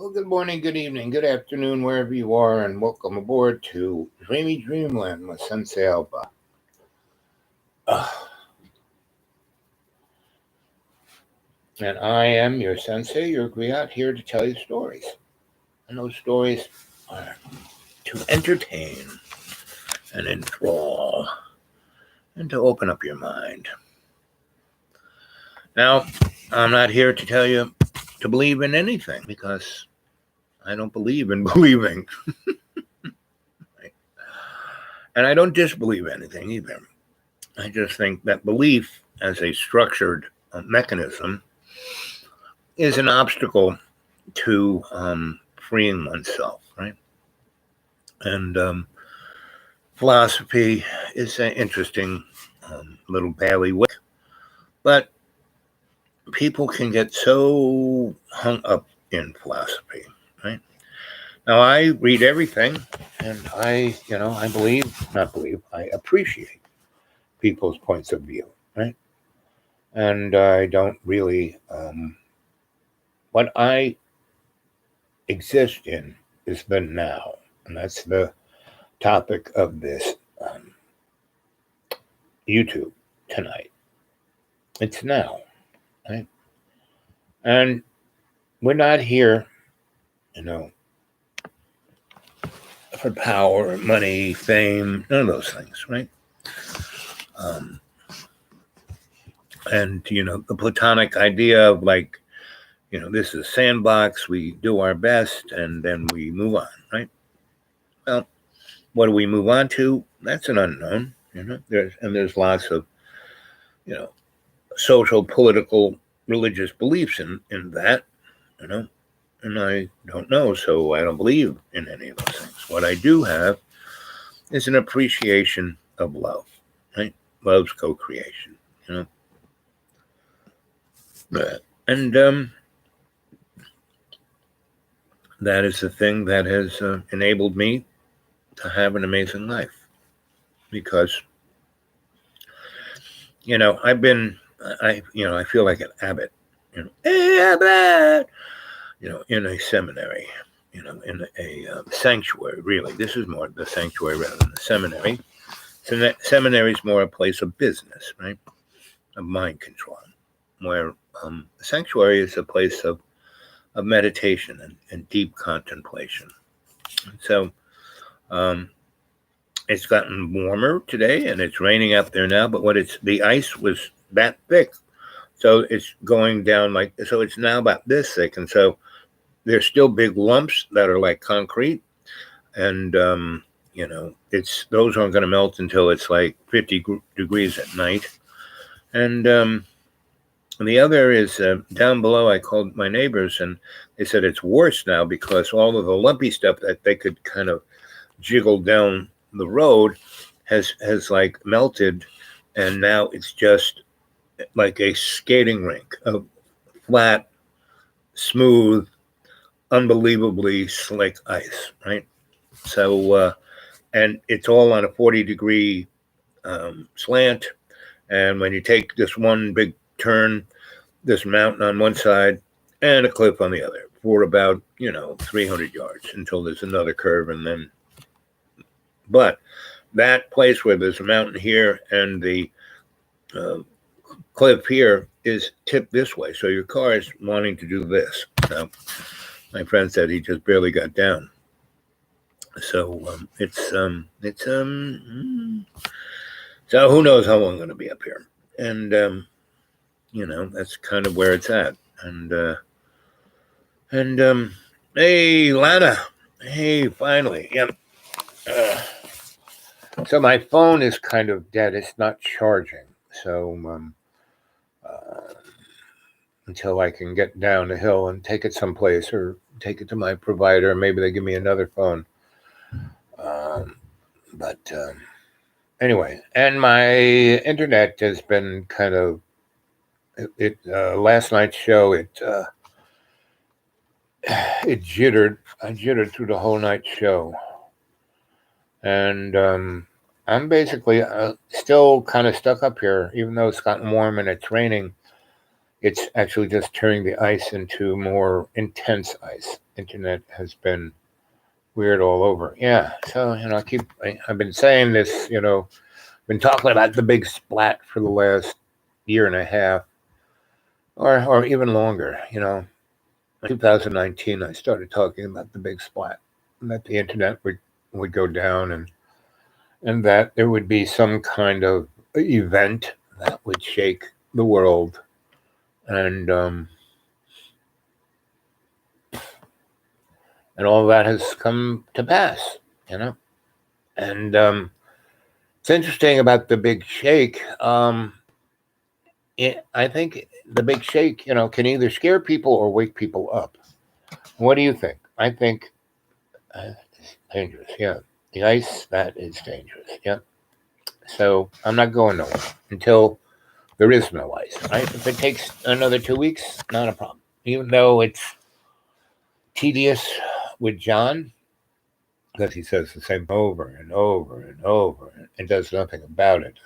Well, good morning, good evening, good afternoon, wherever you are, and welcome aboard to Dreamy Dreamland with Sensei Alba. And I am your sensei, your griot, here to tell you stories. And those stories are to entertain and enthrall and to open up your mind. Now, I'm not here to tell you to believe in anything because I don't believe in believing. And I don't disbelieve anything either. I just think that belief as a structured mechanism is an obstacle to freeing oneself, right? And philosophy is an interesting little bailiwick, but people can get so hung up in philosophy, right? Now, I read everything, and I appreciate people's points of view, right? And I don't really, what I exist in is the now, and that's the topic of this YouTube tonight. It's now, right? And we're not here, for power, money, fame, none of those things, right? And the Platonic idea of this is a sandbox, we do our best, and then we move on, right? Well, what do we move on to? That's an unknown, there's lots of, social, political, religious beliefs in that, and I don't know, so I don't believe in any of those things. What I do have is an appreciation of love, right? Love's co-creation, and that is the thing that has enabled me to have an amazing life, because I feel like an abbot, hey abbot, in a seminary, in a sanctuary. Really, this is more the sanctuary rather than the seminary. So that seminary is more a place of business, right? Of mind control, where the sanctuary is a place of meditation and deep contemplation. And so it's gotten warmer today, and it's raining out there now. But the ice was that thick, so it's going down so it's now about this thick, and so there's still big lumps that are like concrete, and those aren't going to melt until it's like 50 degrees at night. And the other is down below. I called my neighbors, and they said it's worse now because all of the lumpy stuff that they could kind of jiggle down the road has like melted, and now it's just like a skating rink of flat, smooth, unbelievably slick ice, right? So, and it's all on a 40-degree slant. And when you take this one big turn, this mountain on one side and a cliff on the other for about, 300 yards until there's another curve. But that place where there's a mountain here and the cliff here is tipped this way. So your car is wanting to do this. Now, my friend said he just barely got down. So so who knows how long I'm going to be up here. And, that's kind of where it's at. And hey, Lana. Hey, finally. Yep. So my phone is kind of dead. It's not charging. So until I can get down the hill and take it someplace or take it to my provider, maybe they give me another phone. But anyway, and my internet has been kind of last night's show. It jittered. I jittered through the whole night show, and I'm basically still kind of stuck up here, even though it's gotten warm and it's raining. it's actually just turning the ice into more intense ice. Internet has been weird all over. Yeah. So, I've been saying this, been talking about the big splat for the last year and a half or even longer. In 2019, I started talking about the big splat and that the internet would go down and that there would be some kind of event that would shake the world. And all that has come to pass, And it's interesting about the big shake. I think the big shake, can either scare people or wake people up. What do you think? I think it's dangerous. Yeah, the ice, that is dangerous. Yeah. So I'm not going nowhere until there is no ice. Right? If it takes another 2 weeks, not a problem. Even though it's tedious with John, because he says the same over and over and over and does nothing about it.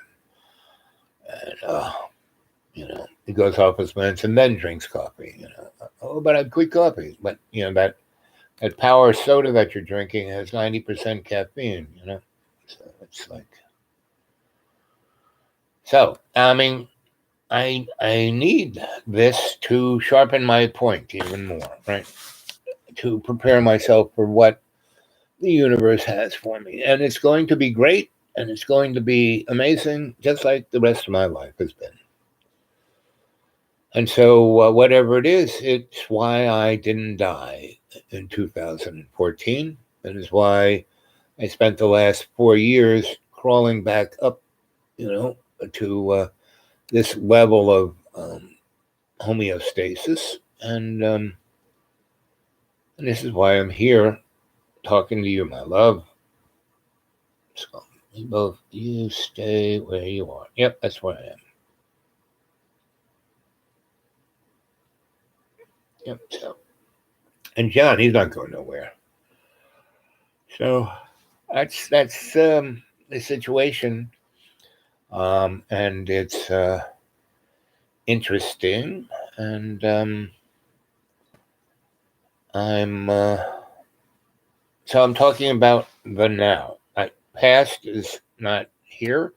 And he goes off his meds and then drinks coffee. Oh, but I'd quit coffee. But that power soda that you're drinking has 90% caffeine. So it's like. So I mean, I need this to sharpen my point even more, right? To prepare myself for what the universe has for me, and it's going to be great, and it's going to be amazing, just like the rest of my life has been. And so, whatever it is, it's why I didn't die in 2014. That is why I spent the last 4 years crawling back up, to this level of homeostasis, and this is why I'm here talking to you, my love. So you stay where you are. Yep, that's where I am. Yep. So, and John, he's not going nowhere. So that's the situation, and it's interesting, and I'm talking about the now. Past is not here.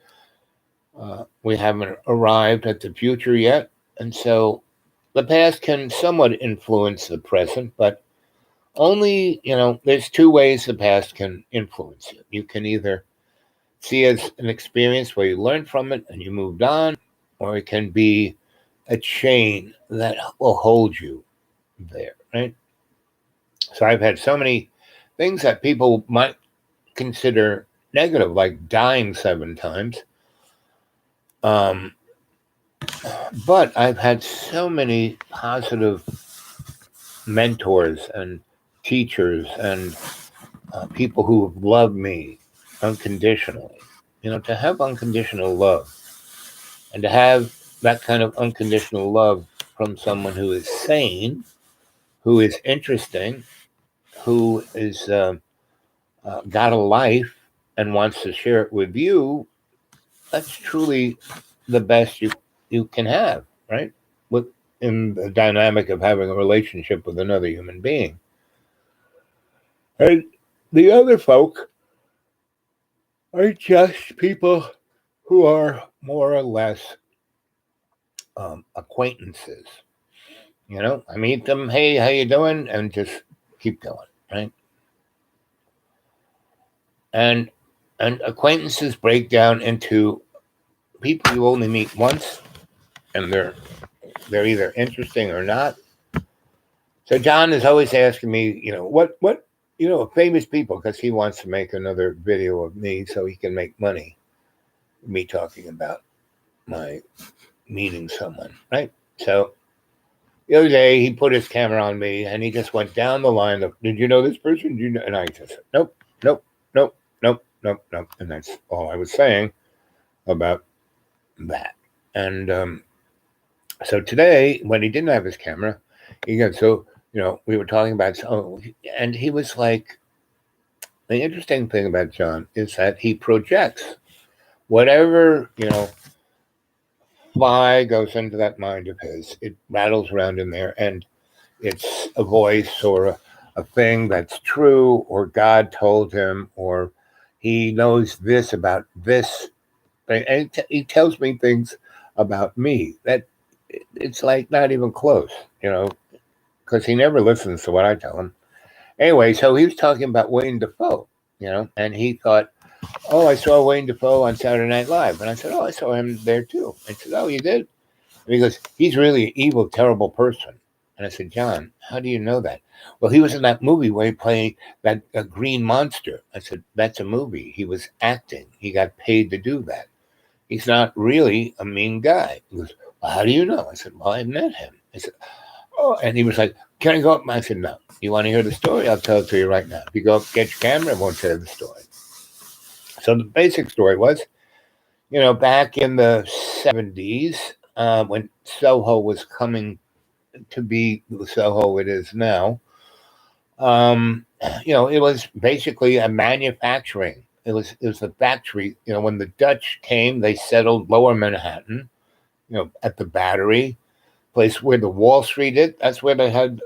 We haven't arrived at the future yet, and so the past can somewhat influence the present, but only, there's 2 ways the past can influence you. You can either see it as an experience where you learned from it and you moved on, or it can be a chain that will hold you there, right? So I've had so many things that people might consider negative, like dying 7 times. But I've had so many positive mentors and teachers and people who have loved me unconditionally. To have unconditional love and to have that kind of unconditional love from someone who is sane, who is interesting, who is got a life and wants to share it with you, that's truly the best you can have, right? In the dynamic of having a relationship with another human being. And the other folk are just people who are more or less acquaintances. I meet them, hey, how you doing? And just keep going, right? And acquaintances break down into people you only meet once, and they're either interesting or not. So John is always asking me, what famous people, because he wants to make another video of me so he can make money. Me talking about my meeting someone, right? So the other day he put his camera on me and he just went down the line of, did you know this person? Did you know? And I just said, nope. And that's all I was saying about that. And so today, when he didn't have his camera, he goes, so, we were talking about, and he was like, the interesting thing about John is that he projects whatever, fly goes into that mind of his. It rattles around in there, and it's a voice or a thing that's true, or God told him, or he knows this about this thing. And he tells me things about me that it's like not even close, because he never listens to what I tell him. Anyway, so he was talking about Wayne Defoe, and he thought, oh, I saw Wayne Defoe on Saturday Night Live. And I said, oh, I saw him there too. I said, oh, you did? And he goes, he's really an evil, terrible person. And I said, John, how do you know that? Well, he was in that movie where he played that green monster. I said, that's a movie. He was acting. He got paid to do that. He's not really a mean guy. He goes, well, how do you know? I said, well, I met him. I said, oh, and he was like, can I go up? I said, no. You want to hear the story? I'll tell it to you right now. If you go up, get your camera, I won't tell you the story. So the basic story was, back in the 70s, when Soho was coming to be the Soho it is now, it was basically a manufacturing. It was a factory. When the Dutch came, they settled Lower Manhattan, at the Battery, place where the Wall Street is. That's where they had,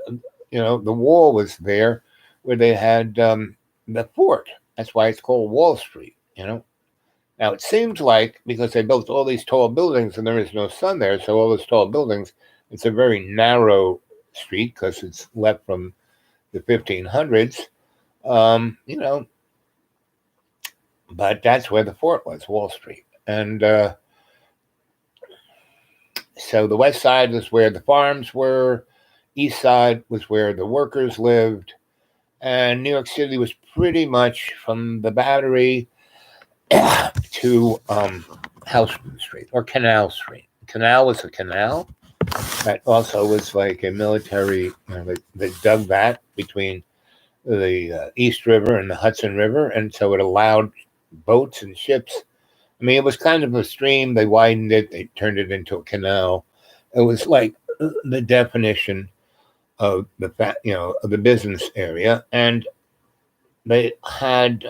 the wall was there, where they had the fort. That's why it's called Wall Street, Now, it seems like because they built all these tall buildings and there is no sun there, so all those tall buildings, it's a very narrow street because it's left from the 1500s, but that's where the fort was, Wall Street. And so the west side was where the farms were, east side was where the workers lived, and New York City was pretty much from the Battery to Houston Street or Canal Street. Canal was a canal that also was like a military. They dug that between the East River and the Hudson River, and so it allowed boats and ships. I mean, it was kind of a stream. They widened it. They turned it into a canal. It was like the definition of of the business area, and they had.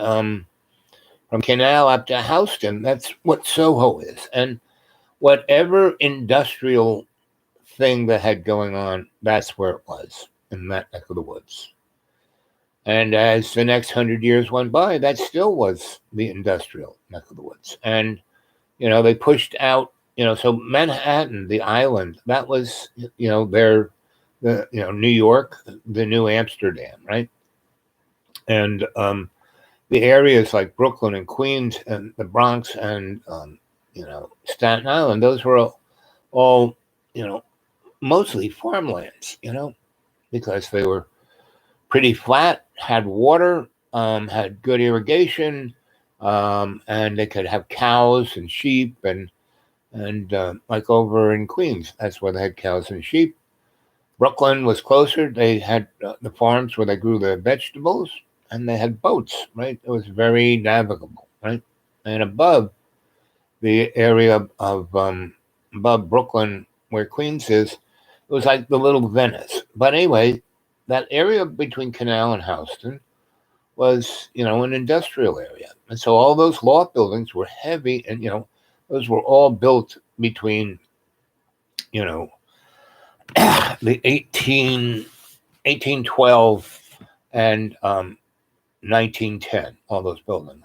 From Canal up to Houston, that's what Soho is. And whatever industrial thing that had going on, that's where it was, in that neck of the woods. And as the next 100 years went by, that still was the industrial neck of the woods. And, they pushed out, so Manhattan, the island, that was, New York, the new Amsterdam, right? And, the areas like Brooklyn and Queens and the Bronx and, Staten Island, those were all, mostly farmlands, because they were pretty flat, had water, had good irrigation, and they could have cows and sheep and like over in Queens, that's where they had cows and sheep. Brooklyn was closer. They had the farms where they grew their vegetables. And they had boats, right? It was very navigable, right? And above the area of above Brooklyn, where Queens is, it was like the little Venice. But anyway, that area between Canal and Houston was, an industrial area. And so all those loft buildings were heavy, and, those were all built between, the 1812 and 1910, all those buildings,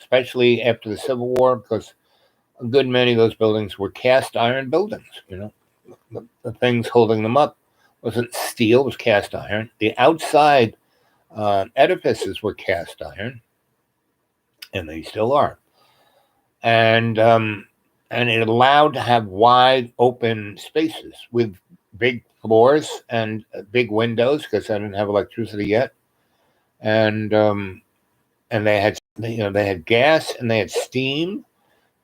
especially after the Civil War, because a good many of those buildings were cast iron buildings. The things holding them up wasn't steel, it was cast iron. The outside edifices were cast iron, and they still are. And it allowed to have wide open spaces with big floors and big windows, because I didn't have electricity yet. And they had gas and they had steam,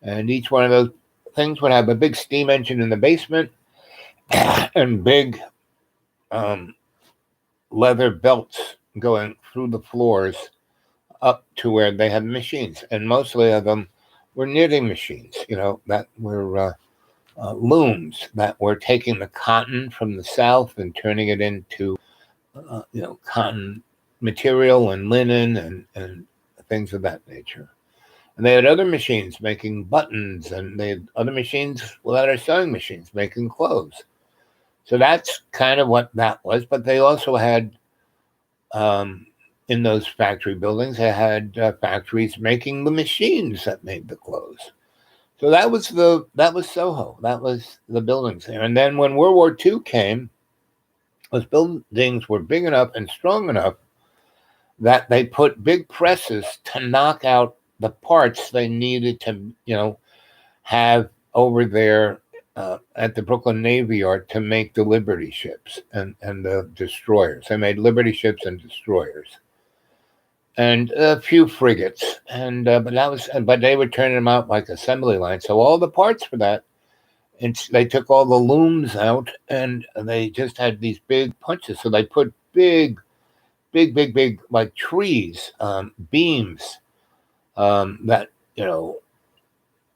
and each one of those things would have a big steam engine in the basement and big leather belts going through the floors up to where they had machines, and mostly of them were knitting machines, that were looms that were taking the cotton from the South and turning it into cotton material and linen and things of that nature. And they had other machines making buttons, and they had other machines with other sewing machines making clothes. So that's kind of what that was. But they also had, in those factory buildings, they had factories making the machines that made the clothes. So that was Soho. That was the buildings there. And then when World War II came, those buildings were big enough and strong enough that they put big presses to knock out the parts they needed to, have over there at the Brooklyn Navy Yard to make the Liberty ships and the destroyers. They made Liberty ships and destroyers, and a few frigates. And but they were turning them out like assembly lines. So all the parts for that, and they took all the looms out, and they just had these big punches. So they put big like trees, beams, that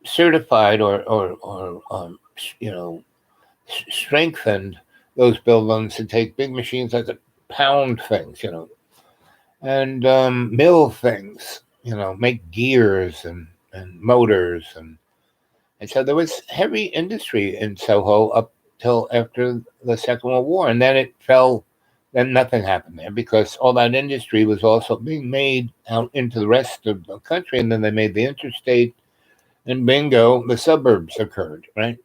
certified or strengthened those buildings to take big machines that could pound things, and mill things, make gears and motors, and so there was heavy industry in Soho up till after the Second World War, and then it fell. Then nothing happened there because all that industry was also being made out into the rest of the country, and then they made the interstate, and bingo, the suburbs occurred, right?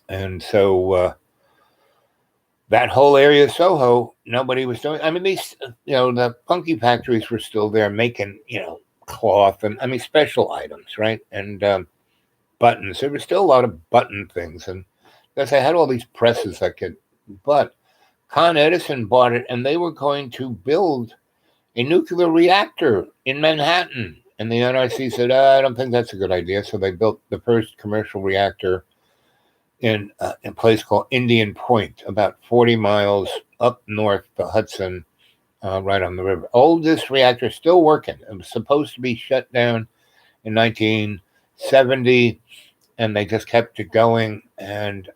And so that whole area of Soho, nobody was doing. I mean, these, the funky factories were still there making, cloth and special items, right? And buttons. There were still a lot of button things, and because they had all these presses that could. But Con Edison bought it, and they were going to build a nuclear reactor in Manhattan. And the NRC said, I don't think that's a good idea. So they built the first commercial reactor in a place called Indian Point, about 40 miles up north the Hudson, right on the river. Oldest reactor, still working. It was supposed to be shut down in 1970, and they just kept it going. And,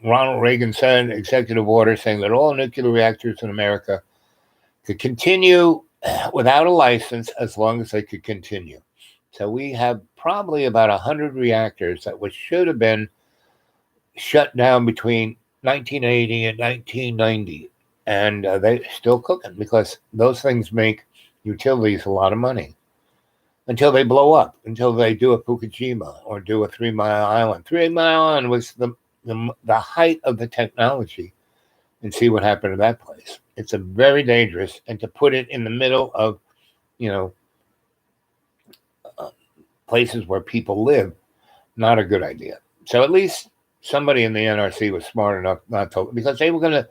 Ronald Reagan signed executive order saying that all nuclear reactors in America could continue without a license as long as they could continue. So we have probably about 100 reactors that should have been shut down between 1980 and 1990, and they're still cooking because those things make utilities a lot of money until they blow up, until they do a Fukushima or do a 3 Mile Island. 3 Mile Island was the height of the technology, and see what happened to that place. It's a very dangerous, and to put it in the middle of, places where people live, not a good idea. So at least somebody in the NRC was smart enough not to, because they were going to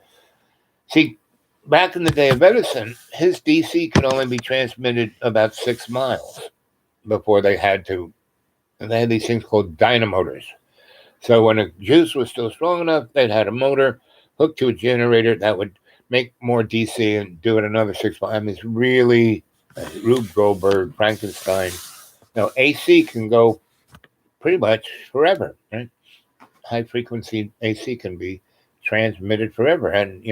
see. Back in the day of Edison, his DC could only be transmitted about 6 miles before they had to. And they had these things called dynamotors. So when a juice was still strong enough, they'd had a motor hooked to a generator that would make more DC and do it another 6 miles. I mean, it's really Rube Goldberg, Frankenstein. AC can go pretty much forever, right? High frequency AC can be transmitted forever. And,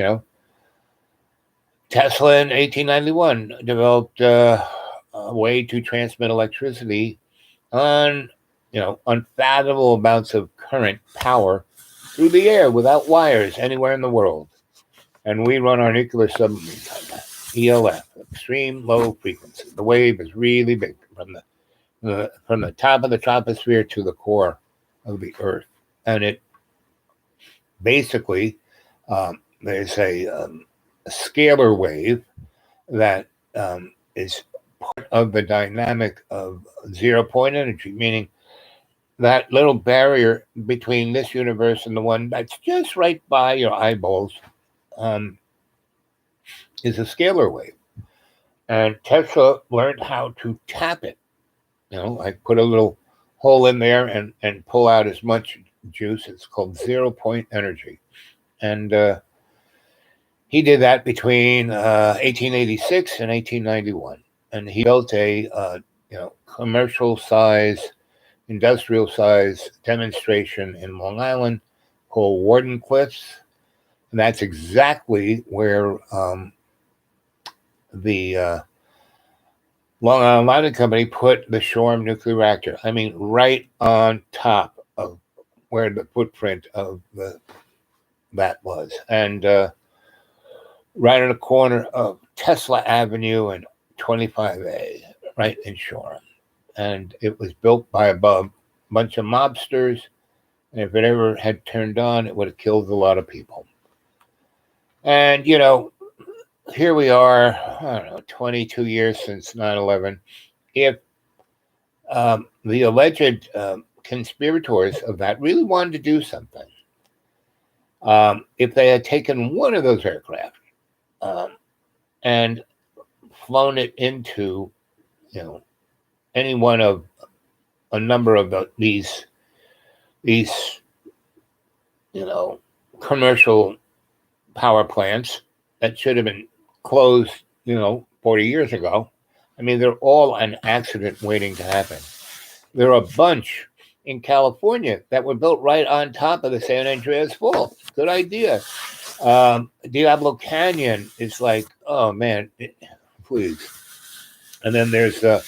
Tesla in 1891 developed a way to transmit electricity on, unfathomable amounts of current power through the air without wires anywhere in the world. And we run our nuclear submarines on that. ELF, extreme low frequency. The wave is really big from the top of the troposphere to the core of the Earth. And it basically, there's a scalar wave that is part of the dynamic of zero-point energy, meaning that little barrier between this universe and the one that's just right by your eyeballs is a scalar wave. And Tesla learned how to tap it. Like put a little hole in there and pull out as much juice. It's called zero-point energy. And he did that between 1886 and 1891. And he built a commercial size, industrial size demonstration in Long Island called Wardenclyffe. And that's exactly where the Long Island Lighting Company put the Shoreham nuclear reactor, I mean, right on top of where the footprint of that was. And right in the corner of Tesla Avenue and 25A, right in Shoreham. And it was built by a bunch of mobsters. And if it ever had turned on, it would have killed a lot of people. And, here we are, I don't know, 22 years since 9/11. If the alleged conspirators of that really wanted to do something, if they had taken one of those aircraft and flown it into, any one of a number of these, commercial power plants that should have been closed, 40 years ago. I mean, they're all an accident waiting to happen. There are a bunch in California that were built right on top of the San Andreas Fault. Good idea. Diablo Canyon is like, oh man, please. And then there's the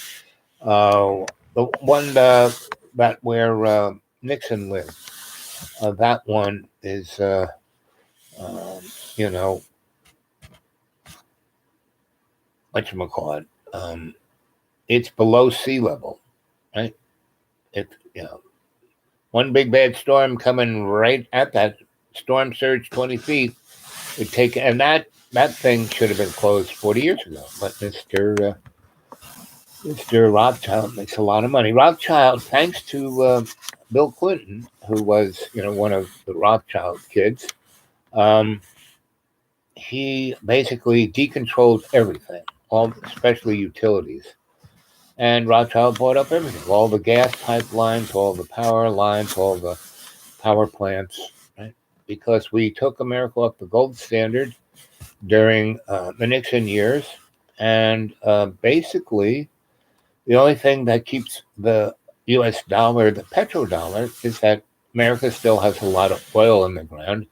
one that where Nixon lived. That one is, whatchamacallit, it's below sea level, right? It, one big bad storm coming right at that storm surge 20 feet would take, and that thing should have been closed 40 years ago. But Mr. Rothschild makes a lot of money. Rothschild, thanks to Bill Clinton, who was, one of the Rothschild kids, he basically decontrolled everything, especially utilities. And Rothschild bought up everything, all the gas pipelines, all the power lines, all the power plants, right? Because we took America up the gold standard during the Nixon years. And basically, the only thing that keeps the U.S. dollar, the petrodollar, is that America still has a lot of oil in the ground,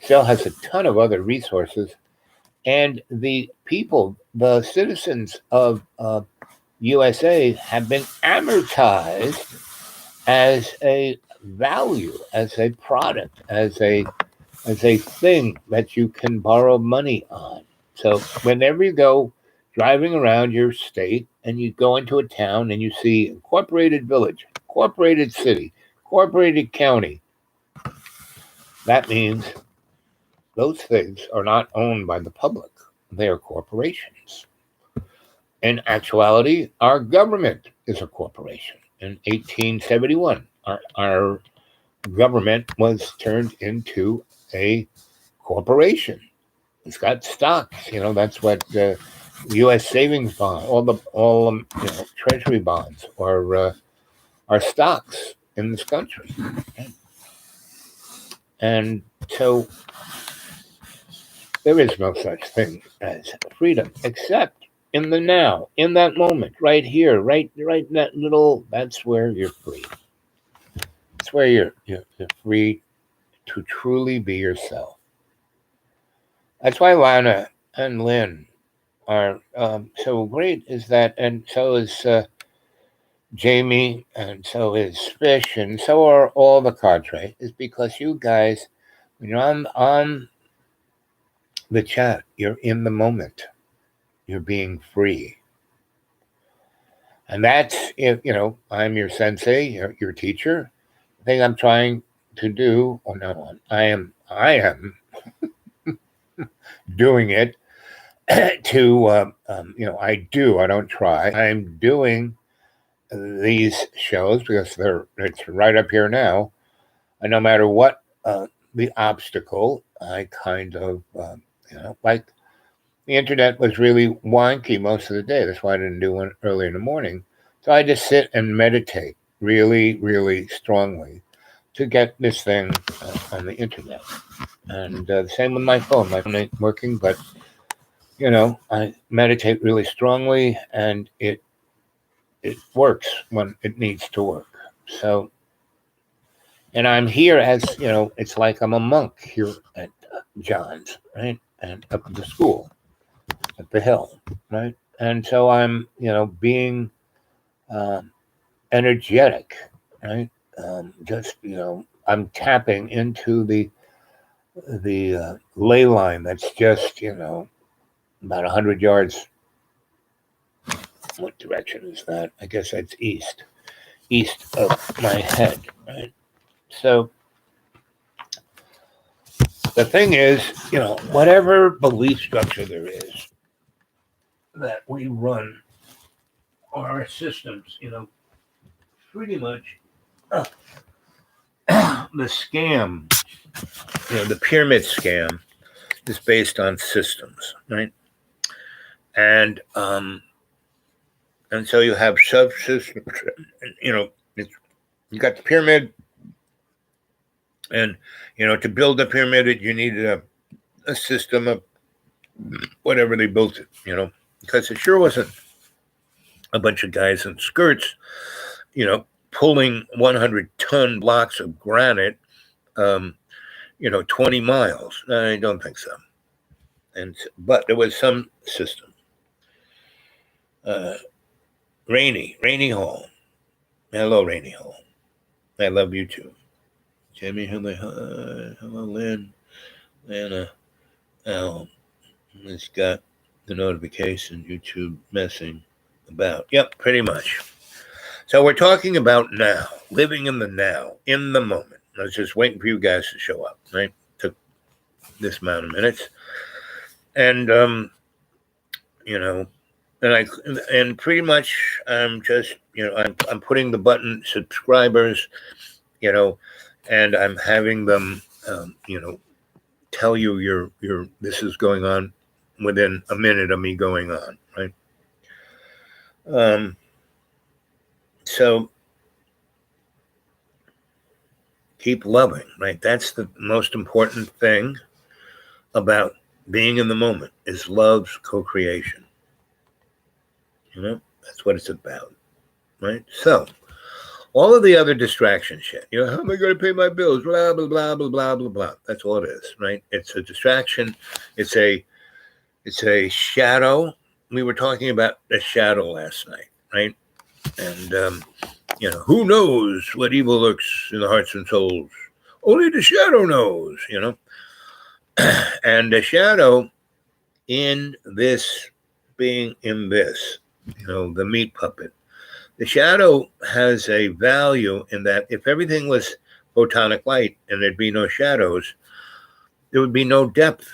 still has a ton of other resources. And the people, the citizens of USA have been amortized as a value, as a product, as a thing that you can borrow money on. So whenever you go driving around your state and you go into a town and you see incorporated village, incorporated city, incorporated county, that means those things are not owned by the public. They are corporations. In actuality, our government is a corporation. In 1871, our government was turned into a corporation. It's got stocks. That's what the U.S. savings bond, all treasury bonds are stocks in this country. And so there is no such thing as freedom, except in the now, in that moment, right here, right in that little, that's where you're free. It's where you're free to truly be yourself. That's why Lana and Lynn are so great, is that, and so is Jamie, and so is Fish, and so are all the cadre, is because you guys, when you're on the chat, you're in the moment. You're being free. And that's, if I'm your sensei, your teacher. The thing I'm trying to do, I am doing it to, I don't try. I'm doing these shows because it's right up here now. And no matter what the obstacle, I kind of, like the internet was really wonky most of the day. That's why I didn't do one early in the morning. So I just sit and meditate really, really strongly to get this thing on the internet. And the same with my phone. My phone ain't working, but, I meditate really strongly, and it works when it needs to work. So, and I'm here as, it's like I'm a monk here at John's, right? And up at the school, at the Hill, right? And so I'm, being energetic, right? Just, I'm tapping into the ley line that's just, about 100 yards. What direction is that? I guess that's east of my head, right? So the thing is, whatever belief structure there is that we run our systems, pretty much uh, the scam, the pyramid scam is based on systems, right? And so you have subsystems, you got the pyramid, and to build the pyramid, you need a system of whatever they built it, because it sure wasn't a bunch of guys in skirts, pulling 100-ton blocks of granite, 20 miles. I don't think so. But there was some system. Rainy Hall. Hello, Rainy Hall. I love you too. Jimmy, hello, Lynn, Lana, Al. It's got the notification, YouTube messing about. Yep, pretty much. So we're talking about now, living in the now, in the moment. I was just waiting for you guys to show up, right? Took this amount of minutes. And, and pretty much I'm just, I'm putting the button subscribers, and I'm having them, tell you your this is going on within a minute of me going on, right? So keep loving, right? That's the most important thing about being in the moment is love's co-creation. That's what it's about, right? So all of the other distraction shit, how am I going to pay my bills? Blah, blah, blah, blah, blah, blah, blah. That's all it is, right? It's a distraction. It's a shadow. We were talking about the shadow last night, right? And, who knows what evil lurks in the hearts and souls? Only the shadow knows, And the shadow in this, being in this, the meat puppet, the shadow has a value in that if everything was photonic light and there'd be no shadows, there would be no depth.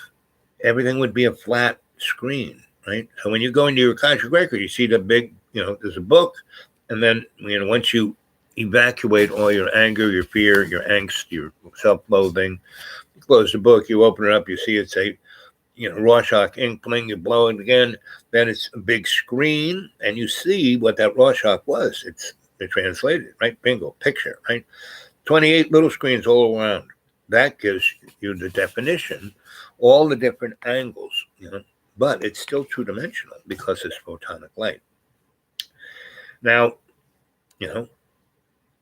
Everything would be a flat screen, right? So when you go into your Akashic record, you see the big, there's a book, and then, once you evacuate all your anger, your fear, your angst, your self-loathing, you close the book, you open it up, you see it's a, Rorschach ink bling, you blow it again, then it's a big screen, and you see what that Rorschach was. It's translated, right? Bingo, picture, right? 28 little screens all around. That gives you the definition, all the different angles, but it's still two-dimensional because it's photonic light. Now,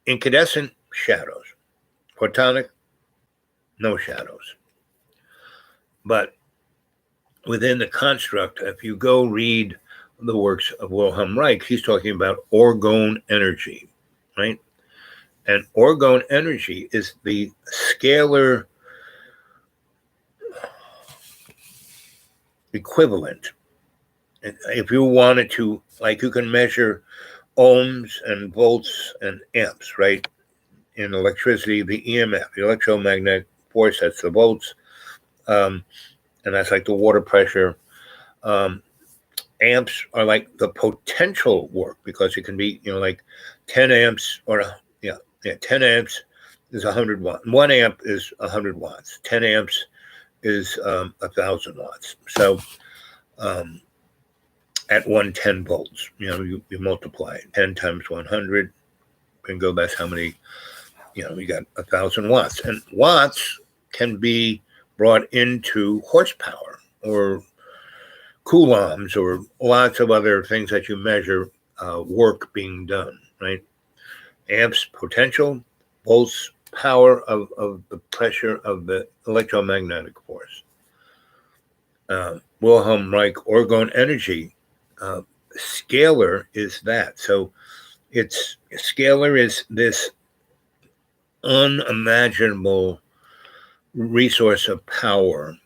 incandescent, shadows. Photonic, no shadows. But within the construct, if you go read the works of Wilhelm Reich, he's talking about orgone energy, right? And orgone energy is the scalar equivalent. If you wanted to, like, you can measure ohms and volts and amps, right? In electricity, the EMF, the electromagnetic force, that's the volts, and that's like the water pressure. Amps are like the potential work because it can be, like 10 amps or 10 amps is 100 watts. 1 amp is 100 watts. 10 amps is 1,000 watts. So at 110 volts, you multiply it. 10 times 100, bingo, that's how many, you got 1,000 watts. And watts can be brought into horsepower or coulombs or lots of other things that you measure work being done, right? Amps, potential, volts, power of the pressure of the electromagnetic force. Wilhelm Reich, orgone energy, scalar is that. So it's scalar is this unimaginable resource of power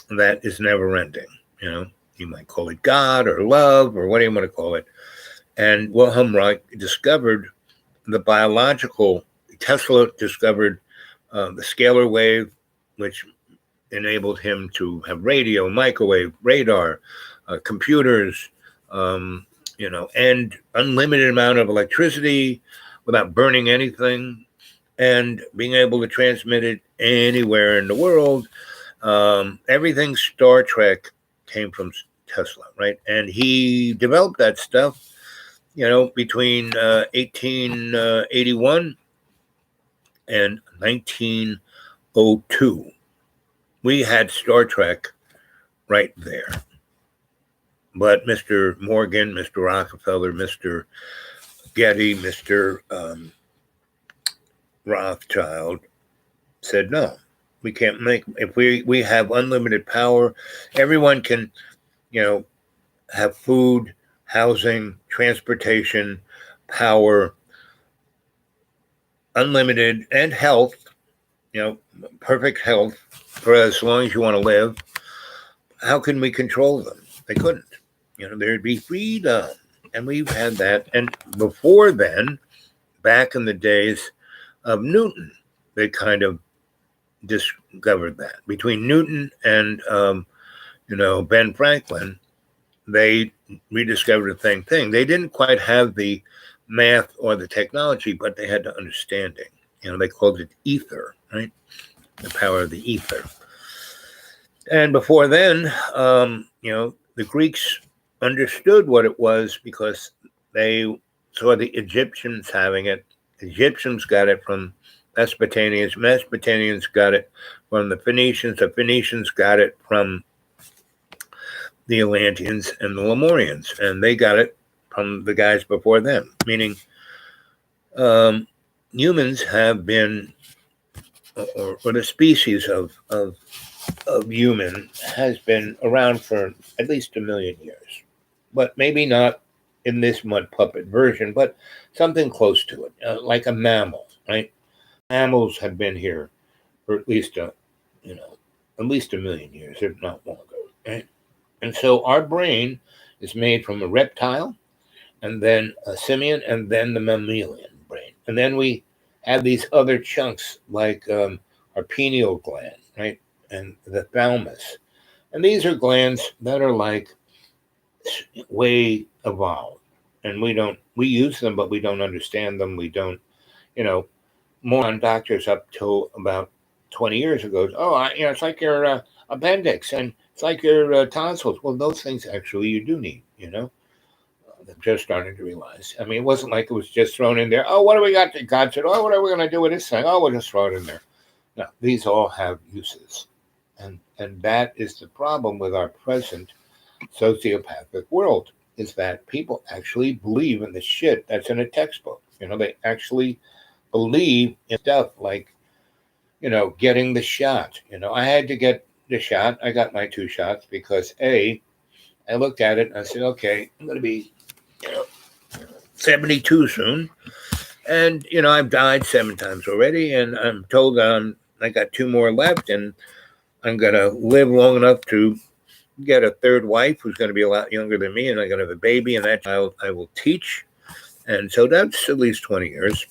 that is never ending. You know, you might call it God or love or what do you want to call it. And Wilhelm Reich discovered the biological, Tesla discovered the scalar wave, which enabled him to have radio, microwave, radar, computers, and unlimited amount of electricity without burning anything, and being able to transmit it anywhere in the world. Everything Star Trek came from Tesla, right? And he developed that stuff, between 1881 and 1902. We had Star Trek right there. But Mr. Morgan, Mr. Rockefeller, Mr. Getty, Mr. Rothschild said, no, we can't make, if we have unlimited power, everyone can, have food, housing, transportation, power, unlimited, and health, perfect health for as long as you want to live. How can we control them? They couldn't. There'd be freedom. And we've had that. And before then, back in the days of Newton, they kind of discovered that. Between Newton and, Ben Franklin, they rediscovered the same thing. They didn't quite have the math or the technology, but they had the understanding. They called it ether, right? The power of the ether. And before then, the Greeks understood what it was because they saw the Egyptians having it. The Egyptians got it from Mesopotamians. Mesopotamians got it from the Phoenicians. The Phoenicians got it from the Atlanteans and the Lemurians. And they got it from the guys before them, meaning humans have been, or the species of human has been around for at least 1 million years, but maybe not in this mud puppet version, but something close to it, like a mammal, right? Mammals have been here for at least at least 1 million years, if not longer, right? And so our brain is made from a reptile, and then a simian, and then the mammalian brain, and then we have these other chunks like our pineal gland, right? And the thalamus. And these are glands that are like way evolved. And we use them, but we don't understand them. We don't, moron doctors up till about 20 years ago, it's like your appendix and it's like your tonsils. Well, those things actually you do need, They're just starting to realize. I mean, it wasn't like it was just thrown in there. Oh, what do we got? God said, what are we going to do with this thing? Oh, we'll just throw it in there. No, these all have uses. And that is the problem with our present sociopathic world, is that people actually believe in the shit that's in a textbook. They actually believe in stuff like, getting the shot. I had to get the shot. I got my 2 shots because I looked at it and I said, okay, I'm going to be 72 soon. And, I've died 7 times already. And I'm told I got 2 more left. And I'm going to live long enough to get a 3rd wife who's going to be a lot younger than me. And I'm going to have a baby. And that child I will teach. And so that's at least 20 years.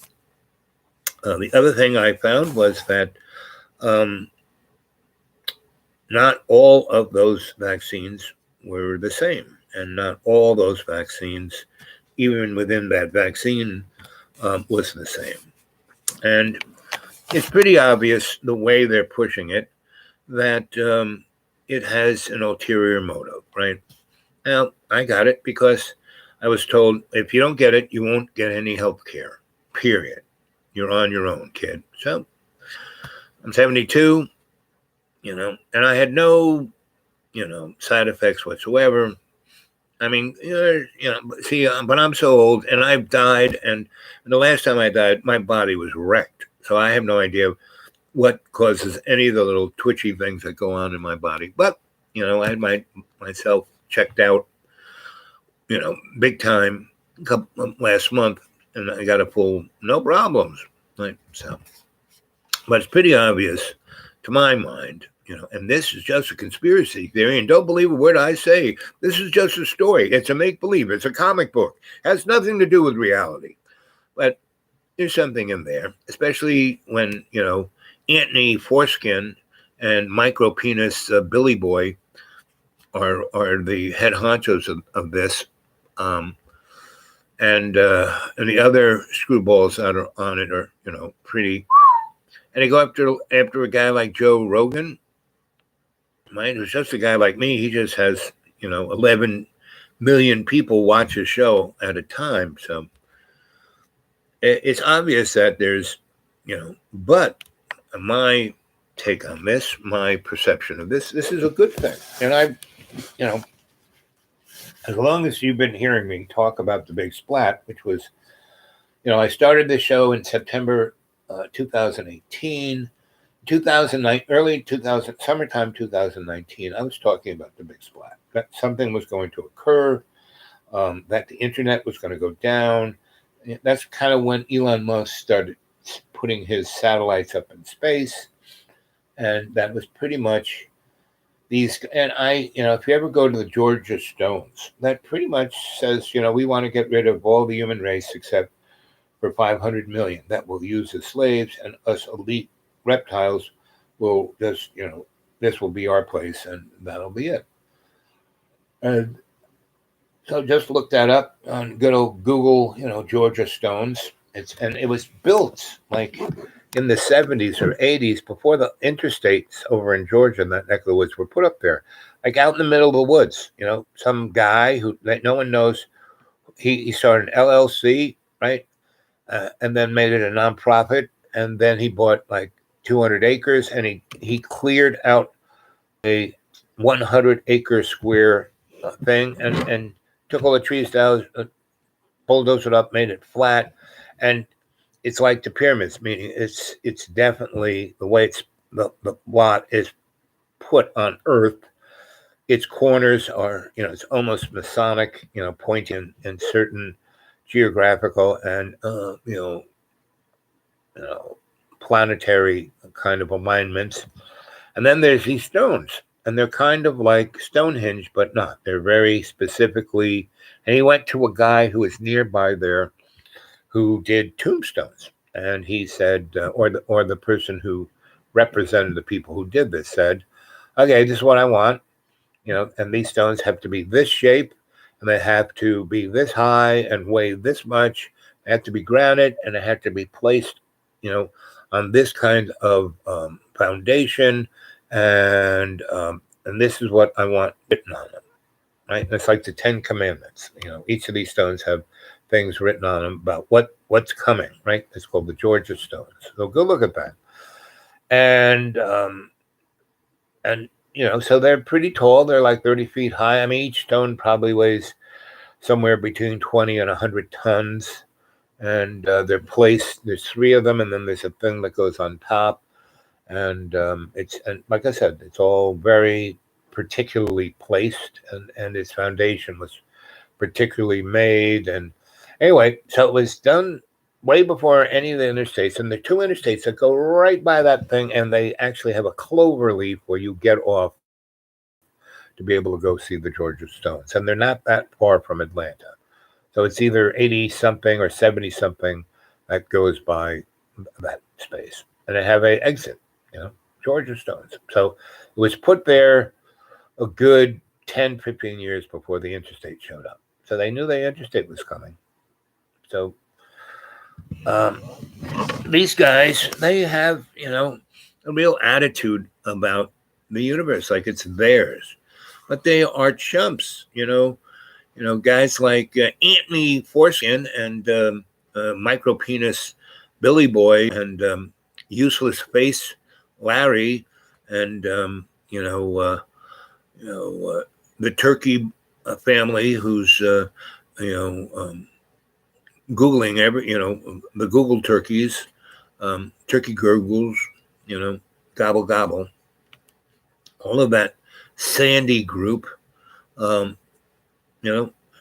The other thing I found was that not all of those vaccines were the same. And not all those vaccines, even within that vaccine, was the same. And it's pretty obvious the way they're pushing it that it has an ulterior motive, right? Now, I got it because I was told if you don't get it, you won't get any health care, period. You're on your own, kid. So I'm 72, and I had no, side effects whatsoever. I mean, but I'm so old and I've died. And the last time I died, my body was wrecked. So I have no idea what causes any of the little twitchy things that go on in my body. But, I had myself checked out big time last month, and I got a full no problems. Right, so, but it's pretty obvious to my mind, and this is just a conspiracy theory, and don't believe a word I say. This is just a story. It's a make believe. It's a comic book. It has nothing to do with reality, but there's something in there, especially when Anthony Foreskin and Micro Penis Billy Boy are the head honchos of this, and the other screwballs that are on it are pretty. And they go after a guy like Joe Rogan. Right, who's just a guy like me. He just has 11 million people watch his show at a time. So it's obvious that there's but my take on this, my perception of this is a good thing. And as long as you've been hearing me talk about the big splat, which was, I started the show in September 2018, 2009, early 2000, summertime 2019. I was talking about the big splat, that something was going to occur, that the internet was going to go down. That's kind of when Elon Musk started putting his satellites up in space. And that was pretty much these. And if you ever go to the Georgia Stones, that pretty much says, we want to get rid of all the human race except for 500 million that will use as slaves, and us elite reptiles will just, this will be our place, and that'll be it. And so just look that up on good old Google, Georgia Stones. It was built like in the 70s or 80s before the interstates over in Georgia and that neck of the woods were put up there, like out in the middle of the woods. Some guy who no one knows. He started an LLC, right, and then made it a nonprofit, and then he bought like 200 acres, and he cleared out a 100-acre square thing, and took all the trees down, bulldozed it up, made it flat, and it's like the pyramids. Meaning, it's definitely the way the lot is put on Earth. Its corners are, it's almost Masonic, pointing in certain geographical and planetary kind of alignments. And then there's these stones, and they're kind of like Stonehenge, but not. They're very specifically. And he went to a guy who was nearby there, who did tombstones, and he said, or the person who represented the people who did this said, "Okay, this is what I want, and these stones have to be this shape, and they have to be this high and weigh this much. They have to be granite, and they have to be placed, on this kind of foundation, and this is what I want written on them." Right? And it's like the 10 Commandments. Each of these stones have things written on them about what's coming. Right? It's called the Georgia Stones. So go look at that. And so they're pretty tall. They're like 30 feet high. I mean, each stone probably weighs somewhere between 20 and 100 tons. And they're placed. There's 3 of them, and then there's a thing that goes on top. And and like I said, it's all very particularly placed, and its foundation was particularly made. And anyway, so it was done way before any of the interstates, and the 2 interstates that go right by that thing, and they actually have a clover leaf where you get off to be able to go see the Georgia Stones, and they're not that far from Atlanta. So it's either 80 something or 70 something that goes by that space, and they have an exit, Georgia Stones. So it was put there a good 10, 15 years before the interstate showed up. So they knew the interstate was coming. So these guys, they have, a real attitude about the universe, like it's theirs. But they are chumps, guys like Anthony Foreskin and Micro Penis Billy Boy and Useless Face Larry and the Turkey family who's Googling the Google turkeys, turkey gurgles, gobble gobble, all of that Sandy group,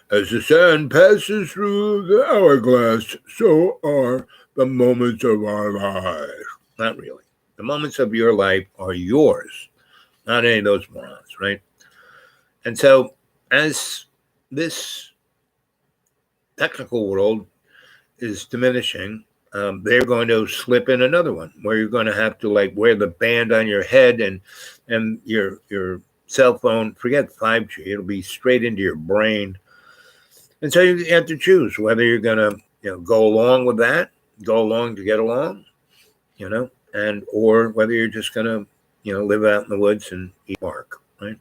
As the sand passes through the hourglass, so are the moments of our lives. Not really. The moments of your life are yours, not any of those morons, right? And so, as this technical world is diminishing, they're going to slip in another one where you're going to have to like wear the band on your head and your cell phone. Forget 5G; it'll be straight into your brain. And so you have to choose whether you're going to go along with that, go along to get along, and or whether you're just going to live out in the woods and eat bark. Right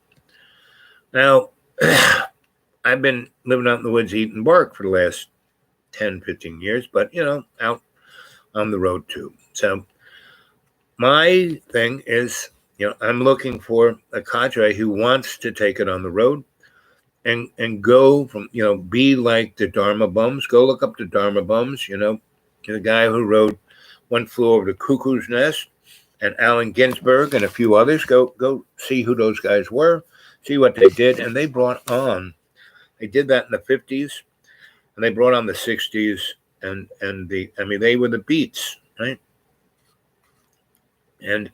now, I've been living out in the woods eating bark for the last 10, 15 years, but out on the road too. So my thing is, I'm looking for a cadre who wants to take it on the road and go from, be like the Dharma Bums. Go look up the Dharma Bums, the guy who wrote One Flew Over the Cuckoo's Nest and Allen Ginsberg and a few others. Go see who those guys were, see what they did. And they did that in the 50s and they brought on the 60s and they were the Beats, right? And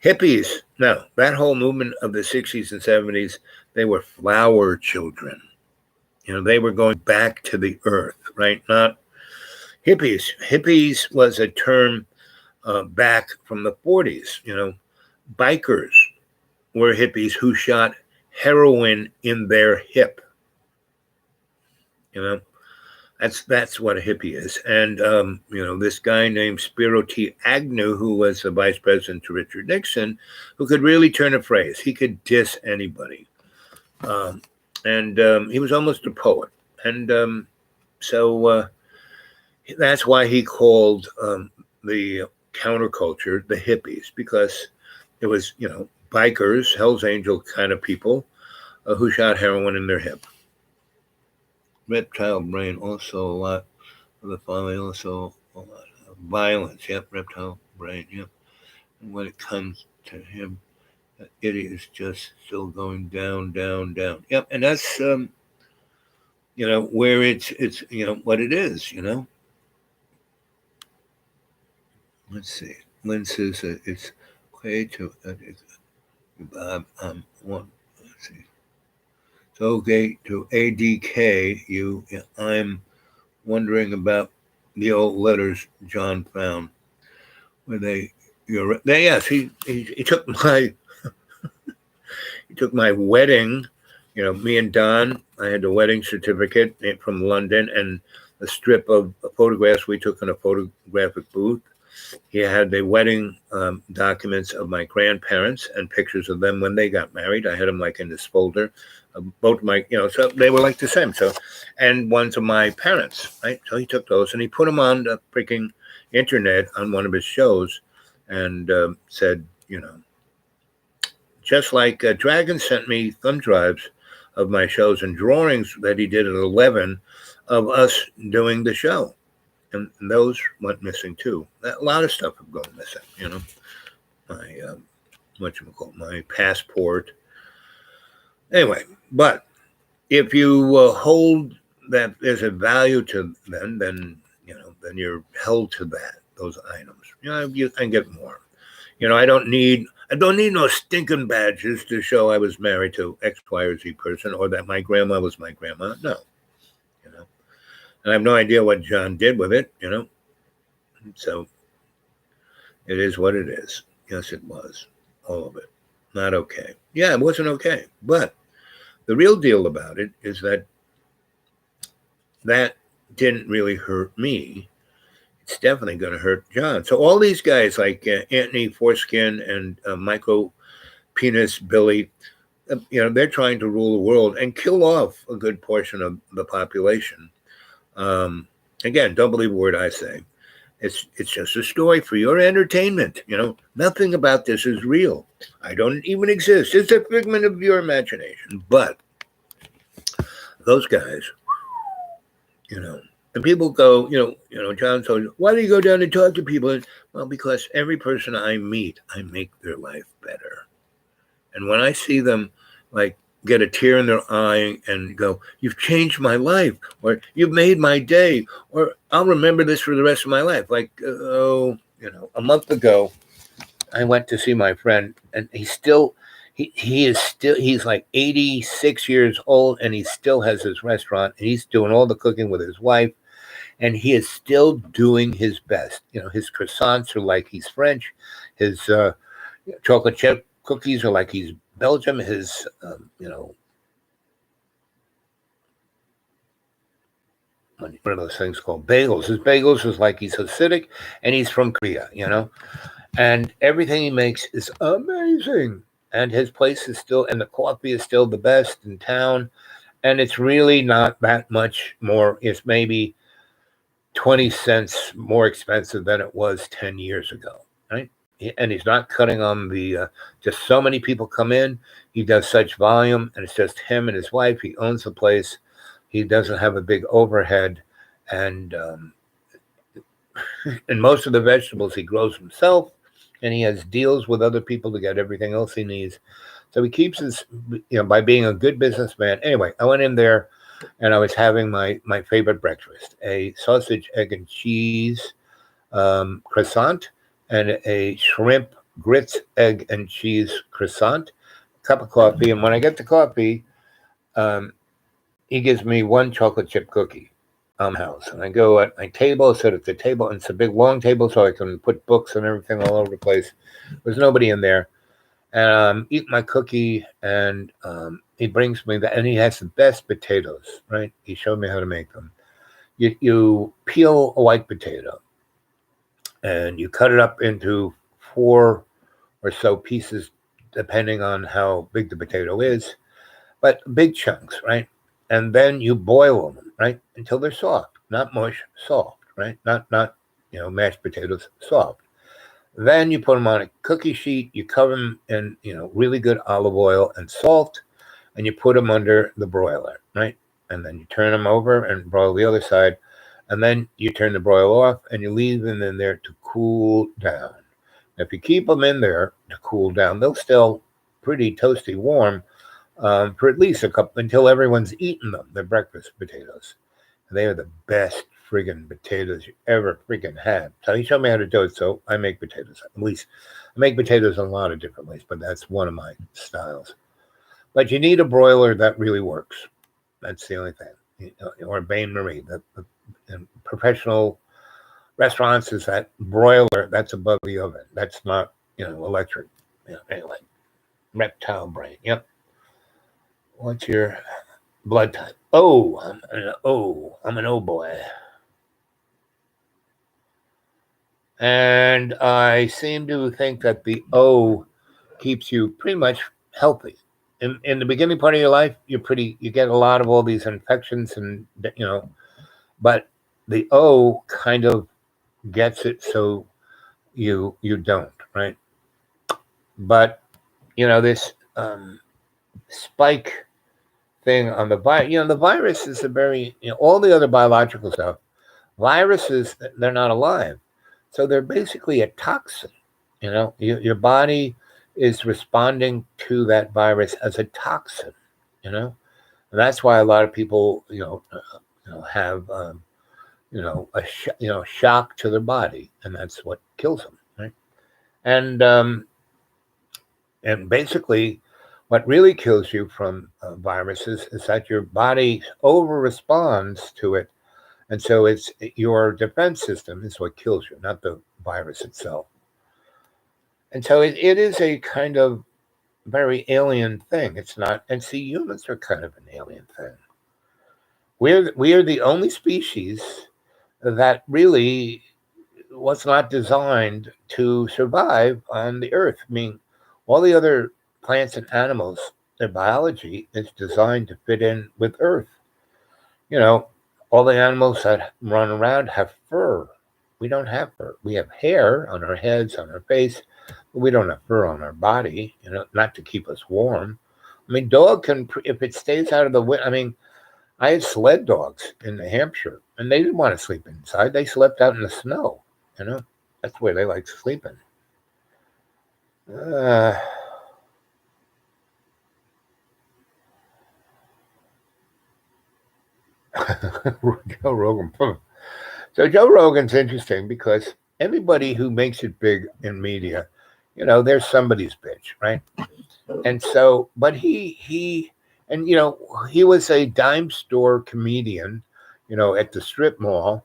hippies, no, that whole movement of the 60s and 70s, they were flower children. They were going back to the earth, right? Not hippies. Hippies was a term back from the 40s. Bikers were hippies who shot heroin in their hip. That's what a hippie is. And, this guy named Spiro T. Agnew, who was the vice president to Richard Nixon, who could really turn a phrase. He could diss anybody. And he was almost a poet. And so that's why he called the counterculture the hippies, because it was, bikers, Hell's Angel kind of people who shot heroin in their hip. Reptile brain, also a lot of the following, also a lot of violence. Yep, reptile brain, yep. And when it comes to him, it is just still going down, down, down. Yep, and that's where it's what it is. Let's see. Lynn says it's okay to one. Let's see. It's okay to ADK you. I'm wondering about the old letters John found. Were yes, he took my he took my wedding. Me and Don. I had the wedding certificate from London and a strip of photographs we took in a photographic booth. He had the wedding documents of my grandparents and pictures of them when they got married. I had them like in this folder. Both my, so they were like the same. So, and ones of my parents, right? So he took those and he put them on the freaking internet on one of his shows and said, just like Dragon sent me thumb drives of my shows and drawings that he did at 11 of us doing the show. And those went missing too. A lot of stuff have gone missing, my, my passport. Anyway, but if you hold that there's a value to them, then you're held to those items. You can get more. I don't need no stinking badges to show I was married to X, Y, or Z person, or that my grandma was my grandma. No, and I have no idea what John did with it. So it is what it is. Yes, it was all of it. Not okay. Yeah, it wasn't okay, but the real deal about it is that didn't really hurt me. It's definitely going to hurt John. So all these guys like Anthony Foreskin and Michael Penis Billy, they're trying to rule the world and kill off a good portion of the population. Again, don't believe a word I say. It's just a story for your entertainment. Nothing about this is real. I don't even exist. It's a figment of your imagination. But those guys, and people go, John told you, why do you go down and talk to people? Well, because every person I meet, I make their life better. And when I see them, like, get a tear in their eye and go, "You've changed my life," or "You've made my day," or "I'll remember this for the rest of my life." Like, a month ago, I went to see my friend, and he's like 86 years old, and he still has his restaurant, and he's doing all the cooking with his wife, and he is still doing his best. His croissants are like he's French, his chocolate chip cookies are like he's Belgium, his what are those things called? Bagels. His bagels is like he's Hasidic, and he's from Korea. And everything he makes is amazing. And his place is still, and the coffee is still the best in town. And it's really not that much more. It's maybe 20 cents more expensive than it was 10 years ago, right? And he's not cutting on the, just so many people come in. He does such volume, and it's just him and his wife. He owns the place. He doesn't have a big overhead. And most of the vegetables he grows himself, and he has deals with other people to get everything else he needs. So he keeps his, by being a good businessman. Anyway, I went in there, and I was having my favorite breakfast: a sausage, egg, and cheese croissant, and a shrimp grits, egg, and cheese croissant, cup of coffee. And when I get the coffee, he gives me one chocolate chip cookie. House, and I go at my table, sit at the table, and it's a big long table, so I can put books and everything all over the place. There's nobody in there, and eat my cookie, and he brings me that, and he has the best potatoes. Right? He showed me how to make them. You peel a white potato, and you cut it up into 4 or so pieces, depending on how big the potato is, but big chunks, right? And then you boil them, right, until they're soft, not mush, soft, right? Not mashed potatoes, soft. Then you put them on a cookie sheet. You cover them in really good olive oil and salt, and you put them under the broiler, right? And then you turn them over and broil the other side, and then you turn the broil off and you leave them in there to cool down. If you keep them in there to cool down, they'll still pretty toasty warm for at least a couple until everyone's eaten them. They're breakfast potatoes. And they are the best friggin' potatoes you ever friggin' had. So he showed me how to do it, so I make potatoes. At least I make potatoes in a lot of different ways, but that's one of my styles. But you need a broiler that really works. That's the only thing. Or Bain Marie. The professional restaurants is that broiler that's above the oven. That's not, electric. Anyway, reptile brain. Yep. What's your blood type? Oh, I'm an O boy. And I seem to think that the O keeps you pretty much healthy. In the beginning part of your life, you get a lot of all these infections, and but the O kind of gets it so you don't, right? But this spike thing on the virus. The virus is a very all the other biological stuff. Viruses, they're not alive, so they're basically a toxin. Your body is responding to that virus as a toxin. And that's why a lot of people have a shock to their body, and that's what kills them, right? And basically, what really kills you from viruses is that your body over responds to it. And so it's your defense system is what kills you, not the virus itself. And so it is a kind of very alien thing. It's not, and see, humans are kind of an alien thing. We are the only species that really was not designed to survive on the earth. I mean, all the other plants and animals, their biology is designed to fit in with Earth. All the animals that run around have fur. We don't have fur. We have hair on our heads, on our face, but we don't have fur on our body, not to keep us warm. I mean, dog can, if it stays out of the wind, I mean, I had sled dogs in New Hampshire, and they didn't want to sleep inside. They slept out in the snow, That's where they like sleeping. Joe Rogan. So Joe Rogan's interesting because everybody who makes it big in media, there's somebody's bitch, right? And so, but and he was a dime store comedian, at the strip mall,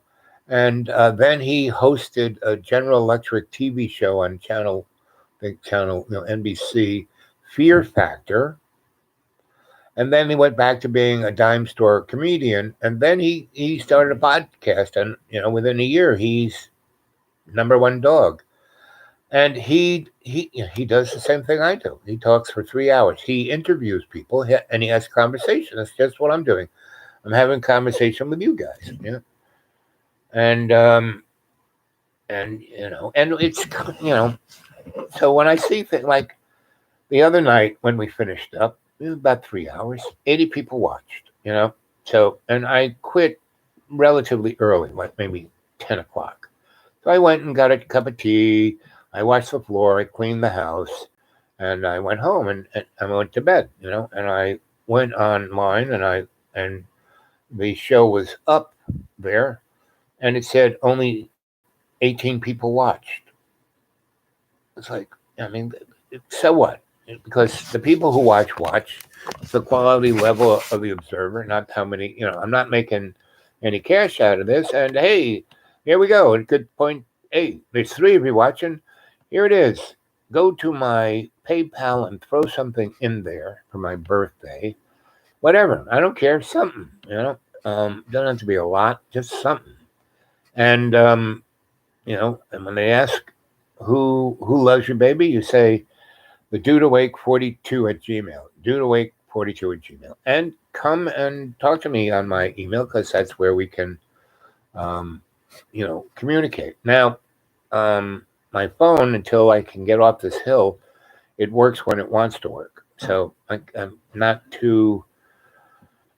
and then he hosted a General Electric TV show on big channel, NBC, Fear Factor, and then he went back to being a dime store comedian, and then he started a podcast, and within a year he's number one dog. And he does the same thing I do. He talks for 3 hours. He interviews people and he has conversation. That's just what I'm doing. I'm having conversation with you guys. Yeah, and and it's So when I see things like the other night when we finished up, it was about 3 hours. 80 people watched. So and I quit relatively early, like maybe 10 o'clock. So I went and got a cup of tea. I washed the floor. I cleaned the house, and I went home and I went to bed. And I went online and the show was up there, and it said only 18 people watched. It's like, I mean, so what? Because the people who watch. It's the quality level of the observer, not how many. I'm not making any cash out of this. And hey, here we go. A good point. Hey, there's 3 of you watching. Here it is. Go to my PayPal and throw something in there for my birthday. Whatever. I don't care. Something. Doesn't have to be a lot. Just something. And and when they ask who loves you, baby, you say the dude awake 42 at Gmail. Dude awake 42 at Gmail. And come and talk to me on my email because that's where we can communicate. Now, my phone, until I can get off this hill, it works when it wants to work. So I'm not too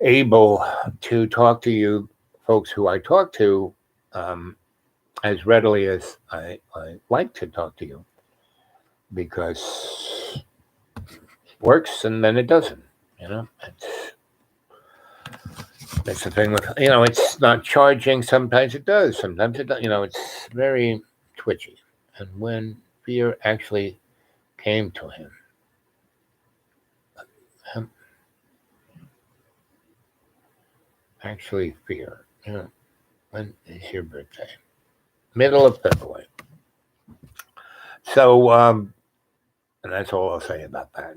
able to talk to you folks who I talk to as readily as I like to talk to you, because it works and then it doesn't. That's the thing with, it's not charging. Sometimes it does. Sometimes it does. It's very twitchy. And when fear actually came to him, fear. When is your birthday? Middle of February. So, and that's all I'll say about that.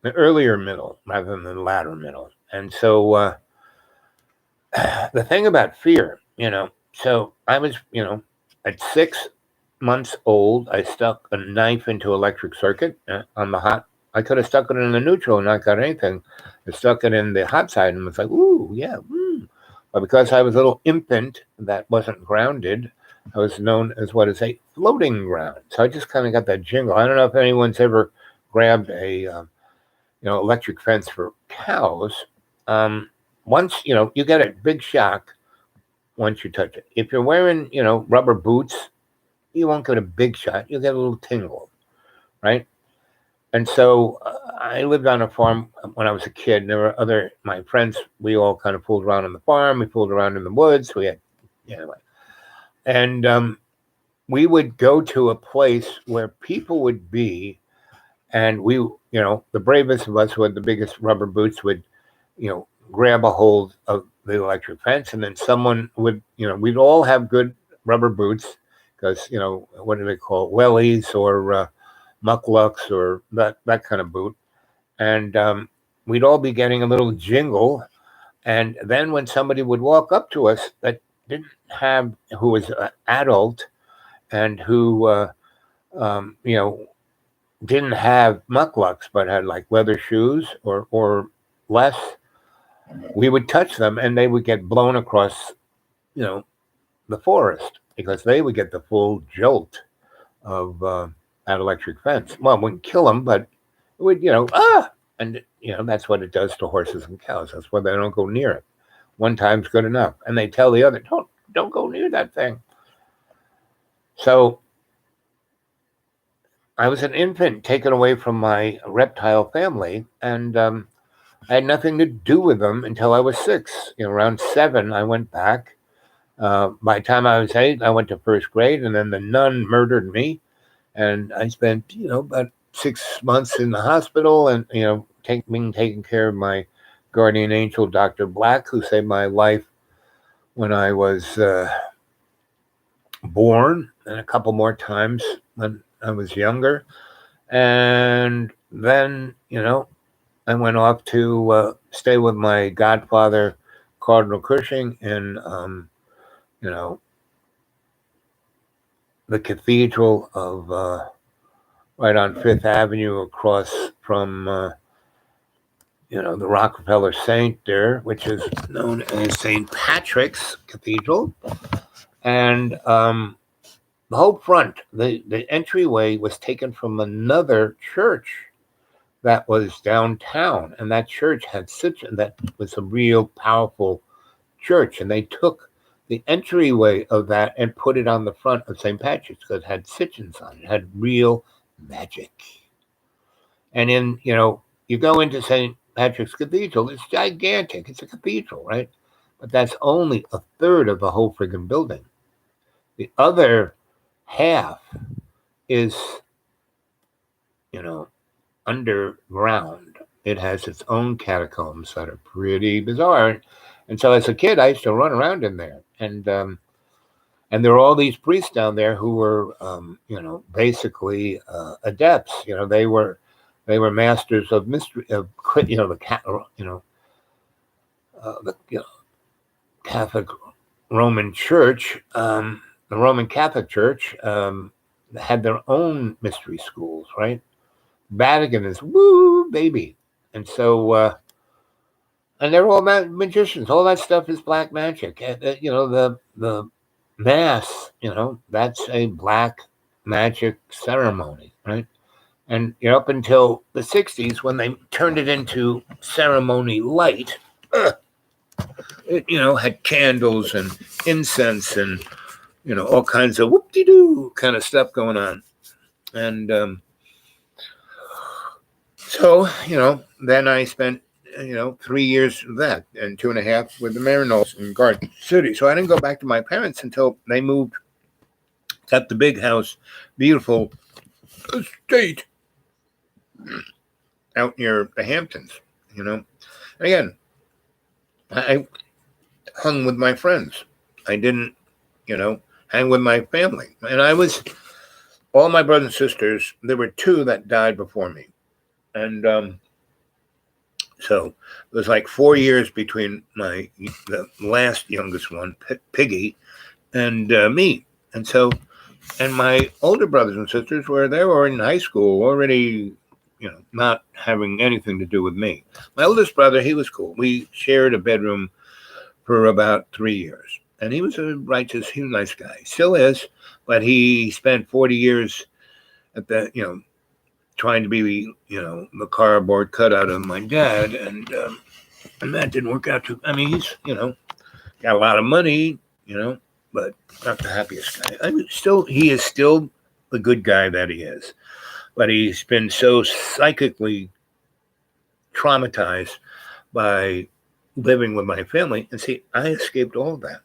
The earlier middle rather than the latter middle. And so, the thing about fear, so I was, at 6 months old, I stuck a knife into electric circuit on the hot. I could have stuck it in the neutral and not got anything. I stuck it in the hot side and was like, ooh, yeah. But because I was a little infant that wasn't grounded, I was known as what is a floating ground. So I just kind of got that jingle. I don't know if anyone's ever grabbed a electric fence for cows. Once you get a big shock once you touch it. If you're wearing rubber boots, you won't get a big shot. You'll get a little tingle, right? And so I lived on a farm when I was a kid. There were my friends. We all kind of fooled around on the farm. We fooled around in the woods. We had, anyway. And we would go to a place where people would be, and we, the bravest of us who had the biggest rubber boots would, grab a hold of the electric fence, and then someone would, we'd all have good rubber boots because, what do they call it? Wellies or mucklucks or that kind of boot. And we'd all be getting a little jingle. And then when somebody would walk up to us that who was an adult and who, didn't have mucklucks but had like leather shoes or less, we would touch them and they would get blown across, the forest because they would get the full jolt of that electric fence. Well, it wouldn't kill them, but it would, and that's what it does to horses and cows. That's why they don't go near it. One time's good enough, and they tell the other, don't go near that thing. So I was an infant taken away from my reptile family, and I had nothing to do with them until I was 6. Around 7, I went back. By the time I was 8, I went to first grade, and then the nun murdered me, and I spent about 6 months in the hospital, and being taken care of my guardian angel, Dr. Black, who saved my life when I was born, and a couple more times when I was younger. And then, I went off to stay with my godfather, Cardinal Cushing, in, the cathedral of right on Fifth Avenue, across from, the Rockefeller Saint there, which is known as St. Patrick's Cathedral. And the whole front, the entryway was taken from another church that was downtown, and that church that was a real powerful church, and they took the entryway of that and put it on the front of St. Patrick's because it had Sitchins on it. It had real magic. And you go into St. Patrick's Cathedral, it's gigantic. It's a cathedral, right? But that's only a third of the whole friggin' building. The other half is, underground. It has its own catacombs that are pretty bizarre. And so as a kid, I used to run around in there. And there were all these priests down there who were, basically adepts. They were masters of mystery, of the Catholic Roman Church. The Roman Catholic Church had their own mystery schools, right? Vatican is woo baby, and so and they're all magicians. All that stuff is black magic. The mass, that's a black magic ceremony, right? And up until the 60s, when they turned it into ceremony light, it had candles and incense and all kinds of whoop-de-doo kind of stuff going on. And so, then I spent, 3 years of that and 2.5 with the Marinols in Garden City. So I didn't go back to my parents until they moved, got the big house, beautiful estate out near the Hamptons, And again, I hung with my friends. I didn't, hang with my family. And all my brothers and sisters, there were 2 that died before me. And so it was like 4 years between the last youngest one, Piggy, and me. And so, and my older brothers and sisters were in high school already, not having anything to do with me. My oldest brother, he was cool. We shared a bedroom for about 3 years. And he was he was a nice guy. Still is, but he spent 40 years at the, trying to be, the cardboard cutout of my dad. And that didn't work out too. I mean, he's, got a lot of money, but not the happiest guy. I mean, he is still the good guy that he is. But he's been so psychically traumatized by living with my family. And see, I escaped all of that.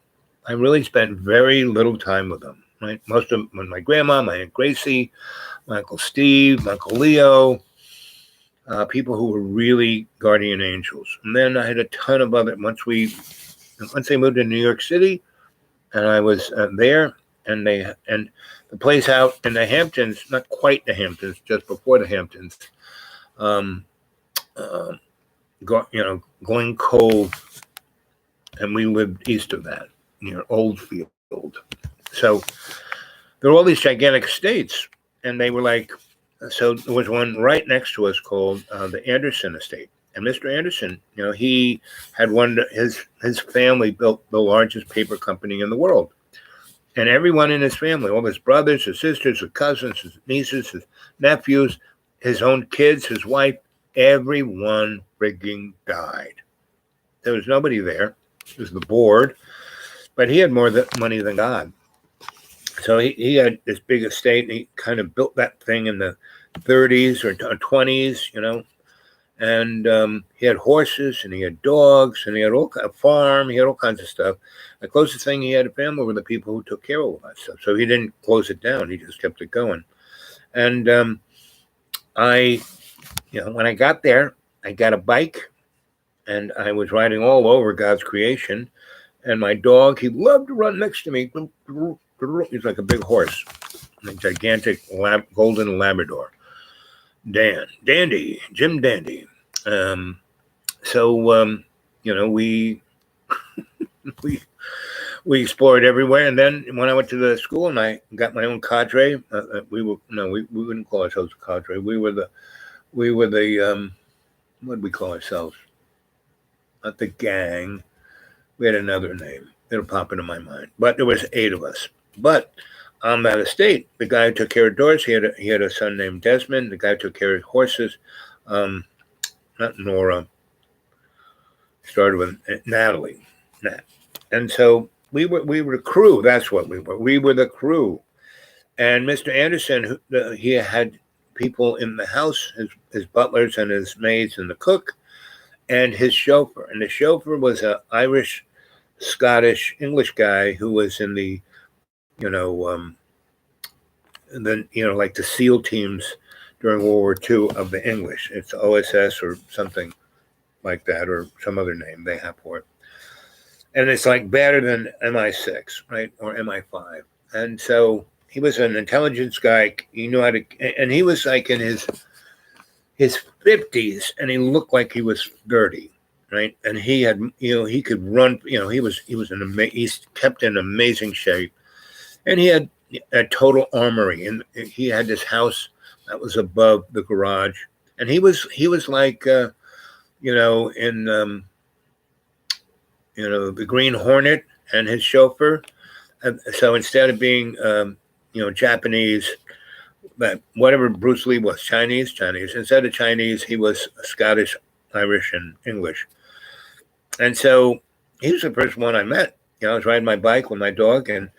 I really spent very little time with them, right? Most of them, my grandma, my Aunt Gracie, my Uncle Steve, my Uncle Leo, people who were really guardian angels. And then I had a ton of other, once they moved to New York City, and I was there, and the place out in the Hamptons, not quite the Hamptons, just before the Hamptons, Glen Cove, and we lived east of that, near Oldfield. So there were all these gigantic estates, and they were like, so there was one right next to us called the Anderson Estate. And Mr. Anderson, he had his family built the largest paper company in the world. And everyone in his family, all his brothers, his sisters, his cousins, his nieces, his nephews, his own kids, his wife, everyone frigging died. There was nobody there. It was the board. But he had more money than God. So he had this big estate, and he kind of built that thing in the 30s or 20s, And he had horses, and he had dogs, and he had a farm. He had all kinds of stuff. The closest thing he had a family were the people who took care of all that stuff. So he didn't close it down. He just kept it going. And I, when I got there, I got a bike, and I was riding all over God's creation. And my dog, he loved to run next to me. He's like a big horse, a gigantic golden Labrador. Jim Dandy. We we explored everywhere, and then when I went to the school and I got my own cadre, we wouldn't call ourselves a cadre. We were the what did we call ourselves? Not the gang. We had another name. It'll pop into my mind. But there was 8 of us. But on that estate, the guy who took care of doors, he had a son named Desmond. The guy who took care of horses, not Nora, started with Natalie. Nat. And so we were the crew. That's what we were. We were the crew. And Mr. Anderson, he had people in the house, his butlers and his maids and the cook, and his chauffeur. And the chauffeur was an Irish, Scottish, English guy who was in the, like the SEAL teams during World War II of the English. It's OSS or something like that, or some other name they have for it. And it's like better than MI6, right? Or MI5. And so he was an intelligence guy. He knew how to, and he was like in his 50s, and he looked like he was 30, right? And he had, he could run, he kept in amazing shape. And he had a total armory, and he had this house that was above the garage. And he was like, the Green Hornet and his chauffeur. So instead of being, Japanese, but whatever Bruce Lee was, Chinese. Instead of Chinese, he was Scottish, Irish, and English. And so he was the first one I met. I was riding my bike with my dog, and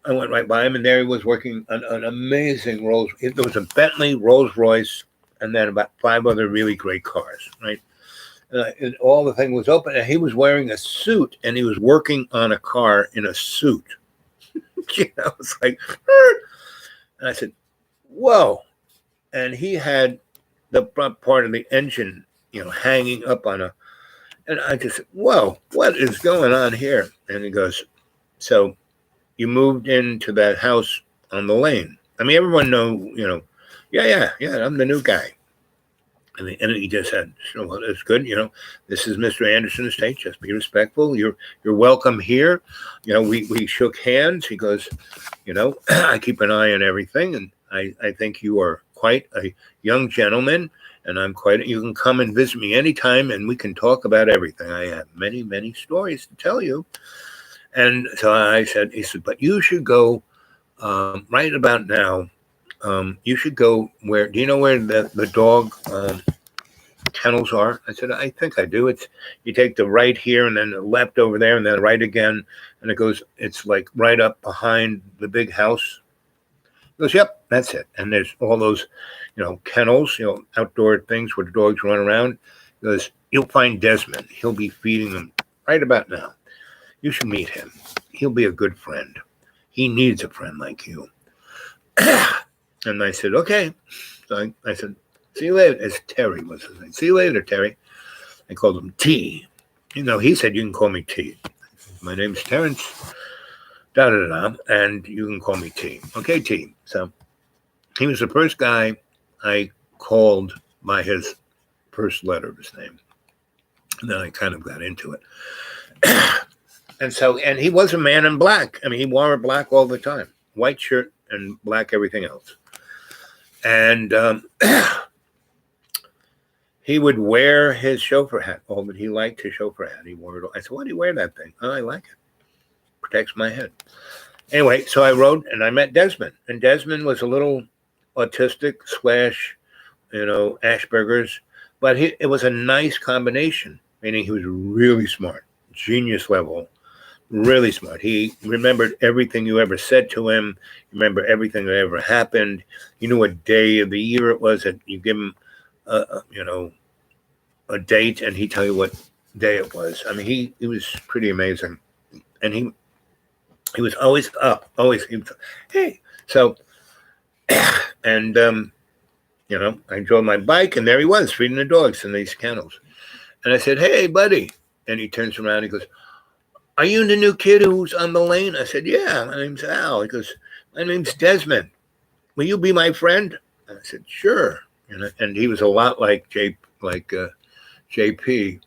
I went right by him, and there he was working on an amazing there was a Bentley, Rolls Royce, and then about 5 other really great cars, right? And all the thing was open, and he was wearing a suit, and he was working on a car in a suit. It's like, and I said, whoa. And he had the front part of the engine, hanging up on and I just said, whoa, what is going on here? And he goes, so you moved into that house on the lane. I mean, everyone yeah, I'm the new guy. And he just said, well, it's good. This is Mr. Anderson Estate. Just be respectful. You're welcome here. We shook hands. He goes, I keep an eye on everything. And I think you are quite a young gentleman. And you can come and visit me anytime, and we can talk about everything. I have many, many stories to tell you. And so he said, but you should go right about now. You should go do you know where the dog kennels are? I said, I think I do. You take the right here, and then the left over there, and then right again, and it's like right up behind the big house. He goes, yep, that's it. And there's all those, kennels, outdoor things where the dogs run around. He goes, you'll find Desmond. He'll be feeding them right about now. You should meet him. He'll be a good friend. He needs a friend like you. And I said, okay. So I said, see you later. It's Terry was his name. See you later, Terry. I called him T. He said, you can call me T. My name's Terrence. And you can call me T. Okay, T. So he was the first guy I called by his first letter of his name. And then I kind of got into it. And he was a man in black. I mean, he wore black all the time. White shirt and black everything else. And he would wear his chauffeur hat. He liked his chauffeur hat. He wore it. I said, why do you wear that thing? Oh, I like it. Protects my head. Anyway, so I rode, and I met Desmond. And Desmond was a little autistic / Asperger's. But it was a nice combination, meaning he was really smart, genius level. Really smart. He remembered everything you ever said to him. He remembered everything that ever happened. He knew what day of the year it was that you give him, a date and he'd tell you what day it was. I mean, he was pretty amazing, and he was always up, always. Hey, so and I drove my bike, and there he was feeding the dogs in these kennels, and I said, "Hey, buddy," and he turns around, he goes, "Are you the new kid who's on the lane?" I said, "Yeah, my name's Al." He goes, "My name's Desmond. Will you be my friend?" And I said, "Sure." And he was a lot like JP,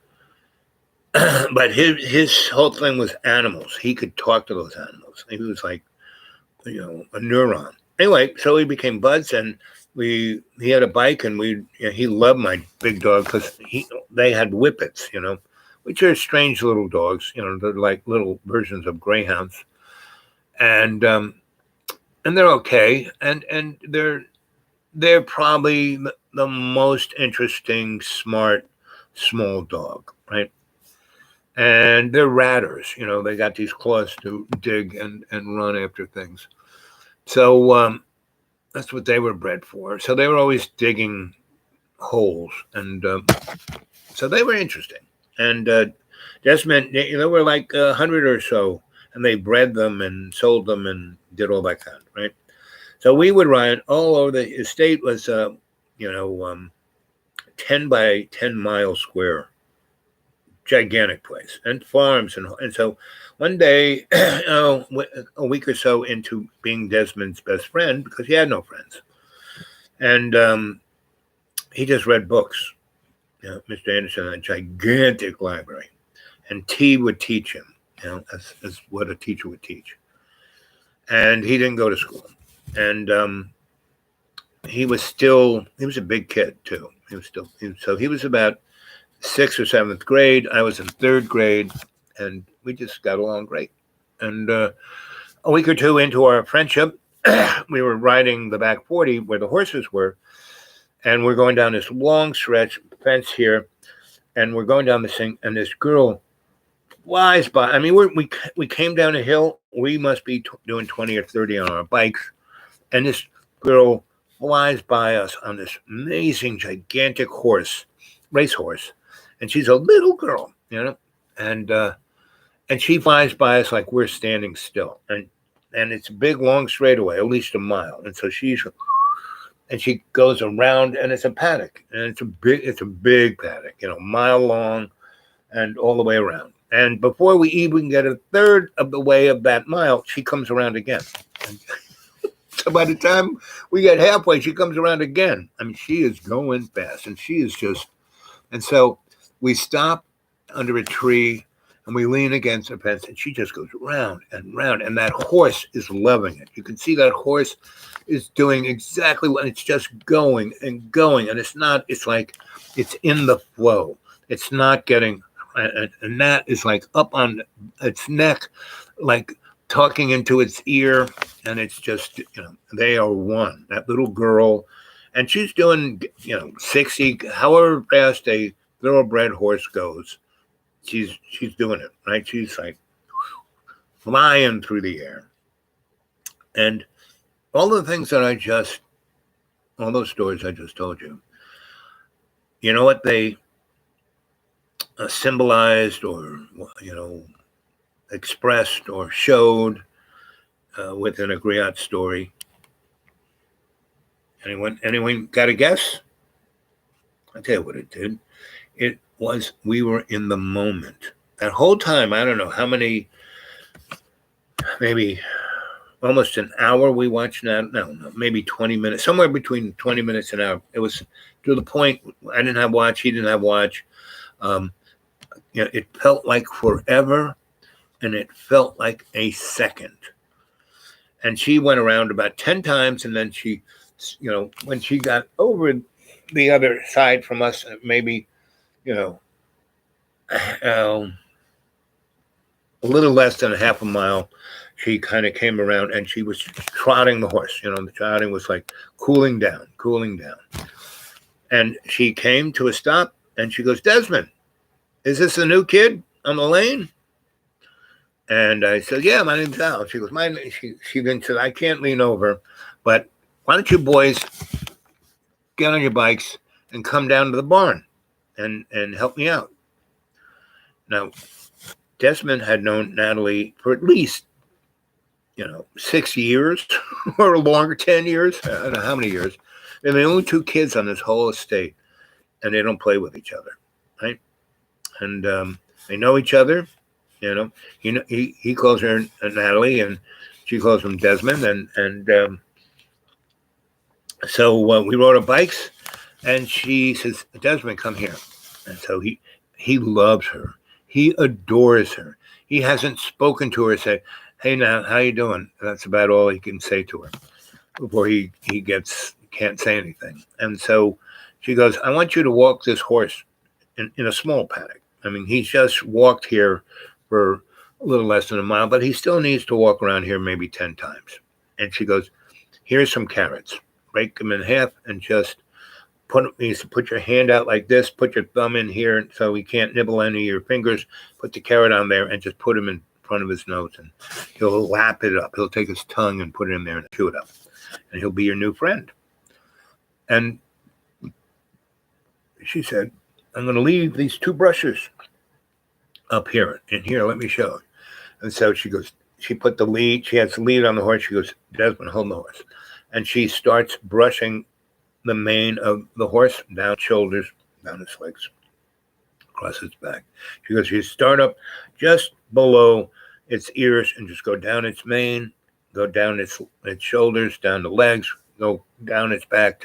but his whole thing was animals. He could talk to those animals. He was like, a neuron. Anyway, so we became buds, and he had a bike, and he loved my big dog because they had whippets, which are strange little dogs. They're like little versions of greyhounds, and they're okay, and they're probably the most interesting, smart, small dog, right? And they're ratters. They got these claws to dig and run after things. So that's what they were bred for. So they were always digging holes, and so they were interesting. And Desmond, there were like 100 or so, and they bred them and sold them and did all that kind, right? So we would ride all over the estate. Was 10 by 10 mile square, gigantic place, and farms, and so one day, a week or so into being Desmond's best friend, because he had no friends, and he just read books. Mr. Anderson had a gigantic library, and T would teach him, as what a teacher would teach. And he didn't go to school, and he was a big kid too. So he was about 6th or 7th grade. I was in 3rd grade, and we just got along great. And a week or two into our friendship, we were riding the back 40 where the horses were, and we're going down this long stretch fence here, and we're going down this thing, and this girl flies by. I mean, we came down a hill. We must be doing 20 or 30 on our bikes, and this girl flies by us on this amazing, gigantic racehorse. And she's a little girl, and she flies by us like we're standing still, and it's a big, long straightaway, at least a mile. And so she goes around, and it's a paddock, and it's a big paddock, mile long, and all the way around. And before we even get a third of the way of that mile, she comes around again. And so by the time we get halfway, she comes around again. I mean, she is going fast, and she is just, and so we stop under a tree, and we lean against a fence, and she just goes round and round, and that horse is loving it. You can see that horse is doing exactly what it's just going and going, and it's like it's in the flow. It's not getting, and that is like up on its neck, like talking into its ear, and it's just, they are one. That little girl, and she's doing, 60, however fast a thoroughbred horse goes, she's doing it, right? She's like flying through the air. And all the things that all those stories I just told you, you know what they symbolized, or expressed or showed within a griot story? Anyone got a guess? I'll tell you what it did. It was, we were in the moment. That whole time, I don't know how many, maybe almost an hour we watched that. No, maybe 20 minutes, somewhere between 20 minutes and an hour. It was to the point, I didn't have watch, he didn't have watch. It felt like forever, and it felt like a second. And she went around about 10 times, and then she, when she got over the other side from us, maybe, a little less than a half a mile, she kind of came around, and she was trotting the horse. The trotting was like cooling down. And she came to a stop, and she goes, "Desmond, is this the new kid on the lane?" And I said, "Yeah, my name's Al." She goes, she then said, "I can't lean over, but why don't you boys get on your bikes and come down to the barn, and help me out. Now, Desmond had known Natalie for at least 6 years or longer, 10 years. I don't know how many years. They're the only two kids on this whole estate, and they don't play with each other, right? And they know each other. He calls her Natalie, and she calls him Desmond, and so we rode our bikes, and she says, "Desmond, come here." And so he loves her. He adores her. He hasn't spoken to her, said, "Hey, now, how you doing?" That's about all he can say to her before he can't say anything. And so she goes, "I want you to walk this horse in a small paddock." I mean, he's just walked here for a little less than a mile, but he still needs to walk around here maybe 10 times. And she goes, "Here's some carrots. Break them in half and just put your hand out like this, put your thumb in here so he can't nibble any of your fingers, put the carrot on there and just put him in front of his nose, and he'll lap it up. He'll take his tongue and put it in there and chew it up, and he'll be your new friend." And she said, "I'm going to leave these two brushes up here, and here, let me show you." And so she goes, she has the lead on the horse. She goes, "Desmond, hold the horse." And she starts brushing the mane of the horse, down shoulders, down his legs, across its back. She goes, "You start up just below its ears and just go down its mane, go down its shoulders, down the legs, go down its back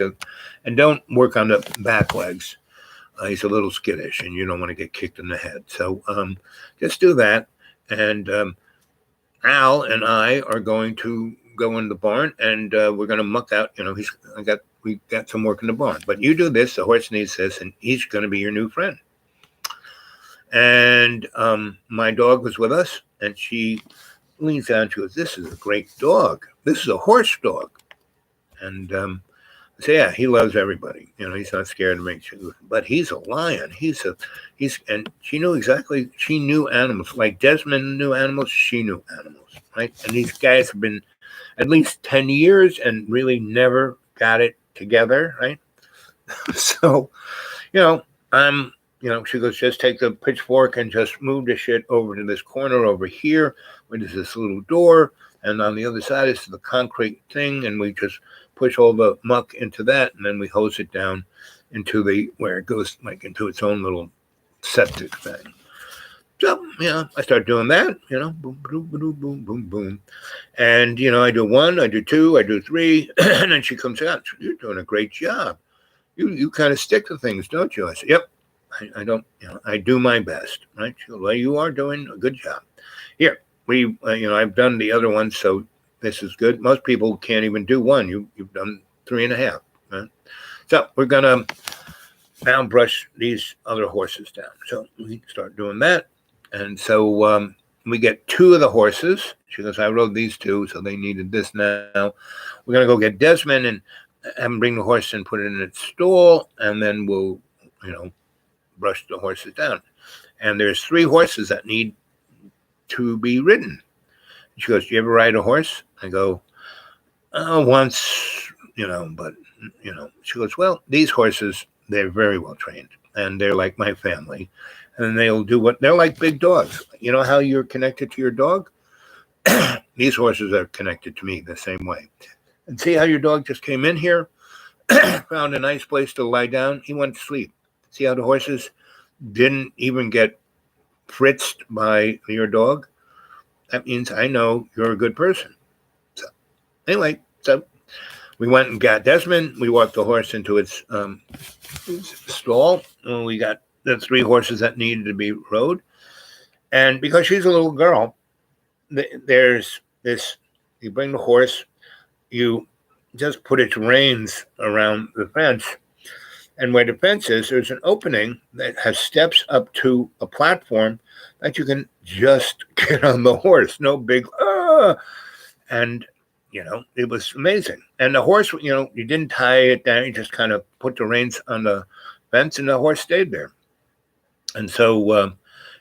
and don't work on the back legs. He's a little skittish and you don't want to get kicked in the head. So just do that. And Al and I are going to go in the barn and we're going to muck out, we got some work in the barn, but you do this, the horse needs this, and he's going to be your new friend." And my dog was with us, and she leans down, she goes, "This is a great dog. This is a horse dog." And I say, "Yeah, he loves everybody. He's not scared of me. But he's a lion. And she knew animals. Like Desmond knew animals, she knew animals, right? And these guys have been at least 10 years and really never got it together, right?" So, she goes, "Just take the pitchfork and just move the shit over to this corner over here where there's this little door, and on the other side is the concrete thing, and we just push all the muck into that, and then we hose it down into where it goes like into its own little septic thing." So, I start doing that, boom, boom, boom, boom, boom, boom. And, I do one, I do two, I do three. And then she comes out, "You're doing a great job. You kind of stick to things, don't you?" I said, "Yep, I don't, I do my best." Right? She goes, "Well, you are doing a good job. Here, I've done the other one, so this is good. Most people can't even do one. You've done 3.5. Right? So we're going to now brush these other horses down." So we start doing that. And so we get two of the horses. She goes, "I rode these two, so they needed this now. We're going to go get Desmond and have him bring the horse and put it in its stall, and then we'll, brush the horses down. And there's 3 horses that need to be ridden." She goes, "Do you ever ride a horse?" I go, "Once, but, She goes, "Well, these horses, they're very well trained, and they're like my family. And they'll do they're like big dogs. You know how you're connected to your dog? These horses are connected to me the same way. And see how your dog just came in here, found a nice place to lie down. He went to sleep. See how the horses didn't even get fritzed by your dog? That means I know you're a good person." So anyway, we went and got Desmond. We walked the horse into its stall. And we got the 3 horses that needed to be rode. And because she's a little girl, there's this, you bring the horse, you just put its reins around the fence. And where the fence is, there's an opening that has steps up to a platform that you can just get on the horse. No big, and, it was amazing. And the horse, you didn't tie it down. You just kind of put the reins on the fence and the horse stayed there. And so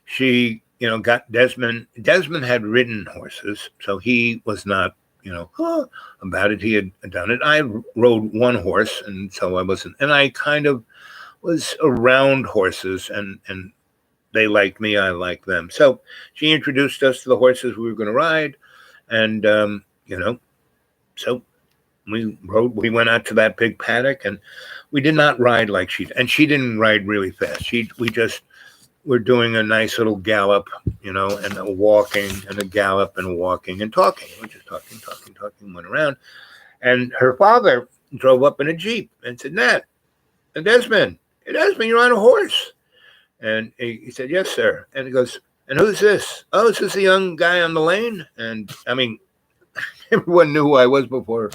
she, got Desmond. Desmond had ridden horses, so he was not, about it. He had done it. I rode one horse, and so I wasn't. And I kind of was around horses, and they liked me, I liked them. So she introduced us to the horses we were going to ride, and so we went out to that big paddock, and we did not ride like and she didn't ride really fast. We just were doing a nice little gallop, and a walking and a gallop and a walking and talking. We're just talking, went around. And her father drove up in a Jeep and said, Nat, Desmond, you're on a horse. And he said, yes, sir. And he goes, and who's this? Oh, is this a young guy on the lane? And I mean, everyone knew who I was before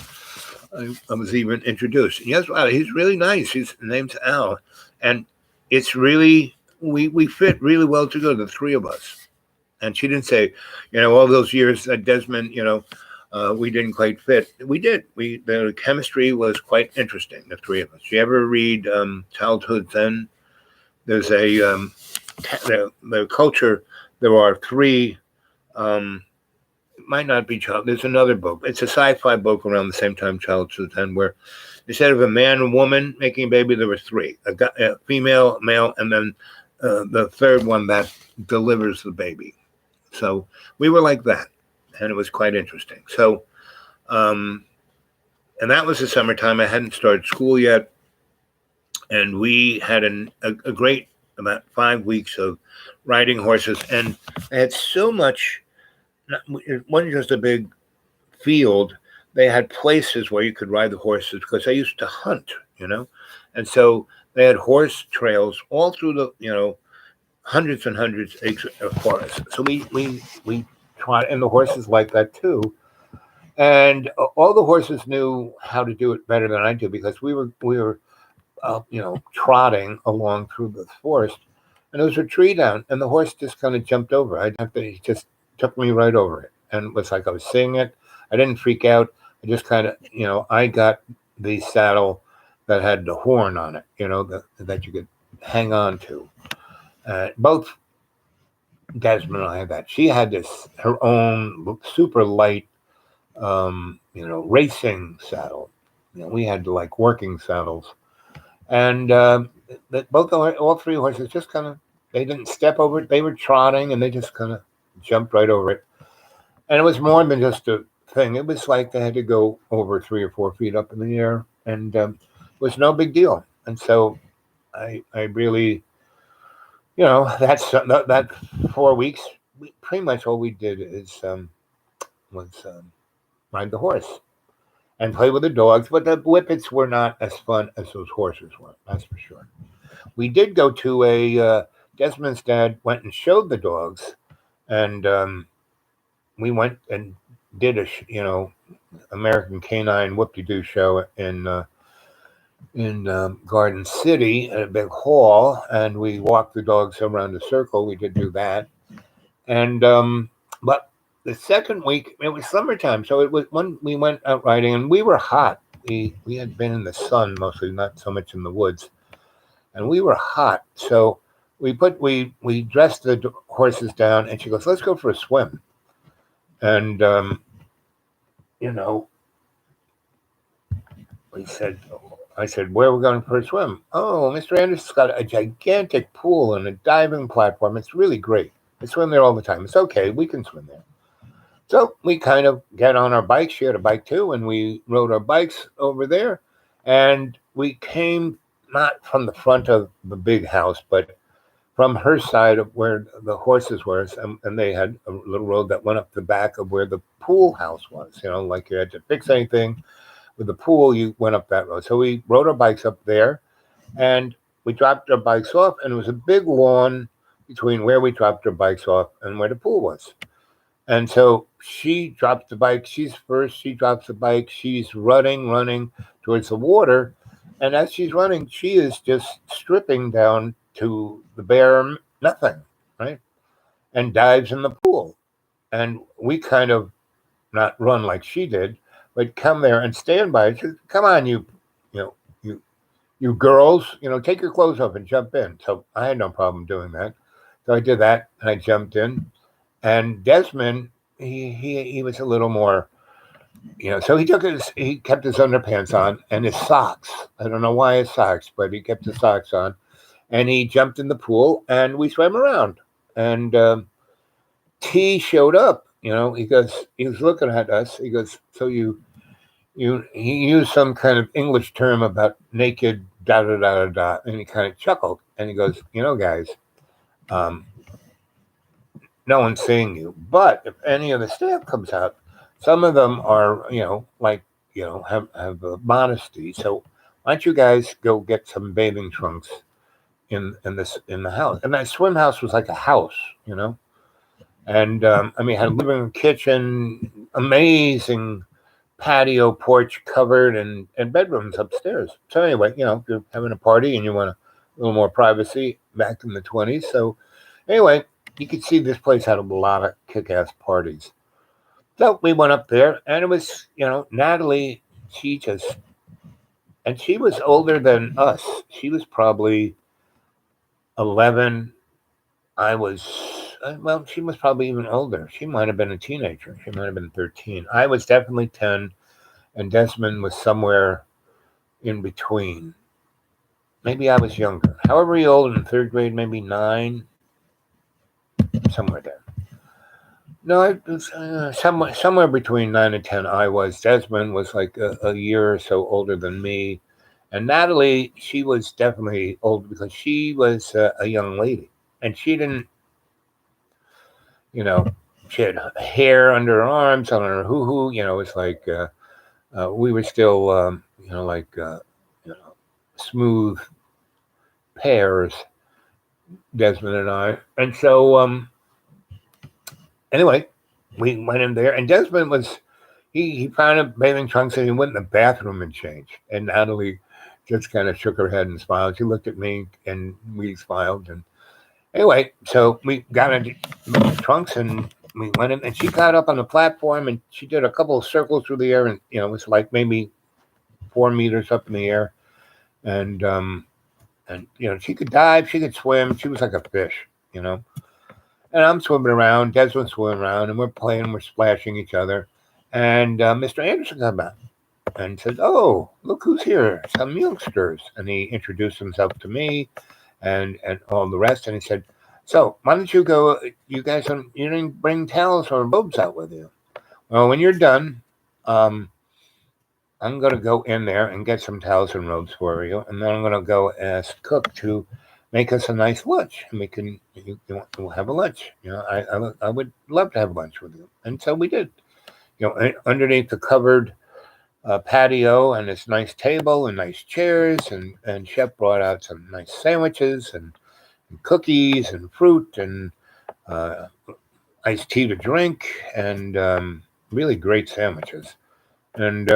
I was even introduced. And yes, wow, he's really nice. His name's Al. And it's really, we fit really well together, the three of us. And she didn't say, all those years that Desmond, we didn't quite fit. We did. The chemistry was quite interesting, the three of us. You ever read Childhood Zen? There's the culture. There are three. It might not be child. There's another book. It's a sci-fi book around the same time Childhood Zen, where instead of a man and woman making a baby, there were three: a female, male, and then the third one that delivers the baby. So we were like that, and it was quite interesting. So, and that was the summertime. I hadn't started school yet. And we had a great about 5 weeks of riding horses. And I had so much, it wasn't just a big field. They had places where you could ride the horses because I used to hunt, And so they had horse trails all through the, hundreds and hundreds of forests. So we tried, and the horses like that too. And all the horses knew how to do it better than I do because we were trotting along through the forest, and there was a tree down, and the horse just kind of jumped over. He just took me right over it, and it was like I was seeing it. I didn't freak out. I just kind of, I got the saddle that had the horn on it, that you could hang on to. Both Desmond and I had that. She had her own super light, racing saddle. We had like working saddles. And all three horses just kind of, they didn't step over it. They were trotting, and they just kind of jumped right over it. And it was more than just a thing. It was like they had to go over 3 or 4 feet up in the air, and it was no big deal. And so I really, that 4 weeks, pretty much all we did was ride the horse and play with the dogs, but the whippets were not as fun as those horses were, that's for sure. We did go to Desmond's dad went and showed the dogs, and we went and did American Canine Whoop-de-Doo show in Garden City at a big hall, and we walked the dogs around a circle. We did do that. And but the second week, it was summertime, so it was when we went out riding, and we were hot. We had been in the sun mostly, not so much in the woods, and we were hot. So we dressed the horses down, and she goes, "Let's go for a swim." And I said, "Where are we going for a swim?" "Oh, Mr. Anderson's got a gigantic pool and a diving platform. It's really great. I swim there all the time. It's okay. We can swim there." So we kind of get on our bikes. She had a bike too, and we rode our bikes over there. And we came not from the front of the big house, but from her side of where the horses were. And they had a little road that went up the back of where the pool house was. Like you had to fix anything with the pool, you went up that road. So we rode our bikes up there, and we dropped our bikes off, and it was a big lawn between where we dropped our bikes off and where the pool was. And so she drops the bike. She's first. She drops the bike. She's running towards the water. And as she's running, she is just stripping down to the bare nothing, right? And dives in the pool. And we kind of not run like she did, but come there and stand by. She said, "Come on, you girls, take your clothes off and jump in." So I had no problem doing that. So I did that, and I jumped in. And Desmond, he was a little more So he kept his underpants on and his socks. I don't know why his socks, but he kept his socks on, and he jumped in the pool and we swam around. And T showed up. He was looking at us. He goes, so he used some kind of English term about naked da da da da da, and he kind of chuckled and he goes, guys, um, no one's seeing you, but if any of the staff comes out, some of them are, have modesty. So why don't you guys go get some bathing trunks in the house? And that swim house was like a house, and it had a living room, kitchen, amazing patio, porch covered, and bedrooms upstairs. So anyway, if you're having a party and you want a little more privacy back in the 20s. So anyway, you could see this place had a lot of kick-ass parties. So we went up there, and it was, Natalie, and she was older than us. She was probably 11. I was, she was probably even older. She might have been a teenager. She might have been 13. I was definitely 10, and Desmond was somewhere in between. Maybe I was younger. However old in third grade, maybe 9, somewhere there. No, it was somewhere between 9 and 10. I was. Desmond was like a year or so older than me. And Natalie, she was definitely old because she was a young lady. And she didn't, she had hair under her arms, on her hoo-hoo. It's like we were still, smooth pears, Desmond and I. And so, anyway, we went in there, and Desmond he found a bathing trunks and he went in the bathroom and changed. And Natalie just kind of shook her head and smiled. She looked at me and we smiled. And anyway, so we got into the trunks and we went in, and she got up on the platform and she did a couple of circles through the air, and it was like maybe 4 meters up in the air. And she could dive, she could swim, she was like a fish, And I'm swimming around, Desmond's swimming around, and we're playing, we're splashing each other. And Mr. Anderson came out and said, "Oh, look who's here, some youngsters." And he introduced himself to me and all the rest. And he said, "So why don't you go, you guys, you didn't bring towels or robes out with you? Well, when you're done, I'm going to go in there and get some towels and robes for you. And then I'm going to go ask Cook to make us a nice lunch. And we'll have a lunch. I would love to have lunch with you." And so we did. Underneath the covered patio and this nice table and nice chairs, and Chef brought out some nice sandwiches and cookies and fruit and iced tea to drink, and really great sandwiches. And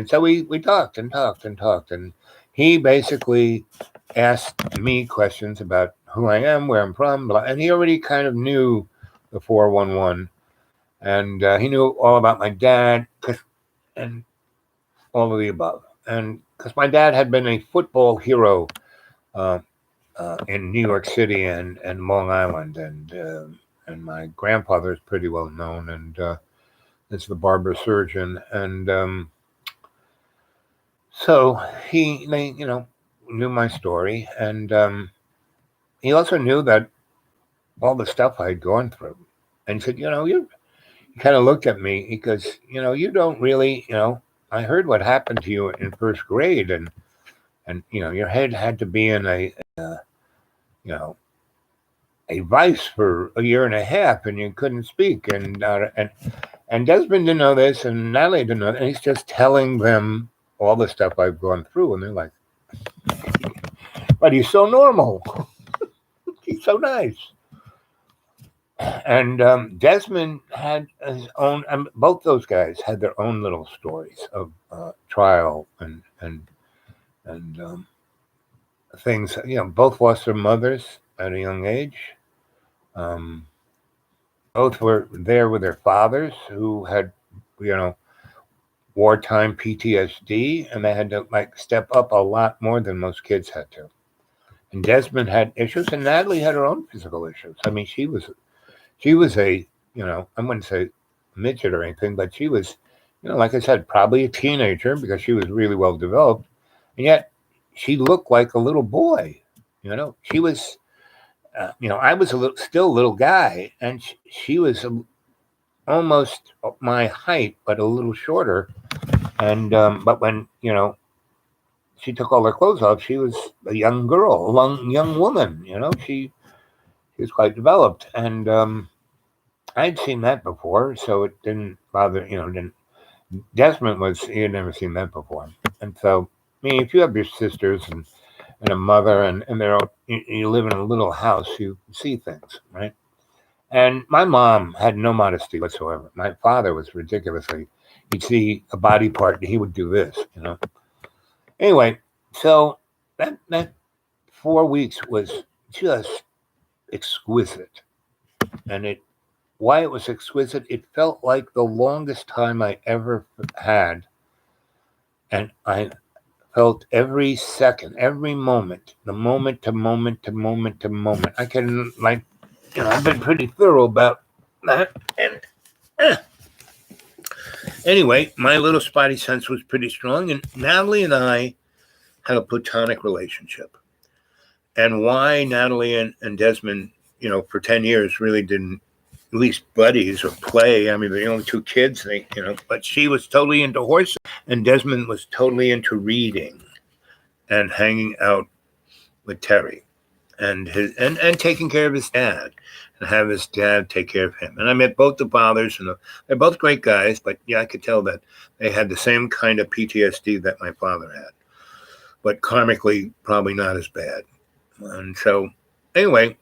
so we talked and talked and talked, and he basically asked me questions about who I am, where I'm from, and he already kind of knew the 411, and he knew all about my dad, and all of the above, and because my dad had been a football hero in New York City and Long Island, and my grandfather is pretty well known, and is the barber surgeon, and so they knew my story, and he also knew that all the stuff I had gone through, and said, he kind of looked at me because you don't really, I heard what happened to you in first grade, and your head had to be in a vice for a year and a half, and you couldn't speak, and Desmond didn't know this, and Natalie didn't know, and he's just telling them all the stuff I've gone through, and they're like, "But he's so normal, he's so nice." And Desmond had his own. Both those guys had their own little stories of trial and things. Both lost their mothers at a young age. Both were there with their fathers who had, wartime PTSD, and they had to step up a lot more than most kids had to. And Desmond had issues, and Natalie had her own physical issues. I mean, she was a, I wouldn't say midget or anything, but she was like I said, probably a teenager because she was really well developed, and yet she looked like a little boy. She was. I was still a little guy, and she was almost my height, but a little shorter. And but when she took all her clothes off, she was a young girl, a young woman. She was quite developed, and I'd seen that before, so it didn't bother. Didn't Desmond was he had never seen that before, and so I mean, if you have your sisters and a mother, and you live in a little house, you see things, right? And my mom had no modesty whatsoever. My father was ridiculously. He'd see a body part, he would do this. Anyway, so that 4 weeks was just exquisite, and why it was exquisite, it felt like the longest time I ever had, and I felt every second, every moment, the moment to moment to moment to moment. I can I've been pretty thorough about that, and anyway, my little spidey sense was pretty strong, and Natalie and I had a platonic relationship. And why Natalie and Desmond, for 10 years really didn't, at least buddies or play. I mean, they're the only two kids, but she was totally into horses, and Desmond was totally into reading and hanging out with Terry and and taking care of his dad and have his dad take care of him. And I met both the fathers, and they're both great guys, but yeah, I could tell that they had the same kind of PTSD that my father had, but karmically probably not as bad. And so anyway,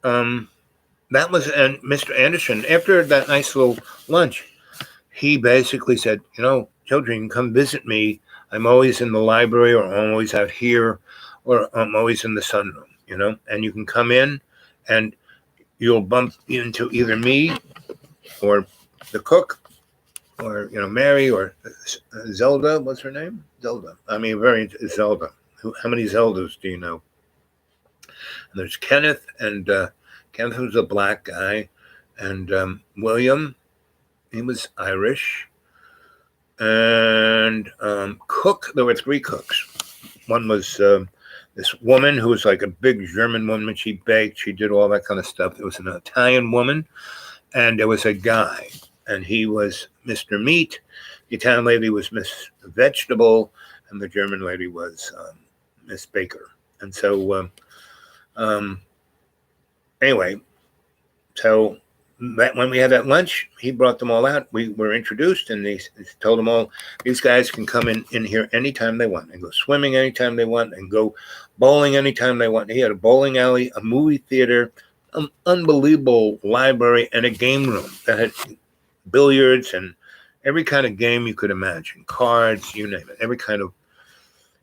that was, and Mr. Anderson, after that nice little lunch, he basically said, children, come visit me. I'm always in the library, or I'm always out here, or I'm always in the sunroom, and you can come in and you'll bump into either me or the cook or, Mary or Zelda. What's her name? Zelda. I mean, Zelda. How many Zeldas do you know? And there's Kenneth, and Kenneth was a black guy, and William, he was Irish, and cook. There were three cooks. One was this woman who was like a big German woman. She baked, she did all that kind of stuff. There was an Italian woman, and there was a guy, and he was Mr. Meat. The Italian lady was Miss Vegetable, and the German lady was Miss Baker. And so anyway, so that when we had that lunch, he brought them all out. We were introduced, and he told them all, these guys can come in here anytime they want, and go swimming anytime they want, and go bowling anytime they want. He had a bowling alley, a movie theater, an unbelievable library, and a game room that had billiards and every kind of game you could imagine, cards, you name it, every kind of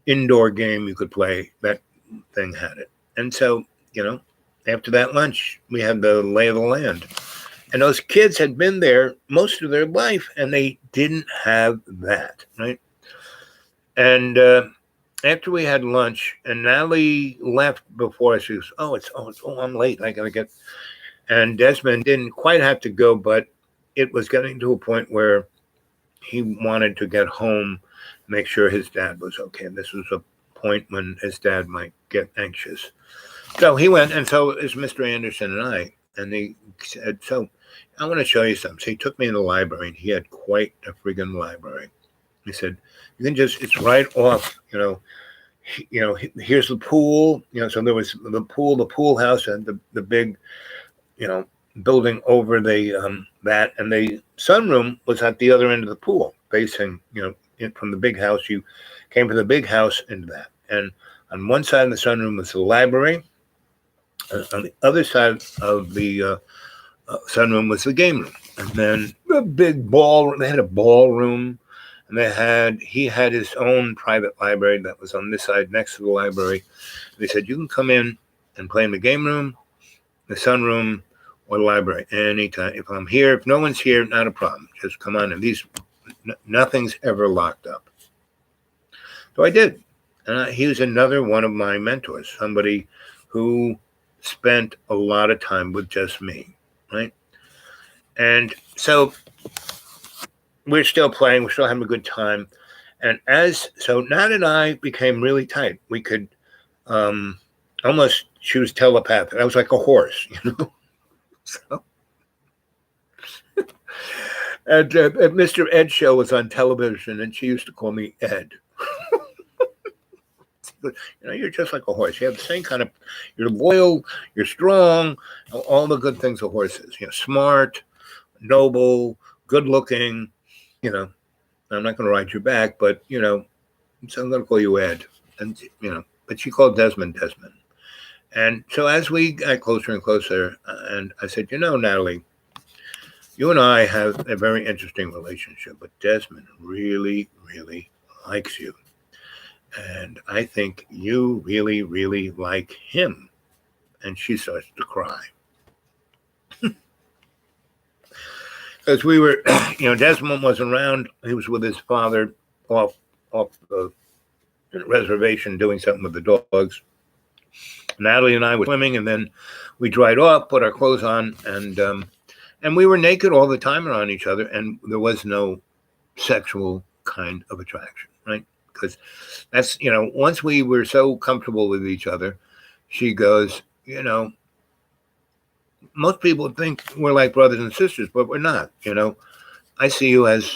indoor game you could play, that thing had it. And so, after that lunch, we had the lay of the land. And those kids had been there most of their life, and they didn't have that, right? And after we had lunch, and Natalie left before us, she goes, I'm late. I got to get. And Desmond didn't quite have to go, but it was getting to a point where he wanted to get home, make sure his dad was okay. And this was a point when his dad might get anxious. So he went, and so is Mr. Anderson and I. And they said, so I want to show you something. So he took me in the library, and he had quite a friggin' library. He said, you can it's right off, here's the pool. So there was the pool house, and the big, building over the that, and the sunroom was at the other end of the pool, facing, from the big house. You came from the big house into that. And on one side of the sunroom was the library. On the other side of the sunroom was the game room, and then the big ball. They had a ballroom, and he had his own private library that was on this side next to the library. They said you can come in and play in the game room, the sunroom, or the library anytime. If I'm here, if no one's here, not a problem. Just come on. And nothing's ever locked up. So I did, and he was another one of my mentors, somebody who spent a lot of time with just me, right? And so we're still playing. We're still having a good time. And so Nat and I became really tight. We could um, almost, she was telepathic. I was like a horse, you know. So, and Mr. Ed show was on television, and she used to call me Ed. You know, you're just like a horse. You have the same kind of. You're loyal. You're strong. All the good things of horses. You know, smart, noble, good looking. You know, I'm not going to ride your back, but you know, so I'm going to call you Ed. And you know, but she called Desmond Desmond. And so as we got closer and closer, and I said, you know, Natalie, you and I have a very interesting relationship, but Desmond really, really likes you. And I think you really, really like him. And she starts to cry. Because we were, you know, Desmond wasn't around. He was with his father off the reservation doing something with the dogs. Natalie and I were swimming, and then we dried off, put our clothes on, and we were naked all the time around each other, and there was no sexual kind of attraction, right? Because that's, you know, once we were so comfortable with each other, she goes, you know, most people think we're like brothers and sisters, but we're not. You know, I see you as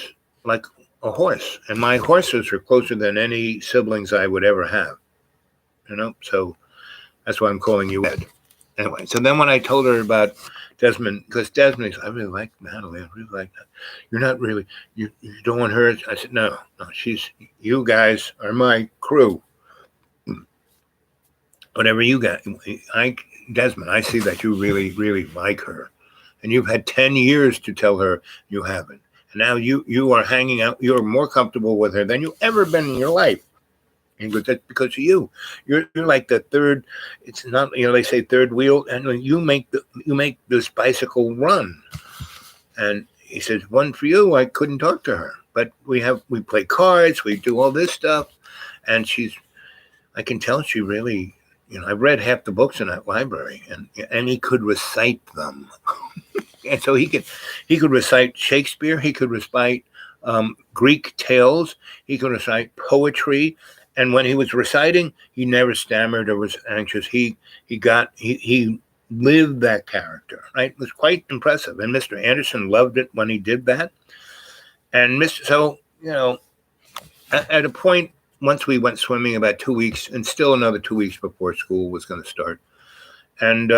like a horse, and my horses are closer than any siblings I would ever have. You know, so that's why I'm calling you Ed. Anyway, so then when I told her about Desmond, because Desmond is, I really like Natalie. I really like that. You're not really, you don't want her. I said, no, you guys are my crew. Whatever you got, Desmond, I see that you really, really like her. And you've had 10 years to tell her you haven't. And now you are hanging out, you're more comfortable with her than you've ever been in your life. And that's because of you. You're like the third. It's not, you know, they say third wheel, and you make this bicycle run. And he says, one for you. I couldn't talk to her, but we play cards, we do all this stuff, and I can tell she really, you know, I read half the books in that library, and he could recite them, and so he could recite Shakespeare, he could recite Greek tales, he could recite poetry. And when he was reciting, he never stammered or was anxious. He lived that character, right? It was quite impressive. And Mr. Anderson loved it when he did that. And so, you know, at a point, once we went swimming about 2 weeks, and still another 2 weeks before school was going to start. And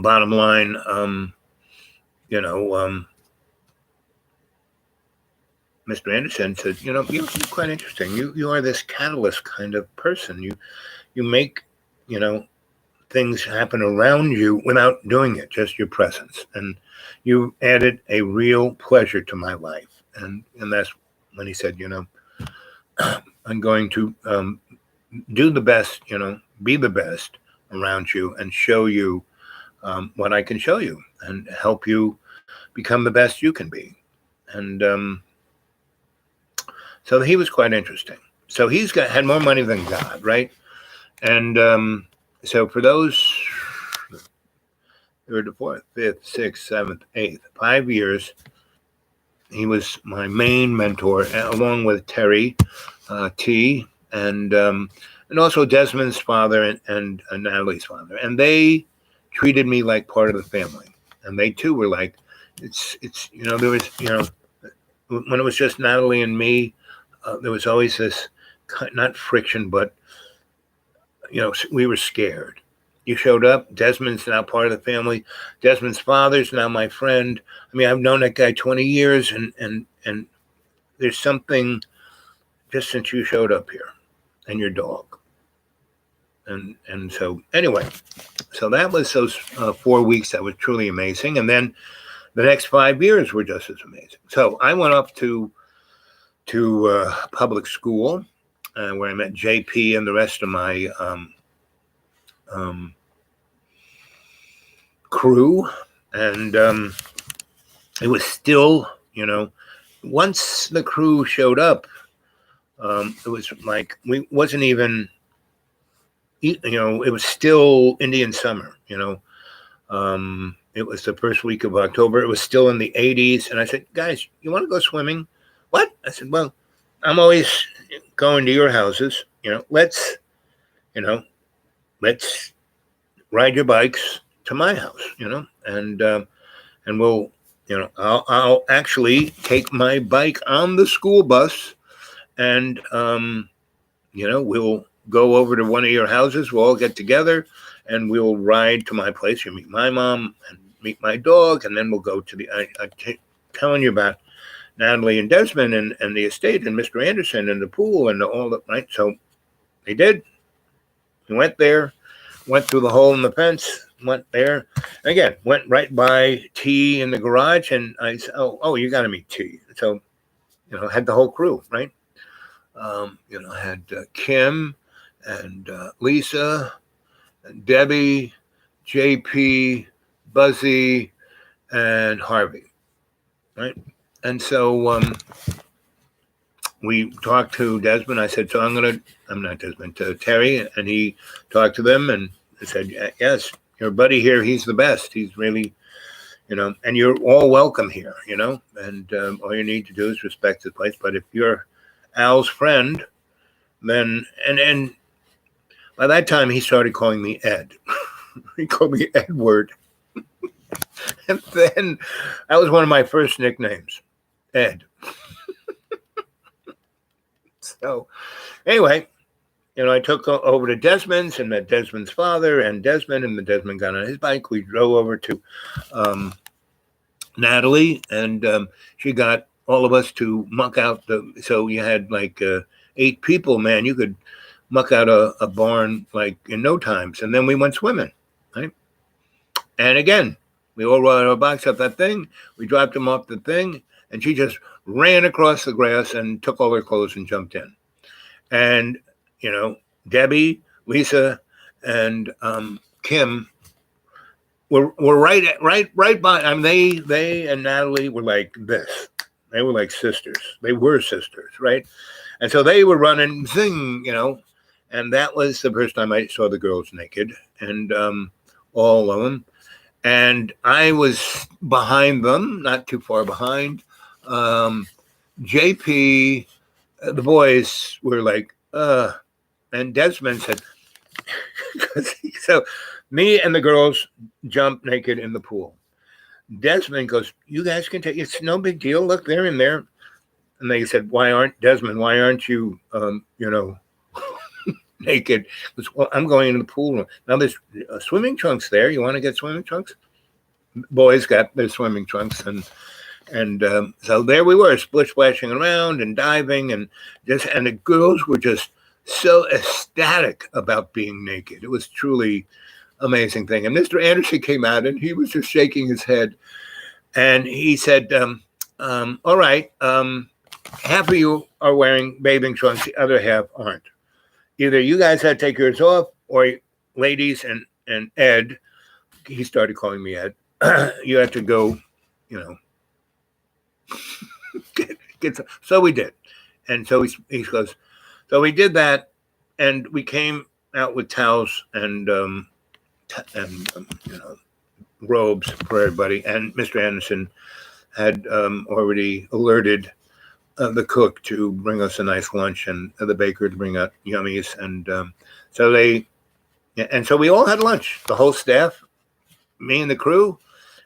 bottom line, you know, Mr. Anderson said, you know, you're quite interesting. You are this catalyst kind of person. You make, you know, things happen around you without doing it, just your presence. And you added a real pleasure to my life. And that's when he said, you know, I'm going to do the best, you know, be the best around you and show you what I can show you and help you become the best you can be. And so he was quite interesting. So had more money than God, right? And so for those third, fourth, fifth, sixth, seventh, eighth, 5 years, he was my main mentor, along with Terry T. And also Desmond's father and Natalie's father. And they treated me like part of the family. And they too were like, it's you know, there was, you know, when it was just Natalie and me, there was always this, not friction, but, you know, we were scared. You showed up. Desmond's now part of the family. Desmond's father's now my friend. I mean, I've known that guy 20 years, and there's something just since you showed up here, and your dog. And so anyway, so that was those 4 weeks. That was truly amazing. And then the next 5 years were just as amazing. So I went up to public school, where I met JP and the rest of my crew. And it was still, you know, once the crew showed up, it was like we wasn't even, you know, it was still Indian summer, you know. It was the first week of October. It was still in the 80s. And I said, guys, you want to go swimming? What? I said, well, I'm always going to your houses. You know, let's ride your bikes to my house, and we'll, I'll actually take my bike on the school bus and, we'll go over to one of your houses. We'll all get together and we'll ride to my place. You meet my mom and meet my dog. And then we'll go to I'm telling you about Natalie and Desmond and the estate and Mr. Anderson and the pool and all that, right? So they did. We went there, went through the hole in the fence, went there. And again, went right by T in the garage. And I said, oh, you got to meet T. So, had the whole crew, right? I had Kim and Lisa and Debbie, JP, Buzzy, and Harvey, right? And so we talked to Desmond. I said, so I'm not Desmond, to Terry, and he talked to them and said, yes, your buddy here, he's the best. He's really, and you're all welcome here, and all you need to do is respect the place. But if you're Al's friend, then, and by that time he started calling me Ed. He called me Edward. And then that was one of my first nicknames, Ed. So anyway, I took over to Desmond's and met Desmond's father and Desmond, and Desmond got on his bike. We drove over to Natalie, and she got all of us to muck out so you had like 8 people, man. You could muck out a barn like in no times. And then we went swimming, right? And again, we all rode our bikes up that thing. We dropped them off the thing, and she just ran across the grass and took all her clothes and jumped in. And, Debbie, Lisa, and Kim were right by. I mean, they and Natalie were like this. They were like sisters. They were sisters, right? And so they were running, zing, and that was the first time I saw the girls naked, and all of them. And I was behind them, not too far behind. JP, the boys were like, and Desmond said, so me and the girls jumped naked in the pool. Desmond goes, you guys can take, it's no big deal. Look, they're in there. And they said, why aren't you, naked? Goes, well, I'm going in the pool. Now there's swimming trunks there. You want to get swimming trunks? Boys got their swimming trunks. And so there we were, splish splashing around and diving, and the girls were just so ecstatic about being naked. It was truly amazing thing. And Mr. Anderson came out and he was just shaking his head, and he said, all right, half of you are wearing bathing trunks, the other half aren't. Either you guys had to take yours off, or ladies and Ed, he started calling me Ed, you have to go, so we did. And so he goes, so we did that, and we came out with towels and robes for everybody. And Mr. Anderson had already alerted the cook to bring us a nice lunch, and the baker to bring out yummies. And so we all had lunch, the whole staff, me and the crew,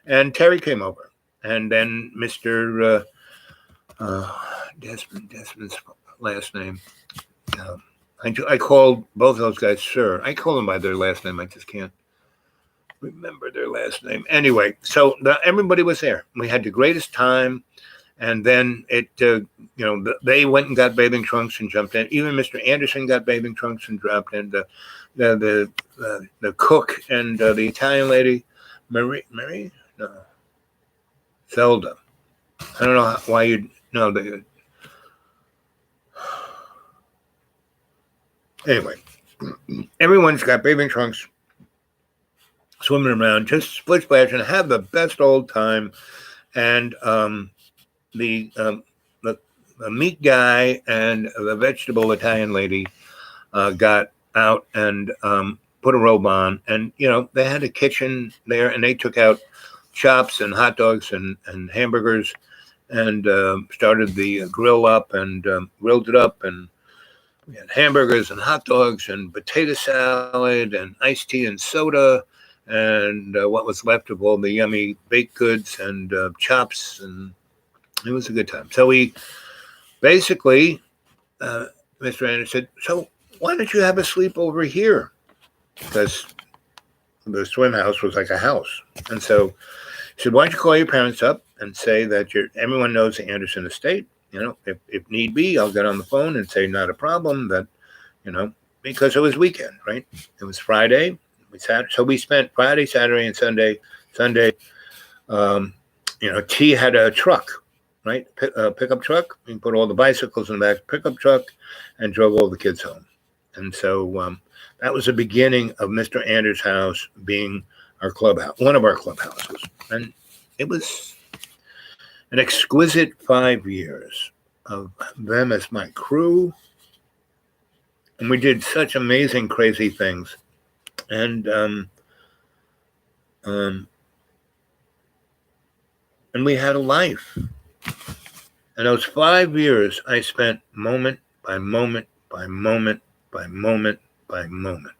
and Terry came over. And then Mr. Desmond's last name. I called both of those guys sir. I call them by their last name. I just can't remember their last name. Anyway, so everybody was there. We had the greatest time. And then they went and got bathing trunks and jumped in. Even Mr. Anderson got bathing trunks and dropped in. The cook and the Italian lady, Zelda. I don't know why you'd know. Anyway, everyone's got bathing trunks, swimming around, just split splash, and have the best old time. And the meat guy and the vegetable Italian lady got out and put a robe on, and they had a kitchen there, and they took out chops and hot dogs and hamburgers, and started the grill up and grilled it up, and we had hamburgers and hot dogs and potato salad and iced tea and soda, and what was left of all the yummy baked goods and chops, and it was a good time. So we basically, uh, Mr. Anderson said, "So why don't you have a sleepover here?" Because the swim house was like a house, and so he said, "Why don't you call your parents up and say that everyone knows the Anderson estate? If need be, I'll get on the phone and say not a problem. That you know, because it was weekend, right? It was Friday. So we spent Friday, Saturday, and Sunday. Sunday, um, T had a truck, right? Pickup truck. We put all the bicycles in the back pickup truck and drove all the kids home. And so that was the beginning of Mr. Anders' house being our clubhouse, one of our clubhouses. And it was an exquisite 5 years of them as my crew. And we did such amazing, crazy things. And and we had a life. And those 5 years I spent moment by moment by moment by moment by moment.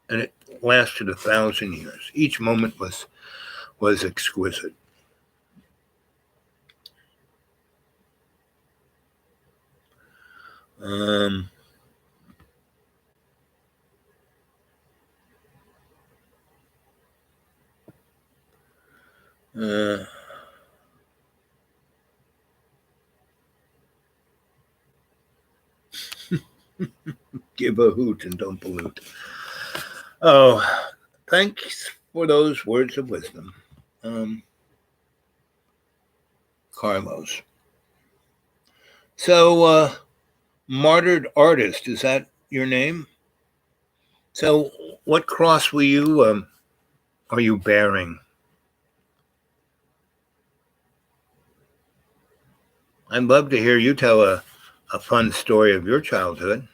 And it lasted 1,000 years. Each moment was exquisite. Give a hoot and don't pollute. Oh, thanks for those words of wisdom, Carlos. So, Martyred Artist, is that your name? So, what cross are you bearing? I'd love to hear you tell a fun story of your childhood.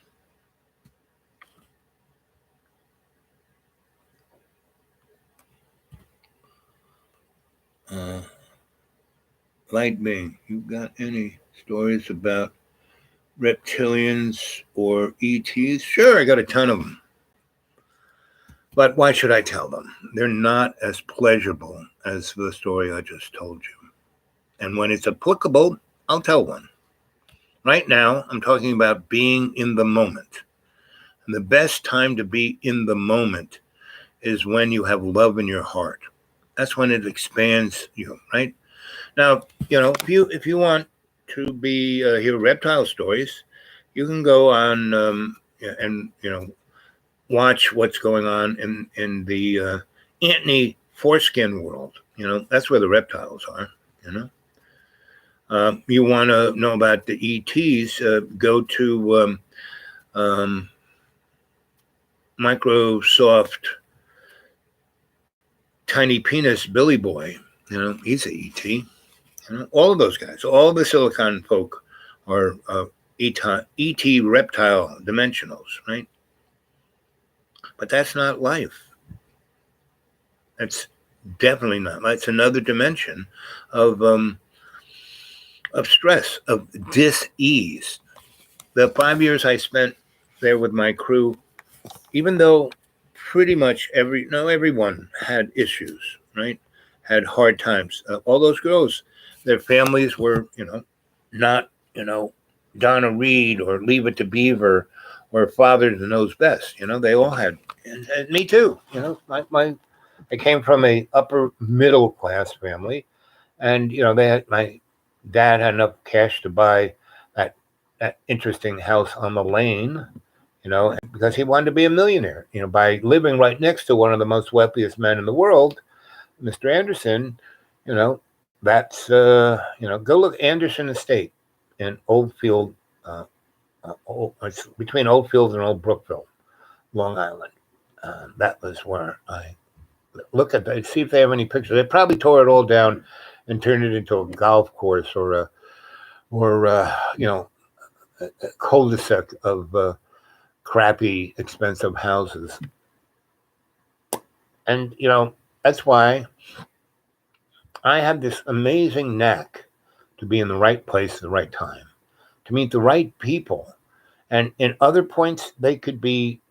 Light being, you got any stories about reptilians or ETs? Sure, I got a ton of them. But why should I tell them? They're not as pleasurable as the story I just told you. And when it's applicable, I'll tell one. Right now, I'm talking about being in the moment. And the best time to be in the moment is when you have love in your heart. That's when it expands you, right? Now, if you want to hear reptile stories, you can go on and watch what's going on in the Antony foreskin world. That's where the reptiles are. You want to know about the ETs? Go to Microsoft Tiny Penis Billy Boy. He's a ET. All of those guys, all the silicon folk are ET reptile dimensionals, right? But that's not life. That's definitely not. It's another dimension of stress, of dis-ease. The 5 years I spent there with my crew, even though pretty much everyone had issues, right? Had hard times. All those girls, their families were, not, Donna Reed or Leave It to Beaver or Father Knows Best. They all had, and me too. I came from a upper middle class family, and my dad had enough cash to buy that interesting house on the lane, because he wanted to be a millionaire, by living right next to one of the most wealthiest men in the world, Mr. Anderson. That's go look Anderson Estate in Oldfield. It's between Oldfield and Old Brookville, Long Island. That was where I look at that, see if they have any pictures. They probably tore it all down and turned it into a golf course or a cul-de-sac of crappy, expensive houses. And that's why I have this amazing knack to be in the right place at the right time, to meet the right people. And in other points, they could be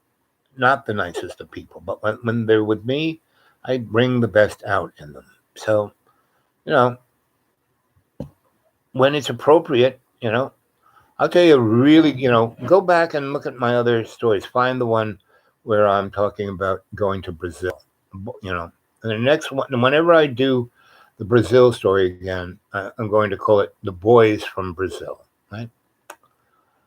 not the nicest of people, but when they're with me, I bring the best out in them. So, you know, when it's appropriate, I'll tell you really, go back and look at my other stories. Find the one where I'm talking about going to Brazil, you know. And the next one, whenever I do the Brazil story again, I'm going to call it The Boys from Brazil, right?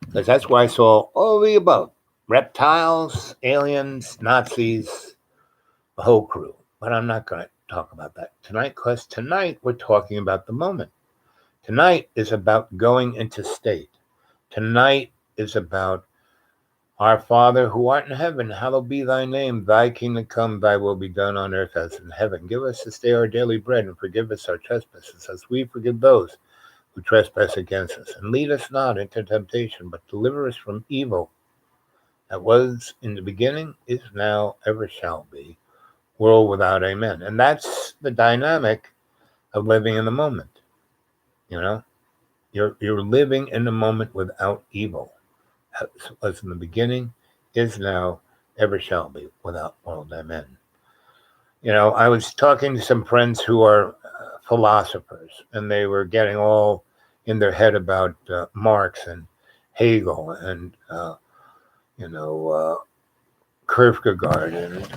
Because that's where I saw all the above reptiles, aliens, Nazis, the whole crew. But I'm not going to talk about that tonight because tonight we're talking about the moment. Tonight is about going into state. Tonight is about our Father who art in heaven, hallowed be thy name. Thy kingdom come, thy will be done on earth as in heaven. Give us this day our daily bread and forgive us our trespasses as we forgive those who trespass against us. And lead us not into temptation, but deliver us from evil. That was in the beginning, is now, ever shall be, world without amen. And that's the dynamic of living in the moment. You're living in the moment without evil. As was in the beginning, is now, ever shall be, without world amen. I was talking to some friends who are philosophers, and they were getting all in their head about Marx and Hegel and Kierkegaard and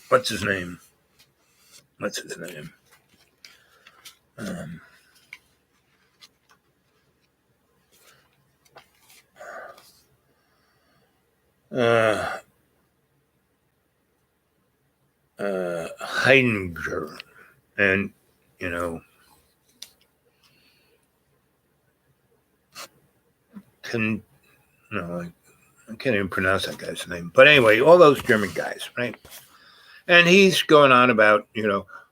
what's his name? Um, uh, Heidegger, and you know, can no, I can't even pronounce that guy's name. But anyway, all those German guys, right? And he's going on about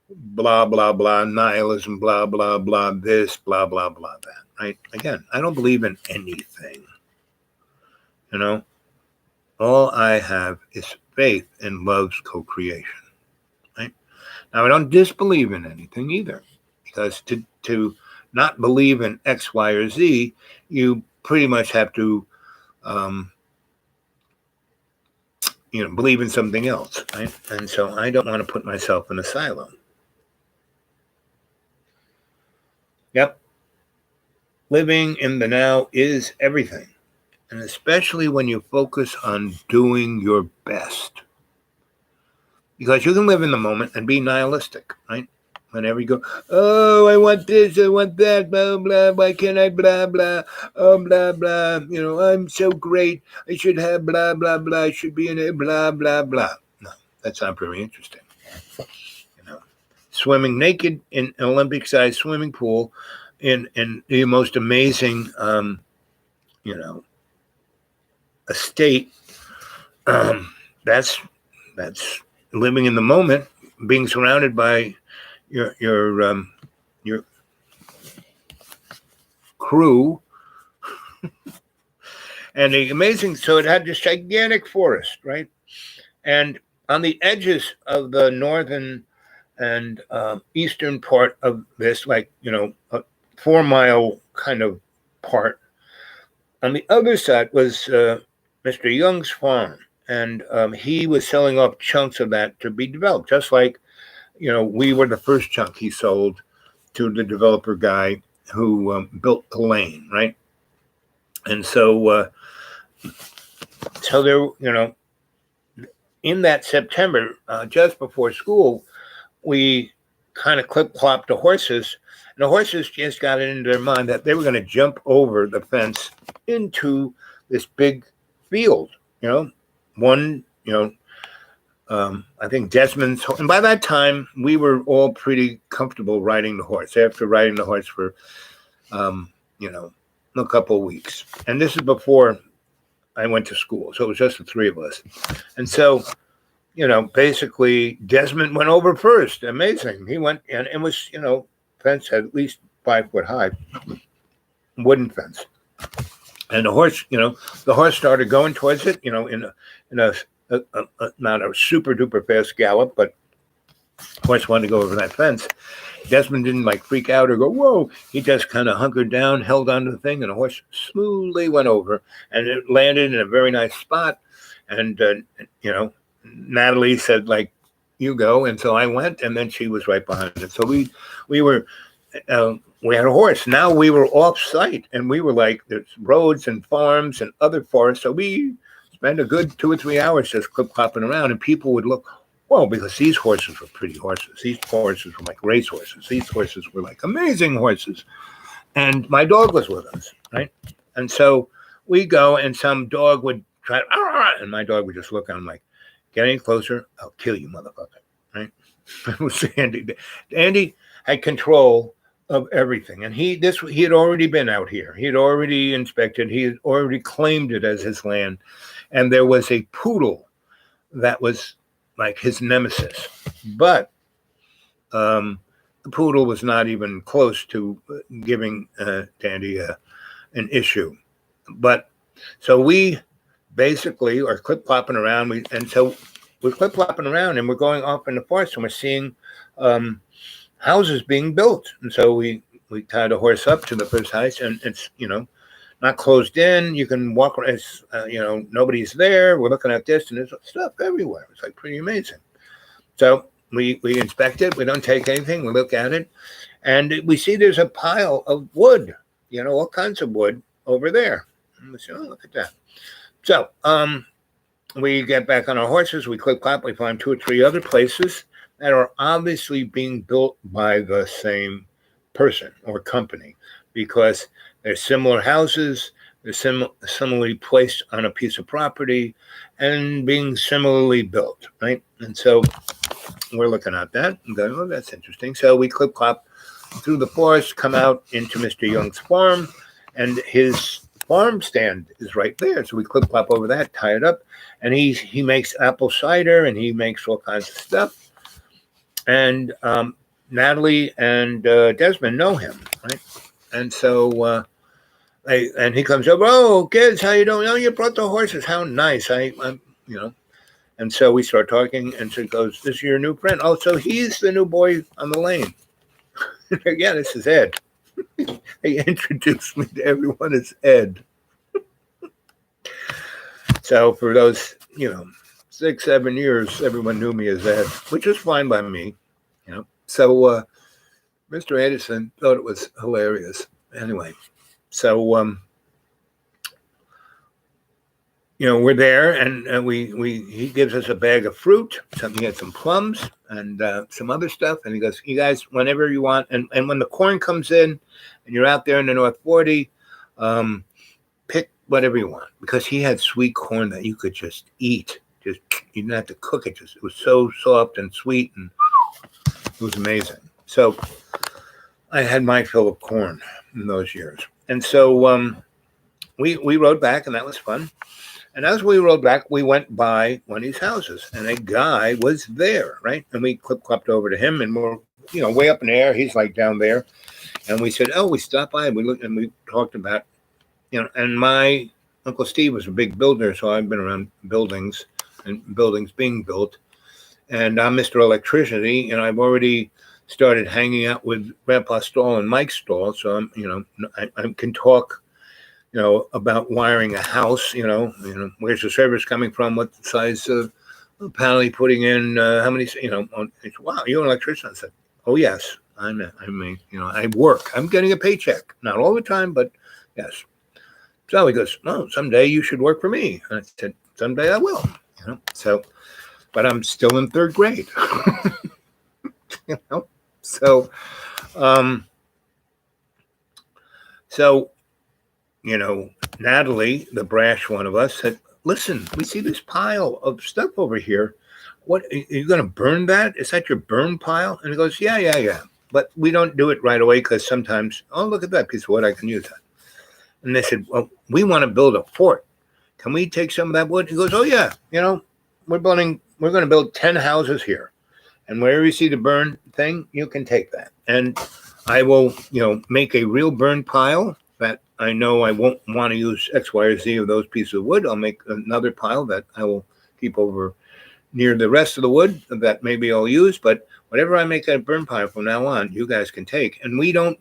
blah blah blah nihilism, blah blah blah this, blah blah blah that. Right? Again, I don't believe in anything. All I have is faith in love's co-creation. Right? Now, I don't disbelieve in anything either, because to not believe in X, Y, or Z, you pretty much have to, believe in something else, right? And so I don't want to put myself in a silo. Yep. Living in the now is everything, and especially when you focus on doing your best. Because you can live in the moment and be nihilistic, right? Whenever you go, oh, I want this, I want that, blah, blah, why can't I, blah, blah, oh, blah, blah, I'm so great, I should have, blah, blah, blah, I should be in it, blah, blah, blah. No, that's not very interesting. Swimming naked in an Olympic-sized swimming pool in the most amazing, estate, that's living in the moment, being surrounded by your crew, and the amazing. So it had this gigantic forest, right? And on the edges of the northern and eastern part of this, like a 4 mile kind of part. On the other side was Mr. Young's farm, and he was selling off chunks of that to be developed, just like we were the first chunk he sold to the developer guy who built the lane, right? And so there, in that September, just before school, we kind of clip-clopped the horses, and the horses just got it into their mind that they were going to jump over the fence into this big field, one, I think Desmond's, and by that time we were all pretty comfortable riding the horse after riding the horse for, a couple of weeks. And this is before I went to school. So it was just the three of us. And so, basically Desmond went over first. Amazing. He went, and it was, fence at least 5 foot high, wooden fence. And the horse started going towards it, in a not a super duper fast gallop, but horse wanted to go over that fence. Desmond didn't like freak out or go, whoa. He just kind of hunkered down, held onto the thing, and the horse smoothly went over, and it landed in a very nice spot. And, Natalie said, like, you go. And so I went, and then she was right behind it. So we had a horse. Now we were off site, and we were like, there's roads and farms and other forests. So we spent a good 2 or 3 hours just clip-clopping around, and people would look, well, because these horses were pretty horses. These horses were like race horses. These horses were like amazing horses. And my dog was with us, right? And so we go, and some dog would try, and my dog would just look at him like, get any closer, I'll kill you, motherfucker, right? It was Andy. Andy had control of everything. And he had already been out here. He had already inspected. He had already claimed it as his land. And there was a poodle that was like his nemesis. But the poodle was not even close to giving Dandy an issue. But so we basically are clip-clopping around. We're clip-clopping around, and we're going off in the forest, and we're seeing houses being built. And so we tied a horse up to the first house, and it's, not closed in. You can walk around, nobody's there. We're looking at this, and there's stuff everywhere. It's like pretty amazing. So we inspect it. We don't take anything. We look at it, and we see there's a pile of wood, all kinds of wood over there. And we say, oh, look at that. So we get back on our horses. We clip-clop. We find 2 or 3 other places that are obviously being built by the same person or company, because they're similar houses, they're similarly placed on a piece of property and being similarly built, right? And so we're looking at that and going, oh, that's interesting. So we clip-clop through the forest, come out into Mr. Young's farm, and his farm stand is right there. So we clip-clop over that, tie it up, and he makes apple cider, and he makes all kinds of stuff. And Natalie and Desmond know him, right? And so and he comes over, oh, kids, how you doing? Oh, you brought the horses. How nice. I'm. And so we start talking, and so he goes, this is your new friend? Oh, so he's the new boy on the lane. Yeah, this is Ed. He introduced me to everyone as Ed. So for those, 6, 7 years, everyone knew me as Ed, which is fine by me, So Mr. Edison thought it was hilarious. Anyway, so we're there, and he gives us a bag of fruit. He had some plums and some other stuff, and he goes, you guys, whenever you want, and when the corn comes in, and you're out there in the North 40, pick whatever you want, because he had sweet corn that you could just eat. Just you didn't have to cook it. It was so soft and sweet, and it was amazing. So I had my fill of corn in those years, and so we rode back, and that was fun. And as we rode back, we went by one of these houses, and a guy was there, right? And we clip-clopped over to him, and we're, way up in the air. He's like down there. And we said, oh, we stopped by, and we looked, and we talked about, and my Uncle Steve was a big builder, so I've been around buildings and buildings being built. And I'm Mr. Electricity, and I've already started hanging out with Grandpa Stahl and Mike Stahl, so I can talk about wiring a house, where's the service coming from, what size panel you putting in, how many, wow, you're an electrician. I said, oh, yes, I work. I'm getting a paycheck. Not all the time, but yes. So he goes, oh, someday you should work for me. And I said, someday I will, So, but I'm still in 3rd grade, So, Natalie, the brash one of us, said, listen, we see this pile of stuff over here. What, are you going to burn that? Is that your burn pile? And he goes, yeah. But we don't do it right away, because sometimes, oh, look at that piece of wood, I can use that. And they said, well, we want to build a fort. Can we take some of that wood? He goes, oh, yeah. We're going to build 10 houses here. And wherever you see the burn thing, you can take that. And I will, make a real burn pile that I know I won't want to use X, Y, or Z of those pieces of wood. I'll make another pile that I will keep over near the rest of the wood that maybe I'll use, but whatever I make a burn pile from now on, you guys can take. And we don't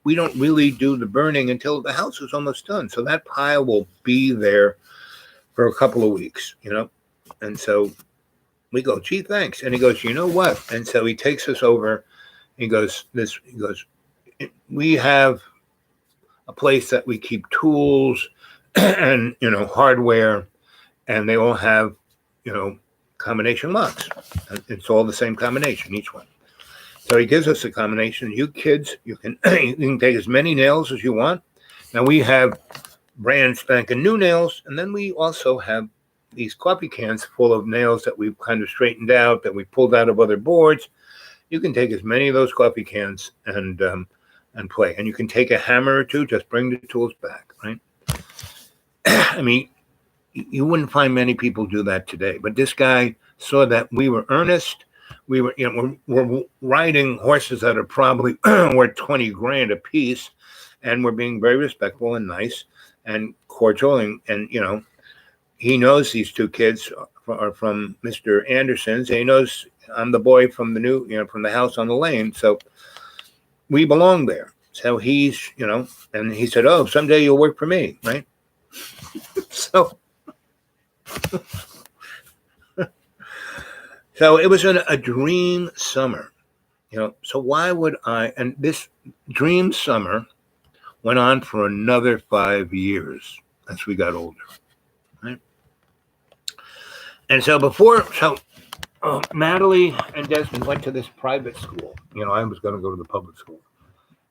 really do the burning until the house is almost done. So that pile will be there for a couple of weeks, And so we go, gee, thanks. And he goes, you know what? And so he takes us over. He goes, we have a place that we keep tools and, hardware, and they all have, combination locks. It's all the same combination, each one. So he gives us a combination. You kids, you can take as many nails as you want. Now we have brand spanking new nails, and then we also have these coffee cans full of nails that we've kind of straightened out, that we pulled out of other boards. You can take as many of those coffee cans and play. And you can take a hammer or two, just bring the tools back, right? I mean, you wouldn't find many people do that today. But this guy saw that we were earnest. We were, we're riding horses that are probably worth 20 grand a piece, and we're being very respectful and nice and cordial. And he knows these two kids are from Mr. Anderson's. And he knows I'm the boy from from the house on the lane. So we belong there. So he's, and he said, oh, someday you'll work for me, right? So it was a dream summer, So why would I? And this dream summer went on for another 5 years as we got older, right? And so Natalie and Desmond went to this private school. I was going to go to the public school.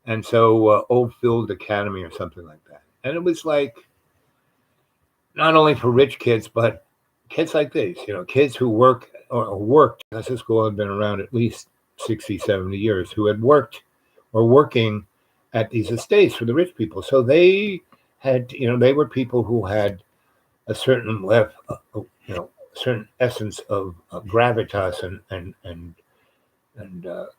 And so Oldfield Academy or something like that. And it was like, not only for rich kids, but kids like these, kids who worked, because this school had been around at least 60, 70 years, who had worked or working at these estates for the rich people. So they had, they were people who had a certain certain essence of gravitas and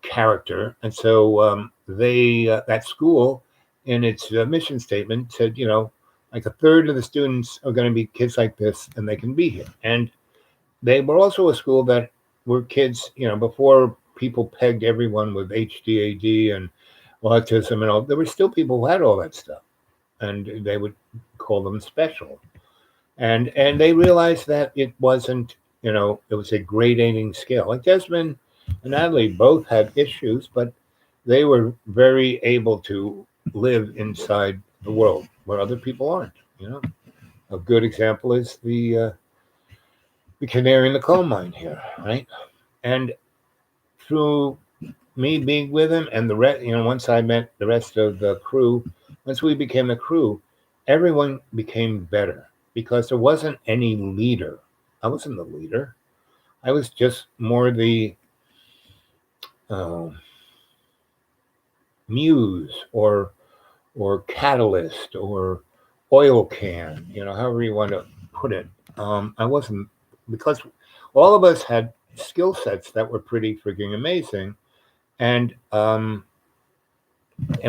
character. And so that school in its mission statement said, like a third of the students are going to be kids like this, and they can be here. And they were also a school that were kids, before people pegged everyone with HDAD and autism and all, there were still people who had all that stuff, and they would call them special. And they realized that it wasn't, it was a gradating scale. Like Desmond and Natalie both had issues, but they were very able to live inside the world where other people aren't. A good example is the canary in the coal mine here, right? And through me being with him and the rest, once I met the rest of the crew, once we became a crew, everyone became better because there wasn't any leader. I wasn't the leader. I was just more the muse or catalyst or oil can, however you want to put it. I wasn't, because all of us had skill sets that were pretty freaking amazing. And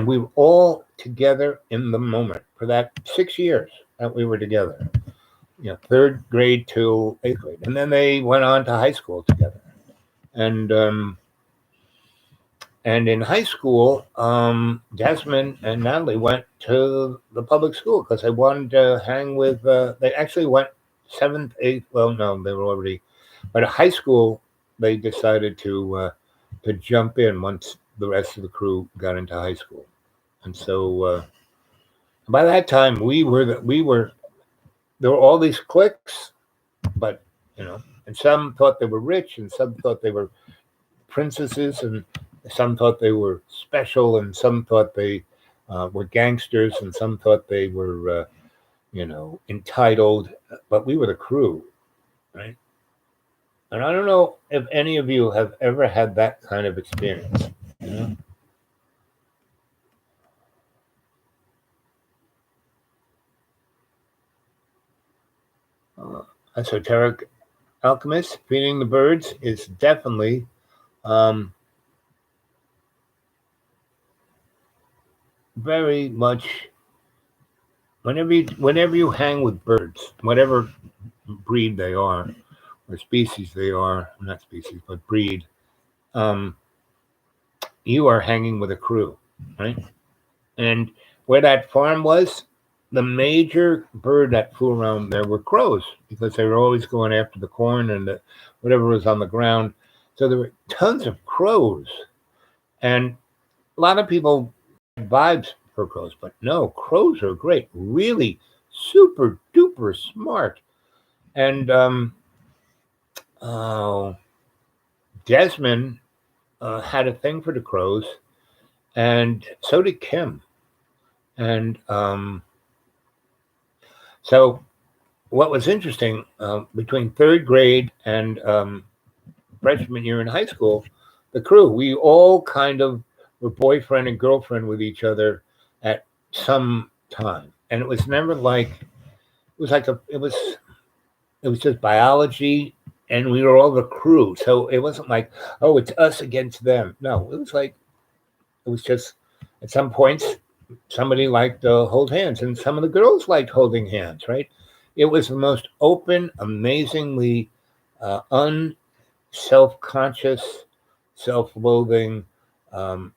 we were all together in the moment for that 6 years that we were together, third grade till eighth grade. And then they went on to high school together. And in high school, Desmond and Natalie went to the public school because they wanted to hang with, they actually went 7th, 8th, well, no, they were already, but at high school, they decided to jump in once the rest of the crew got into high school. And so by that time, there were all these cliques, but, and some thought they were rich and some thought they were princesses and some thought they were special, and some thought they were gangsters, and some thought they were, entitled. But we were the crew, right? And I don't know if any of you have ever had that kind of experience. Esoteric Alchemist, Feeding the Birds is definitely very much whenever you hang with birds, whatever breed they are or species they are, not species but breed, you are hanging with a crew, right? And where that farm was, the major bird that flew around there were crows because they were always going after the corn and whatever was on the ground. So there were tons of crows. And a lot of people had vibes for crows, but no, crows are great, really super duper smart. And oh, Desmond had a thing for the crows, and so did Kim. And so, what was interesting between third grade and freshman year in high school, the crew, we all kind of were boyfriend and girlfriend with each other at some time. And it was never like, it was like it was just biology and we were all the crew. So it wasn't like, oh, it's us against them. No, it was like, it was just at some points, somebody liked to hold hands and some of the girls liked holding hands, right? It was the most open, amazingly self-conscious, self-loathing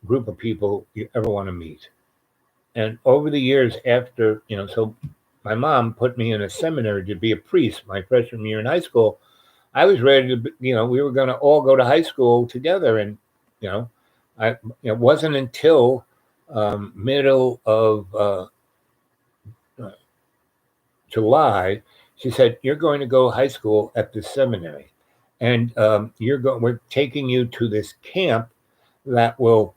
group of people you ever want to meet. And over the years after, so my mom put me in a seminary to be a priest my freshman year in high school. I was ready to, we were going to all go to high school together. And, you know, it wasn't until middle of July, she said, you're going to go high school at the seminary. And we're taking you to this camp that will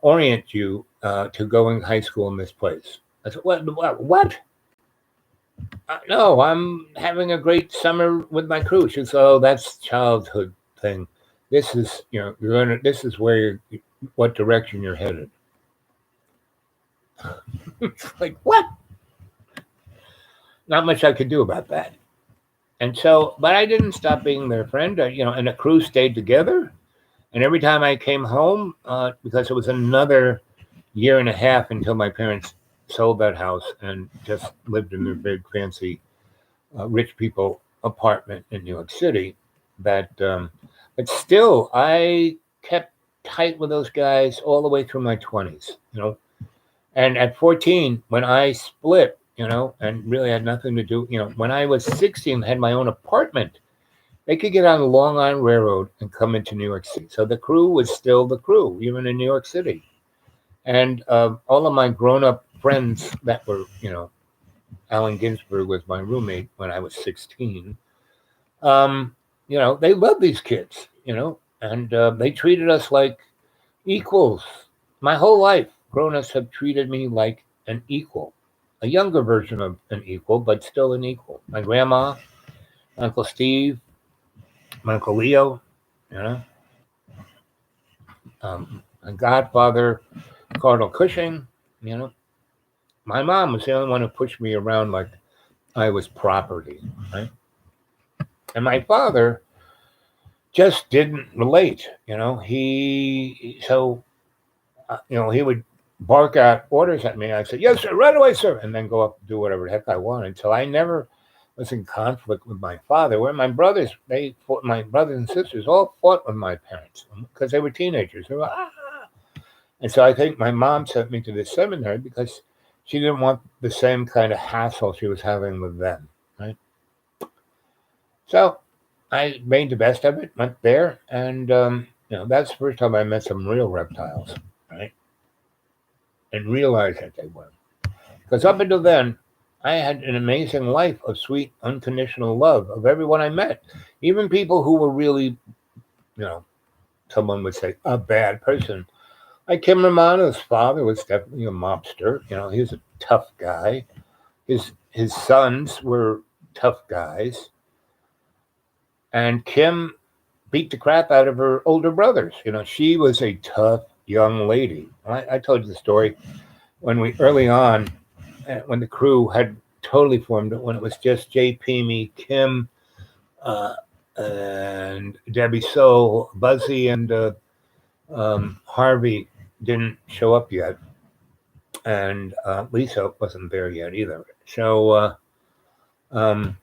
orient you to going high school in this place. I said, what? No, I'm having a great summer with my crew. She said, oh, that's childhood thing. This is, this is where what direction you're headed. It's like, what? Not much I could do about that. And so, but I didn't stop being their friend, and the crew stayed together. And every time I came home, because it was another year and a half until my parents sold that house and just lived in their big, fancy, rich people apartment in New York City, but still, I kept tight with those guys all the way through my 20s, And at 14, when I split, and really had nothing to do, when I was 16, had my own apartment, they could get on the Long Island Railroad and come into New York City. So the crew was still the crew, even in New York City. And all of my grown-up friends that were, Allen Ginsberg was my roommate when I was 16. They loved these kids, and they treated us like equals. My whole life, grown-ups have treated me like an equal, a younger version of an equal, but still an equal. My grandma, Uncle Steve, my Uncle Leo, my godfather, Cardinal Cushing, My mom was the only one who pushed me around like I was property, right? And my father just didn't relate, he would bark out orders at me. I said, yes, sir, right away, sir, and then go up and do whatever the heck I wanted. So I never was in conflict with my father. Where my brothers, my brothers and sisters all fought with my parents because they were teenagers. They were, And so I think my mom sent me to the seminary because she didn't want the same kind of hassle she was having with them, right? So I made the best of it, went there, and that's the first time I met some real reptiles, right? And realized that they were. Because up until then, I had an amazing life of sweet, unconditional love of everyone I met. Even people who were really, someone would say, a bad person. Like Kim Romano's father was definitely a mobster. He was a tough guy. His sons were tough guys. And Kim beat the crap out of her older brothers. She was a tough young lady. I told you the story when early on, when the crew had totally formed, when it was just JP, me, Kim, and Debbie So, Buzzy, and Harvey didn't show up yet. And Lisa wasn't there yet either. So, and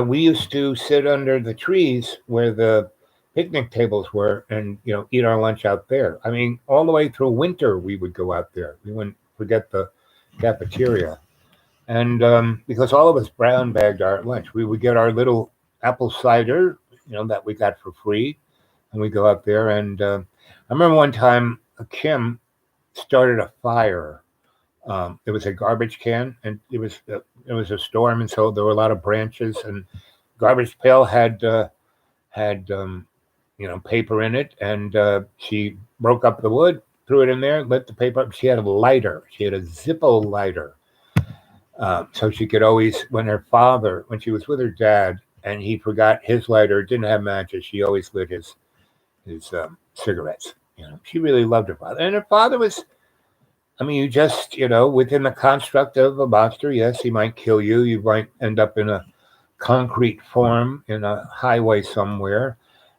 we used to sit under the trees where the picnic tables were and, eat our lunch out there. I mean, all the way through winter, we would go out there. We wouldn't forget the cafeteria. And because all of us brown bagged our lunch, we would get our little apple cider, that we got for free. And we go out there. And I remember one time Kim started a fire. It was a garbage can, and it was a storm, and so there were a lot of branches. And garbage pail had paper in it, and she broke up the wood, threw it in there, lit the paper up. She had a lighter. She had a Zippo lighter, so she could always, when she was with her dad, and he forgot his lighter, didn't have matches, she always lit his cigarettes. She really loved her father, and her father was. I mean, you just, within the construct of a monster, yes, he might kill you. You might end up in a concrete form in a highway somewhere.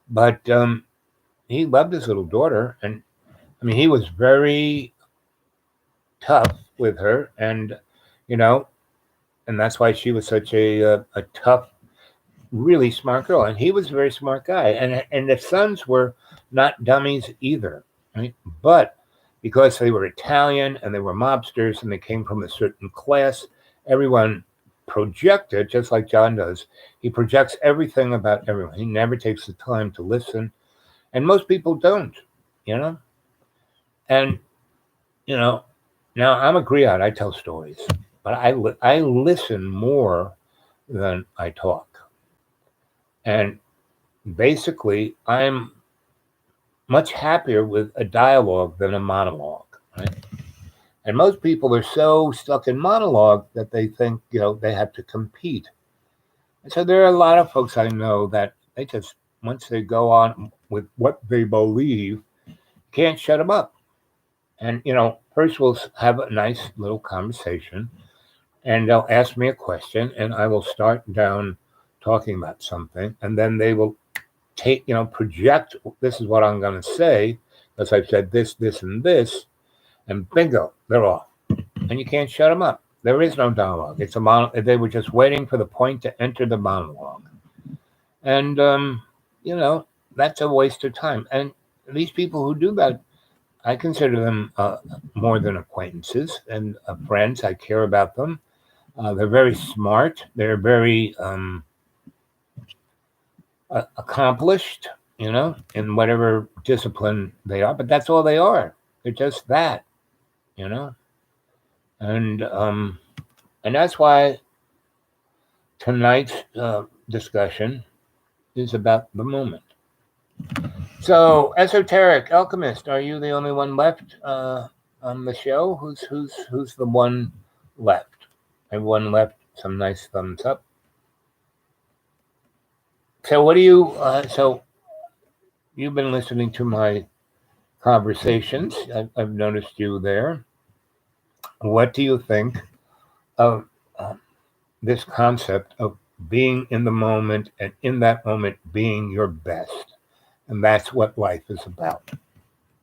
But he loved his little daughter. And I mean, he was very tough with her. And, and that's why she was such a tough, really smart girl. And he was a very smart guy. And the sons were not dummies either. Right? But because they were Italian and they were mobsters and they came from a certain class, everyone projected, just like John does. He projects everything about everyone. He never takes the time to listen. And most people don't, And, now I'm a griot. I tell stories. But I listen more than I talk. And basically, I'm much happier with a dialogue than a monologue, right? And most people are so stuck in monologue that they think, they have to compete. And so there are a lot of folks I know that they just, once they go on with what they believe, can't shut them up. And, first we'll have a nice little conversation and they'll ask me a question and I will start down talking about something. And then they will project, this is what I'm going to say, because I've said this, this, and this, and bingo, they're off. And you can't shut them up. There is no dialogue. It's a they were just waiting for the point to enter the monologue. And, that's a waste of time. And these people who do that, I consider them more than acquaintances and friends. I care about them. They're very smart. They're very accomplished, in whatever discipline they are, but that's all they are. They're just that, and that's why tonight's discussion is about the moment. So, Esoteric Alchemist, are you the only one left on the show? Who's the one left? Everyone left. Some nice thumbs up. So what do you, so you've been listening to my conversations. I've noticed you there. What do you think of this concept of being in the moment and in that moment being your best? And that's what life is about.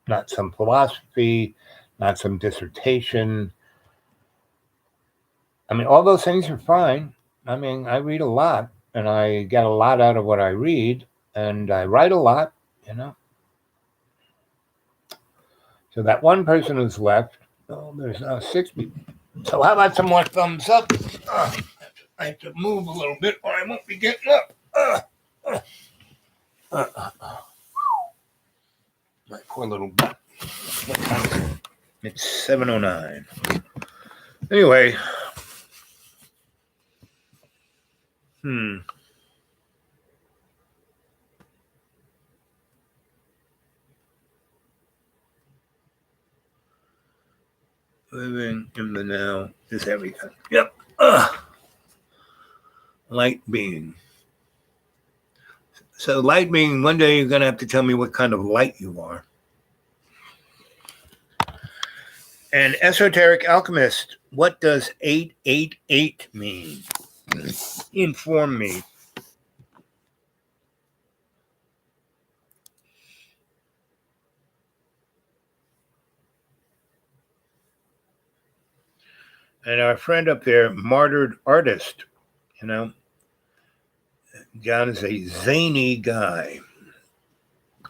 Not some philosophy, not some dissertation. I mean, all those things are fine. I mean, I read a lot. And I get a lot out of what I read, and I write a lot, So that one person who's left, there's now 6 people. So how about some more thumbs up? I have to move a little bit, or I won't be getting up. My poor little butt. It's 7:09. Anyway. Living in the now is everything. Yep. Light being. So light being, one day you're going to have to tell me what kind of light you are. And Esoteric Alchemist, what does 888 mean? Inform me. And our friend up there, Martyred Artist, John is a zany guy.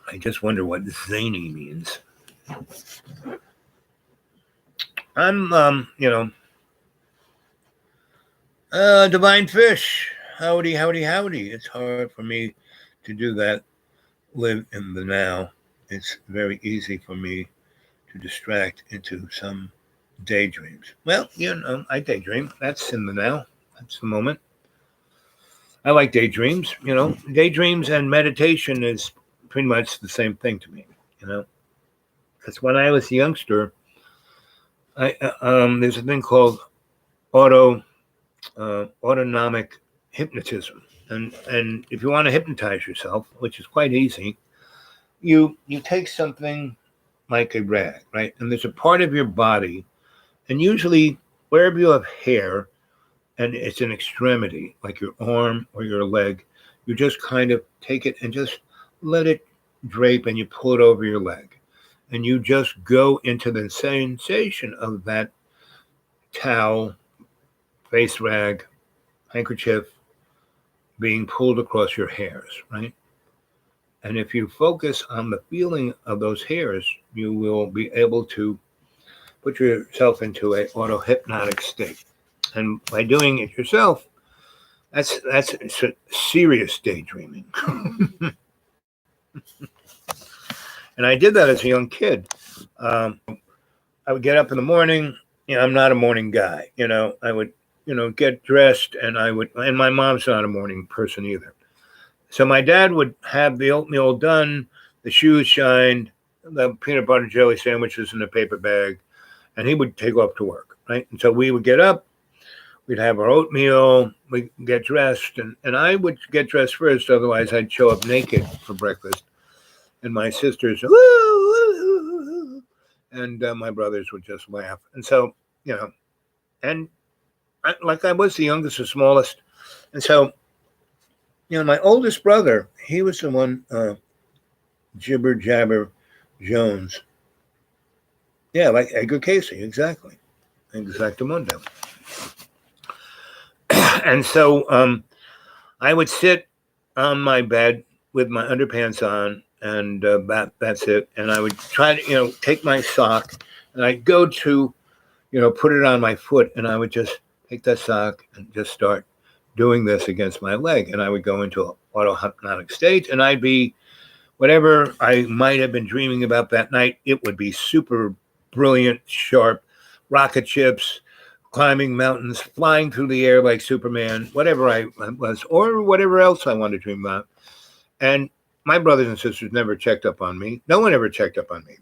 I just wonder what zany means. I'm, Divine Fish. Howdy, howdy, howdy. It's hard for me to do that, live in the now. It's very easy for me to distract into some daydreams. Well, I daydream. That's in the now. That's the moment. I like daydreams. Daydreams and meditation is pretty much the same thing to me. Because when I was a youngster, there's a thing called autonomic hypnotism, and if you want to hypnotize yourself, which is quite easy, you take something like a rag, right? And there's a part of your body, and usually wherever you have hair, and it's an extremity, like your arm or your leg, you just kind of take it and just let it drape, and you pull it over your leg, and you just go into the sensation of that towel, face rag, handkerchief being pulled across your hairs, right? And if you focus on the feeling of those hairs, you will be able to put yourself into a auto-hypnotic state. And by doing it yourself, that's serious daydreaming. And I did that as a young kid. I would get up in the morning. I'm not a morning guy. I would, get dressed, and my mom's not a morning person either. So my dad would have the oatmeal done, the shoes shined, the peanut butter jelly sandwiches in a paper bag, and he would take off to work, right? And so we would get up, we'd have our oatmeal, we'd get dressed, and I would get dressed first, otherwise I'd show up naked for breakfast. And my sisters, and my brothers would just laugh. And so, and I was the youngest or smallest. And so, my oldest brother, he was the one, Jibber Jabber Jones. Yeah, like Edgar Casey, exactly. Exactamundo. And so I would sit on my bed with my underpants on, and that's it. And I would try to, take my sock, and I'd go to, put it on my foot, and I would just take that sock and just start doing this against my leg. And I would go into an auto-hypnotic state, and I'd be, whatever I might have been dreaming about that night, it would be super brilliant, sharp, rocket ships, climbing mountains, flying through the air like Superman, whatever I was, or whatever else I wanted to dream about. And my brothers and sisters never checked up on me. No one ever checked up on me.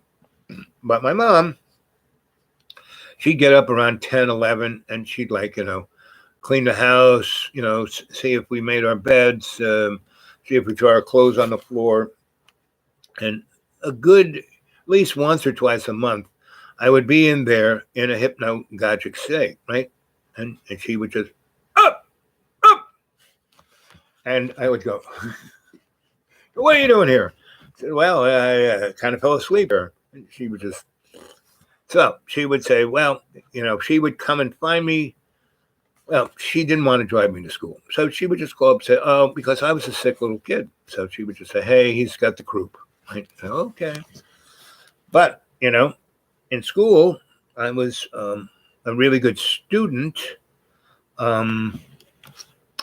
But my mom, she'd get up around 10, 11, and she'd clean the house, see if we made our beds, see if we threw our clothes on the floor. And a good, at least once or twice a month, I would be in there in a hypnagogic state, right? And she would just, up. And I would go, what are you doing here? I said, well, I kind of fell asleep here. And she would just, so she would say, well, she would come and find me. Well, she didn't want to drive me to school. So she would just call up and say, oh, because I was a sick little kid. So she would just say, hey, he's got the croup. Right? So, okay. But, in school, I was a really good student, even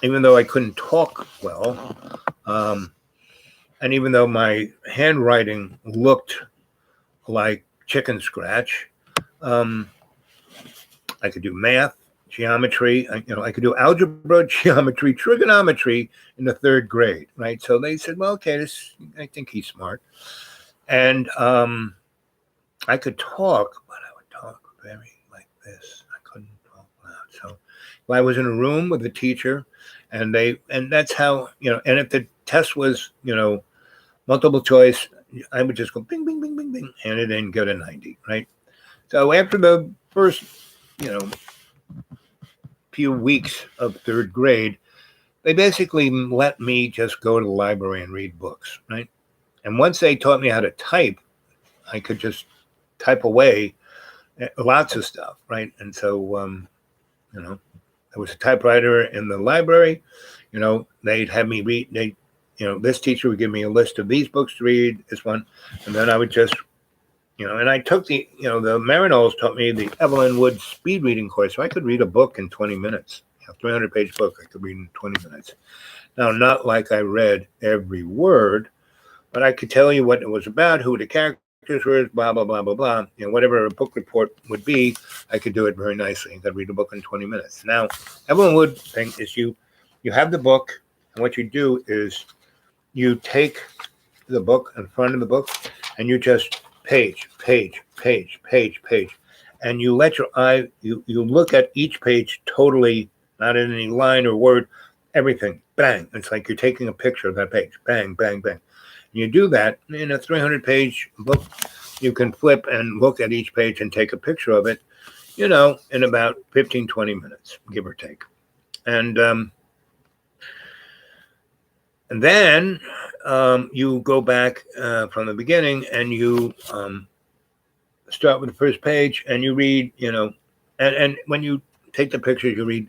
though I couldn't talk well. And even though my handwriting looked like chicken scratch, I could do math, geometry. I could do algebra, geometry, trigonometry in the third grade, right? So they said, well, okay, I think he's smart. And I could talk, but I would talk very like this. I couldn't talk loud. So I was in a room with the teacher, and that's how, and if the test was, multiple choice, I would just go bing, bing, bing, bing, bing, and it didn't get a 90, right? So after the first, few weeks of third grade, they basically let me just go to the library and read books, right? And once they taught me how to type, I could just type away lots of stuff, right? And so, there was a typewriter in the library. They'd have me read. this teacher would give me a list of these books to read, this one, and then I would just, and I took the Maryknolls taught me the Evelyn Wood speed reading course, so I could read a book in 20 minutes. A 300-page book I could read in 20 minutes. Now, not like I read every word, but I could tell you what it was about, who the characters were, blah, blah, blah, blah, blah. Whatever a book report would be, I could do it very nicely. I could read a book in 20 minutes. Now, Evelyn Wood thing is you have the book, and what you do is you take the book in front of the book, and you just page, and you let your eye, you look at each page totally, not in any line or word, everything, bang. It's like you're taking a picture of that page, bang, bang, bang. And you do that in a 300-page book. You can flip and look at each page and take a picture of it, in about 15, 20 minutes, give or take. And then you go back from the beginning and you start with the first page and you read, and when you take the pictures, you read,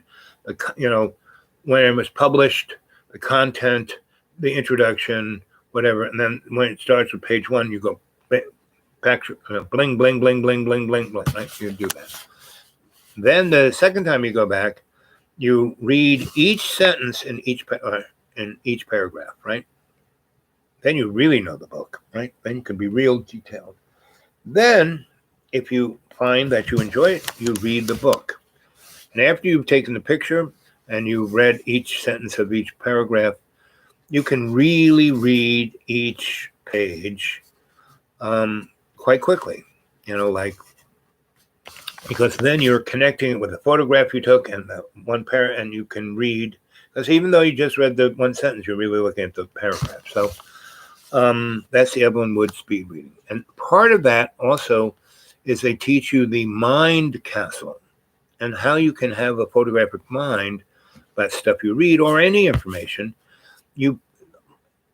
when it was published, the content, the introduction, whatever. And then when it starts with page 1, you go back, bling, bling, bling, bling, bling, bling, bling, right? You do that. Then the second time you go back, you read each sentence in each paragraph, right? Then you really know the book, right? Then you can be real detailed. Then, if you find that you enjoy it, you read the book. And after you've taken the picture and you've read each sentence of each paragraph, you can really read each page quite quickly, because then you're connecting it with the photograph you took and the one paragraph, and you can read, because even though you just read the one sentence, you're really looking at the paragraph. So that's the Evelyn Wood speed reading. And part of that also is they teach you the mind castle and how you can have a photographic mind about stuff you read or any information.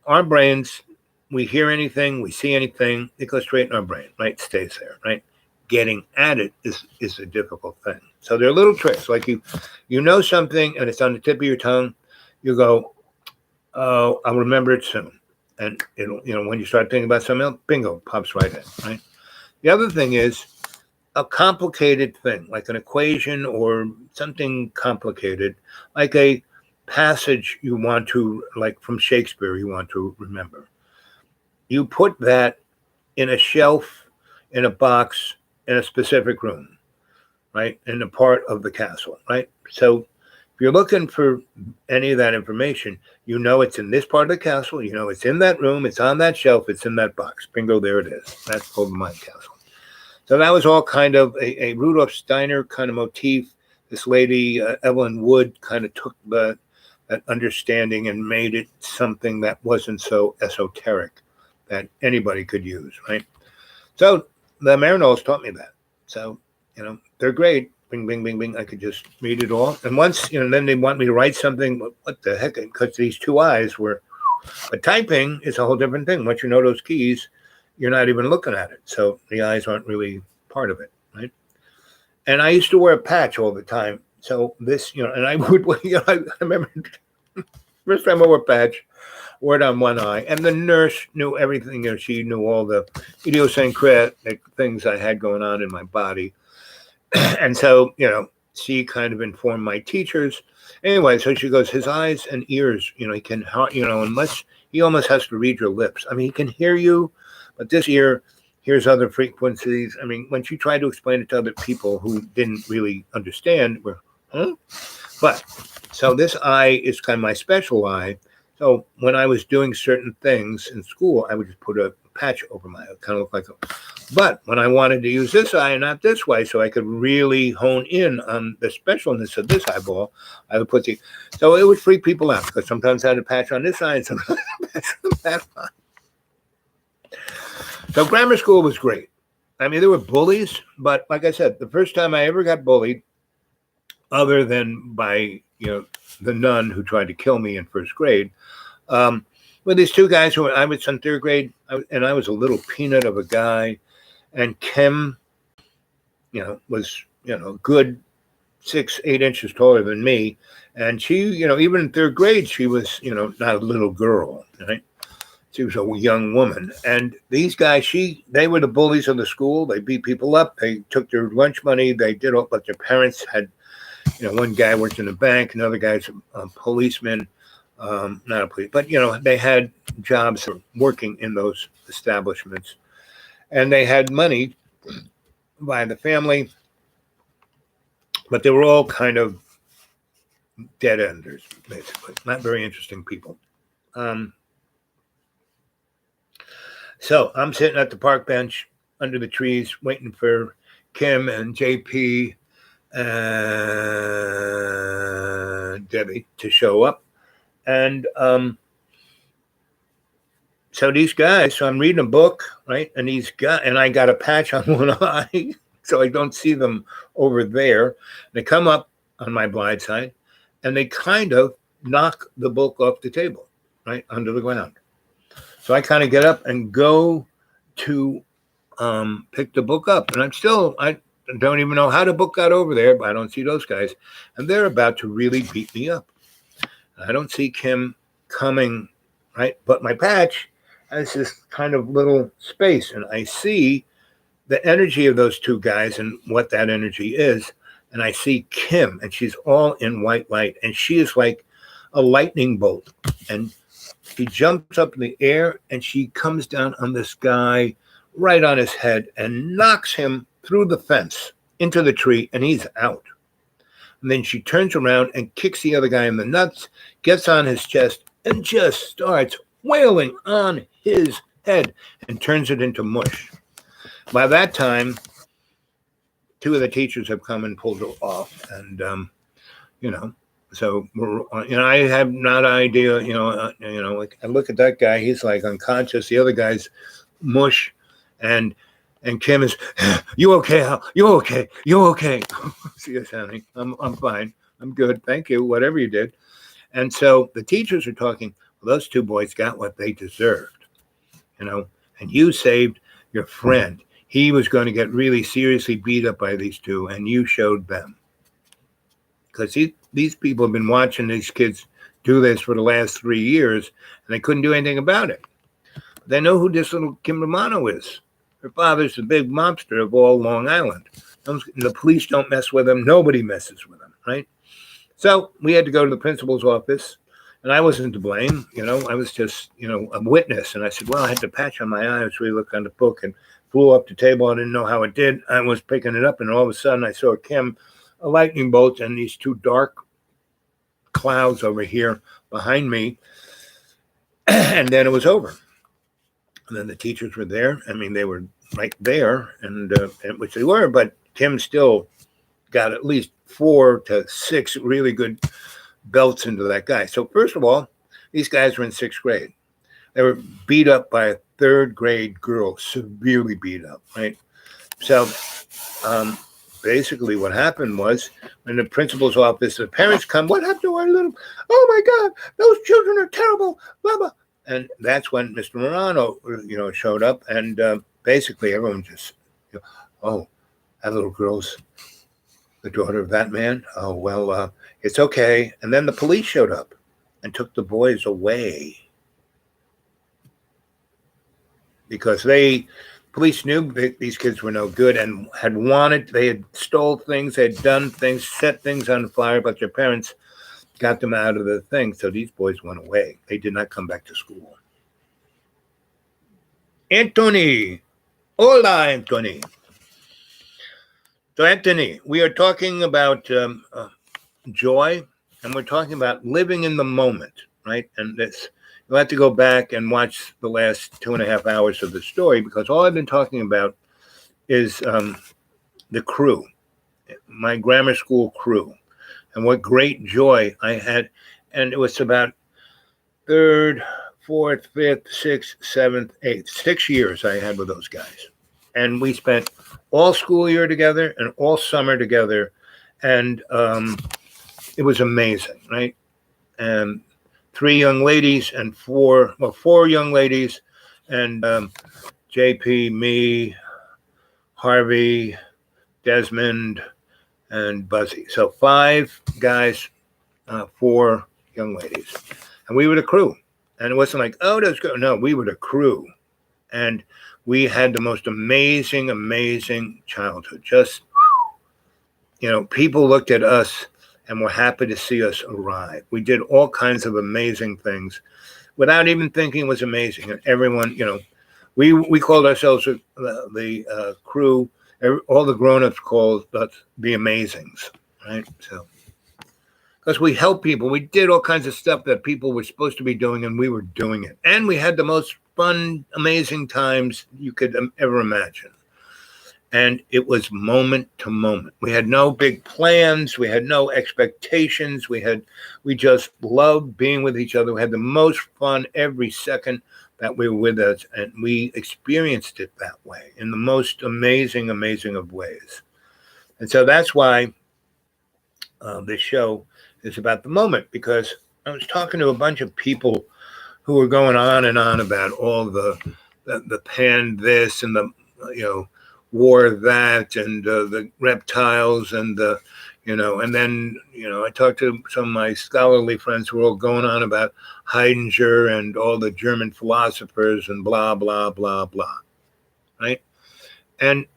Our brains, we hear anything, we see anything, it goes straight in our brain, right? It stays there, right? Getting at it is a difficult thing. So there are little tricks, like you know something and it's on the tip of your tongue, you go, oh, I'll remember it soon. And it'll, when you start thinking about something else, bingo, pops right in, right? The other thing is a complicated thing, like an equation or something complicated, like a passage you want to, like from Shakespeare, you want to remember. You put that in a shelf, in a box, in a specific room, right? In a part of the castle, right? So if you're looking for any of that information, it's in this part of the castle, it's in that room, it's on that shelf, it's in that box. Bingo, there it is. That's called the mind castle. So that was all kind of a Rudolf Steiner kind of motif. This lady, Evelyn Wood, kind of took that understanding and made it something that wasn't so esoteric that anybody could use, right? So the Maryknolls taught me that. So, they're great. Bing, bing, bing, bing. I could just read it all. And once, then they want me to write something. What the heck? Because these two eyes were, but typing is a whole different thing. Once you know those keys, you're not even looking at it. So the eyes aren't really part of it, right? And I used to wear a patch all the time. So this, and I would, I remember first time I wore a patch, wore it on one eye, and the nurse knew everything. She knew all the idiosyncratic things I had going on in my body. And so, she kind of informed my teachers. Anyway, so she goes, his eyes and ears, he can, unless he almost has to read your lips. I mean, he can hear you, but this ear hears other frequencies. I mean, when she tried to explain it to other people who didn't really understand, But, so this eye is kind of my special eye. So when I was doing certain things in school, I would just put a patch over my eye, kind of look like but when I wanted to use this eye and not this way, so I could really hone in on the specialness of this eyeball, I would put so it would freak people out because sometimes I had a patch on this eye and sometimes I had a patch on that eye. So grammar school was great. I mean, there were bullies, but like I said, the first time I ever got bullied, other than by, the nun who tried to kill me in first grade, with these two guys who I was in third grade, and I was a little peanut of a guy, and Kim, was, good 6, 8 inches taller than me. And she, even in third grade, she was, not a little girl, right? She was a young woman. And these guys, they were the bullies of the school. They beat people up. They took their lunch money. They did all, but their parents had, one guy worked in a bank, another guy's a policeman, not a police, but, they had jobs working in those establishments. And they had money by the family, but they were all kind of dead enders, basically. Not very interesting people. So I'm sitting at the park bench under the trees waiting for Kim and JP and Debbie to show up. And so these guys, so I'm reading a book, right? And I got a patch on one eye, so I don't see them over there. They come up on my blind side, and they kind of knock the book off the table, right, under the ground. So I kind of get up and go to pick the book up. And I don't even know how the book got over there, but I don't see those guys. And they're about to really beat me up. I don't see Kim coming, right? But my patch has this kind of little space. And I see the energy of those two guys and what that energy is. And I see Kim, and she's all in white light. And she is like a lightning bolt. And she jumps up in the air, and she comes down on this guy right on his head and knocks him through the fence into the tree, and he's out. And then she turns around and kicks the other guy in the nuts, gets on his chest, and just starts wailing on his head and turns it into mush. By that time, two of the teachers have come and pulled her off, and so I have not an idea. Like I look at that guy, he's like unconscious. The other guy's mush, and Kim is, you okay, Hal? You okay? You okay? Yes, honey, I'm fine. I'm good. Thank you. Whatever you did. And so the teachers are talking. Well, those two boys got what they deserved, and you saved your friend. He was going to get really seriously beat up by these two, and you showed them. Because these people have been watching these kids do this for the last 3 years, and they couldn't do anything about it. They know who this little Kim Romano is. Her father's the big mobster of all Long Island. The police don't mess with him. Nobody messes with him, right? So we had to go to the principal's office, and I wasn't to blame. I was just, a witness. And I said, well, I had the patch on my eye. I was really looking at the book and flew up the table. I didn't know how it did. I was picking it up, and all of a sudden I saw Kim, a lightning bolt, and these two dark clouds over here behind me. And then it was over. And then the teachers were there. I mean, they were right there, and which they were, but Kim still got at least 4 to 6 really good belts into that guy. So first of all, these guys were in 6th grade. They were beat up by a 3rd grade girl, severely beat up, right? So basically what happened was, in the principal's office, the parents come, what happened to our little, oh my God, those children are terrible, blah, blah. And that's when Mr. Morano, showed up, and basically everyone just, oh, that little girl's the daughter of that man? Oh, well, it's okay. And then the police showed up and took the boys away. Because police knew these kids were no good and they had stole things, they had done things, set things on fire, but their parents got them out of the thing. So these boys went away. They did not come back to school. Anthony. Hola, Anthony. So, Anthony, we are talking about joy, and we're talking about living in the moment, right? And you'll have to go back and watch the last 2.5 hours of the story, because all I've been talking about is the crew, my grammar school crew, and what great joy I had. And it was about 3rd, 4th, 5th, 6th, 7th, 8th, 6 years I had with those guys. And we spent all school year together and all summer together. And it was amazing, right? And 3 young ladies and 4 young ladies, and JP, me, Harvey, Desmond, and Buzzy. So 5 guys, 4 young ladies, and we were the crew. And it wasn't like, oh, let's go. No, we were the crew, and we had the most amazing, amazing childhood. Just, people looked at us and were happy to see us arrive. We did all kinds of amazing things without even thinking it was amazing. And everyone, we called ourselves the crew. All the grown-ups called us the Amazings, right? So, because we helped people, we did all kinds of stuff that people were supposed to be doing, and we were doing it. And we had the most fun, amazing times you could ever imagine. And it was moment to moment. We had no big plans. We had no expectations. We just loved being with each other. We had the most fun every second that we were with us, and we experienced it that way in the most amazing, amazing of ways. And so that's why this show is about the moment, because I was talking to a bunch of people who were going on and on about all the pan this and the war that and the reptiles and the and then I talked to some of my scholarly friends who were all going on about Heidegger and all the German philosophers and blah blah blah blah, right? And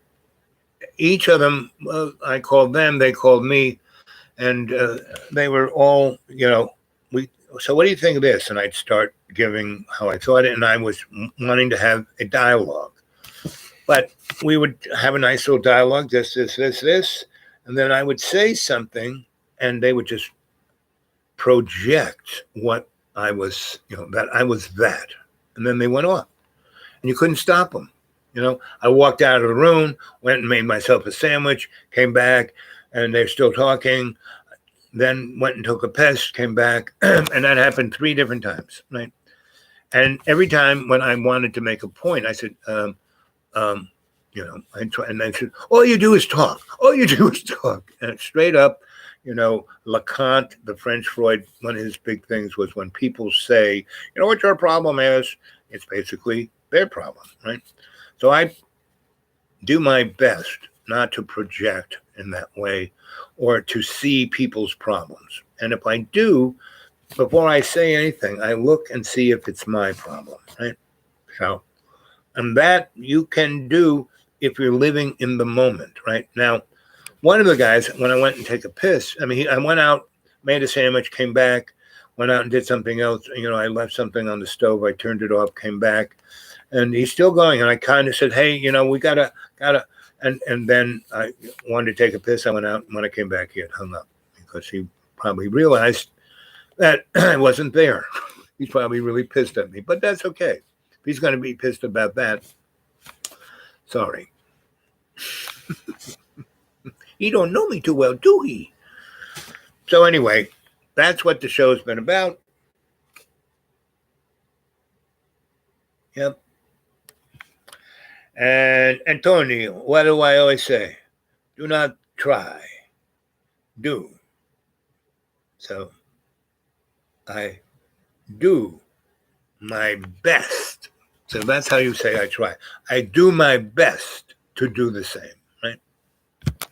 each of them, I called them, they called me, and they were all so what do you think of this? And I'd start giving how I thought it, and I was wanting to have a dialogue. But we would have a nice little dialogue, this, and then I would say something, and they would just project what I was, that I was that. And then they went off, and you couldn't stop them. I walked out of the room, went and made myself a sandwich, came back, and they're still talking. Then went and took a piss, came back, and that happened 3 different times, right? And every time when I wanted to make a point, I said, I try, and I said, all you do is talk. All you do is talk. And straight up, Lacan, the French Freud, one of his big things was when people say, what your problem is, it's basically their problem, right? So I do my best not to project in that way or to see people's problems. And if I do, before I say anything, I look and see if it's my problem, right? So, and that you can do if you're living in the moment, right? Now, one of the guys, when I went and take a piss, I went out, made a sandwich, came back, went out and did something else. I left something on the stove. I turned it off, came back, and he's still going. And I kind of said, hey, we gotta, and then I wanted to take a piss. I went out, and when I came back, he had hung up because he probably realized that I wasn't there. He's probably really pissed at me, but that's okay. If he's going to be pissed about that, sorry. He don't know me too well, do he? So anyway, that's what the show's been about. Yep. And Antonio, what do I always say? Do not try. Do. So I do my best. So that's how you say I try. I do my best to do the same, right?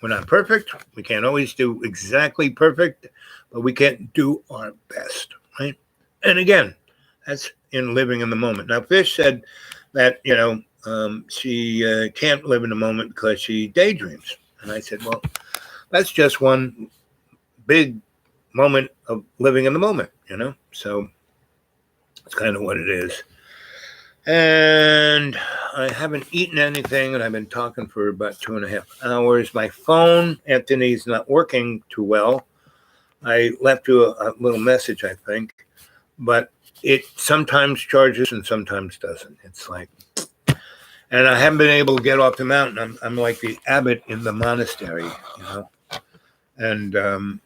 We're not perfect. We can't always do exactly perfect, but we can do our best, right? And again, that's in living in the moment. Now, Fish said that, she can't live in the moment because she daydreams. And I said, well, that's just one big moment of living in the moment, So it's kind of what it is. And I haven't eaten anything, and I've been talking for about 2.5 hours. My phone, Anthony's not working too well. I left you a little message, I think, but it sometimes charges and sometimes doesn't. It's like, and I haven't been able to get off the mountain. I'm like the abbot in the monastery, and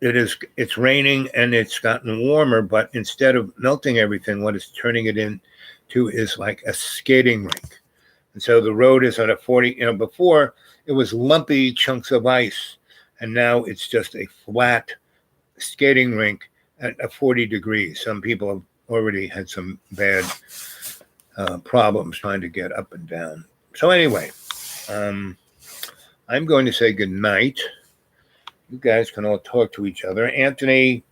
it's raining and it's gotten warmer, but instead of melting everything, what it's turning it into is like a skating rink. And so the road is on a 40, before it was lumpy chunks of ice, and now it's just a flat skating rink at 40 degrees. Some people have already had some bad problems trying to get up and down. So anyway, I'm going to say good night. you guys can all talk to each other. Anthony,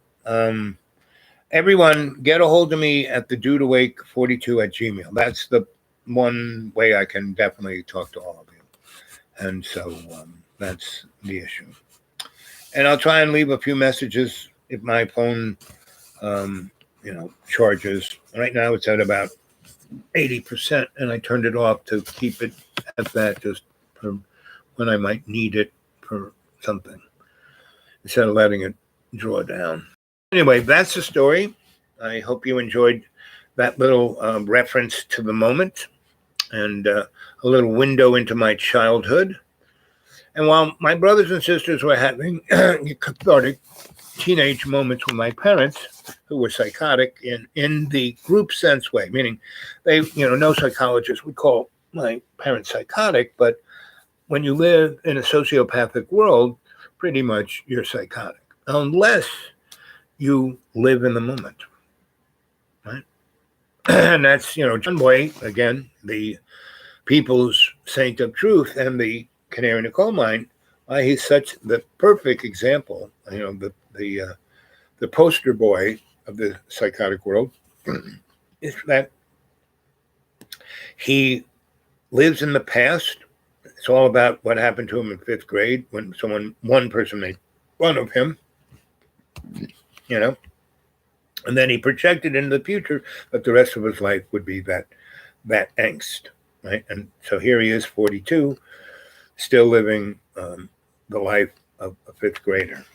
everyone, get a hold of me at the dudeawake42 at Gmail. That's the one way I can definitely talk to all of you. And so that's the issue. And I'll try and leave a few messages if my phone, charges. Right now it's at about 80%, and I turned it off to keep it at that just for when I might need it for something instead of letting it draw down. Anyway, that's the story. I hope you enjoyed that little reference to the moment and a little window into my childhood. And while my brothers and sisters were having cathartic teenage moments with my parents, who were psychotic in the group sense way, meaning they, no psychologist would call my parents psychotic, but when you live in a sociopathic world, pretty much you're psychotic, unless you live in the moment, right? And that's, John Boy, again, the people's saint of truth and the canary in the coal mine, why he's such the perfect example, the poster boy of the psychotic world, is that he lives in the past. It's all about what happened to him in 5th grade when one person made fun of him, and then he projected into the future that the rest of his life would be that angst, right? And so here he is, 42, still living the life of a 5th grader.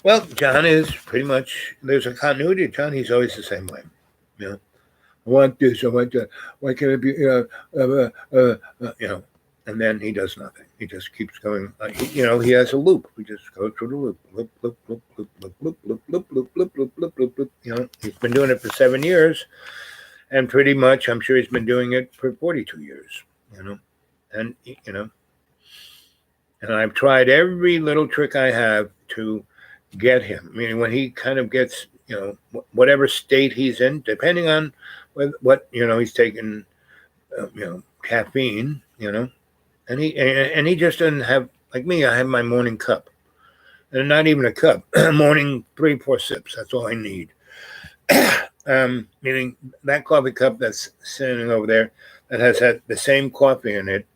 Well, John is pretty much, there's a continuity of John. He's always the same way. I want this, I want that. Why can't it be, and then he does nothing. He just keeps going. He has a loop. We just go through the loop. Loop, loop, loop, loop, loop, loop, loop, loop, loop, loop, loop, loop, loop, loop. He's been doing it for 7 years. And pretty much, I'm sure he's been doing it for 42 years, and, and I've tried every little trick I have to get him. I mean, when he kind of gets, whatever state he's in, depending on what he's taking, caffeine, and he just doesn't have, like me, I have my morning cup, and not even a cup, morning 3-4 sips. That's all I need. Meaning that coffee cup that's sitting over there that has had the same coffee in it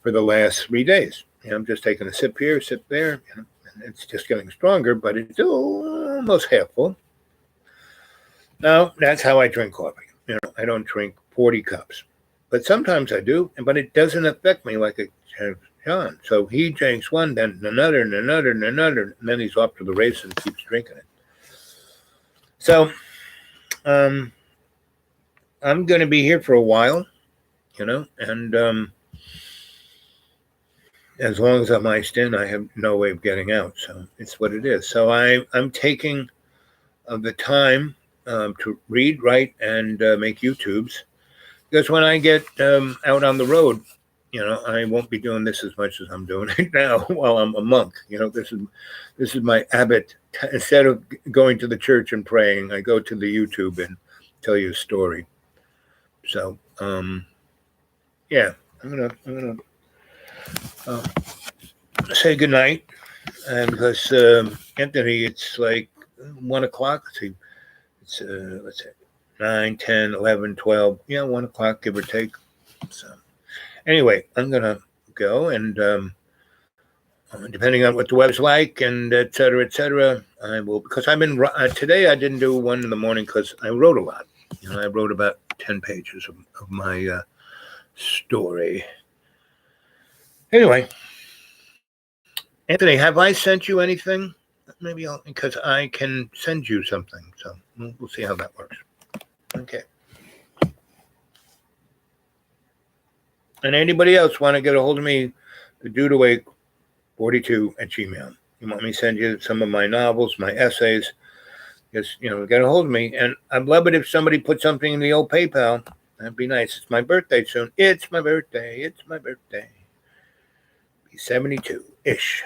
for the last 3 days. I'm just taking a sip here, sip there, and it's just getting stronger, but it's still almost half full. Now, that's how I drink coffee. I don't drink 40 cups, but sometimes I do, but it doesn't affect me like it has John. So he drinks one, then another, and another, and another, and then he's off to the race and keeps drinking it. So, I'm going to be here for a while, and as long as I'm iced in, I have no way of getting out. So it's what it is. So I'm taking the time to read, write, and make YouTubes. Because when I get out on the road, I won't be doing this as much as I'm doing it now while I'm a monk. This is my habit. Instead of going to the church and praying, I go to the YouTube and tell you a story. So, yeah, I'm gonna say goodnight, and because Anthony, it's like 1 o'clock. It's let's say 9, 10, 11, 12. 1 o'clock, give or take. So anyway, I'm gonna go, and depending on what the weather's like, and et cetera, I will, because I've been today. I didn't do one in the morning because I wrote a lot. I wrote about 10 pages of my story. Anyway, Anthony, have I sent you anything? Maybe because I can send you something. So we'll see how that works. Okay. And anybody else want to get a hold of me? The dudeawake42 at Gmail. You want me to send you some of my novels, my essays? Just, get a hold of me. And I'd love it if somebody put something in the old PayPal. That'd be nice. It's my birthday soon. It's my birthday. Be 72-ish.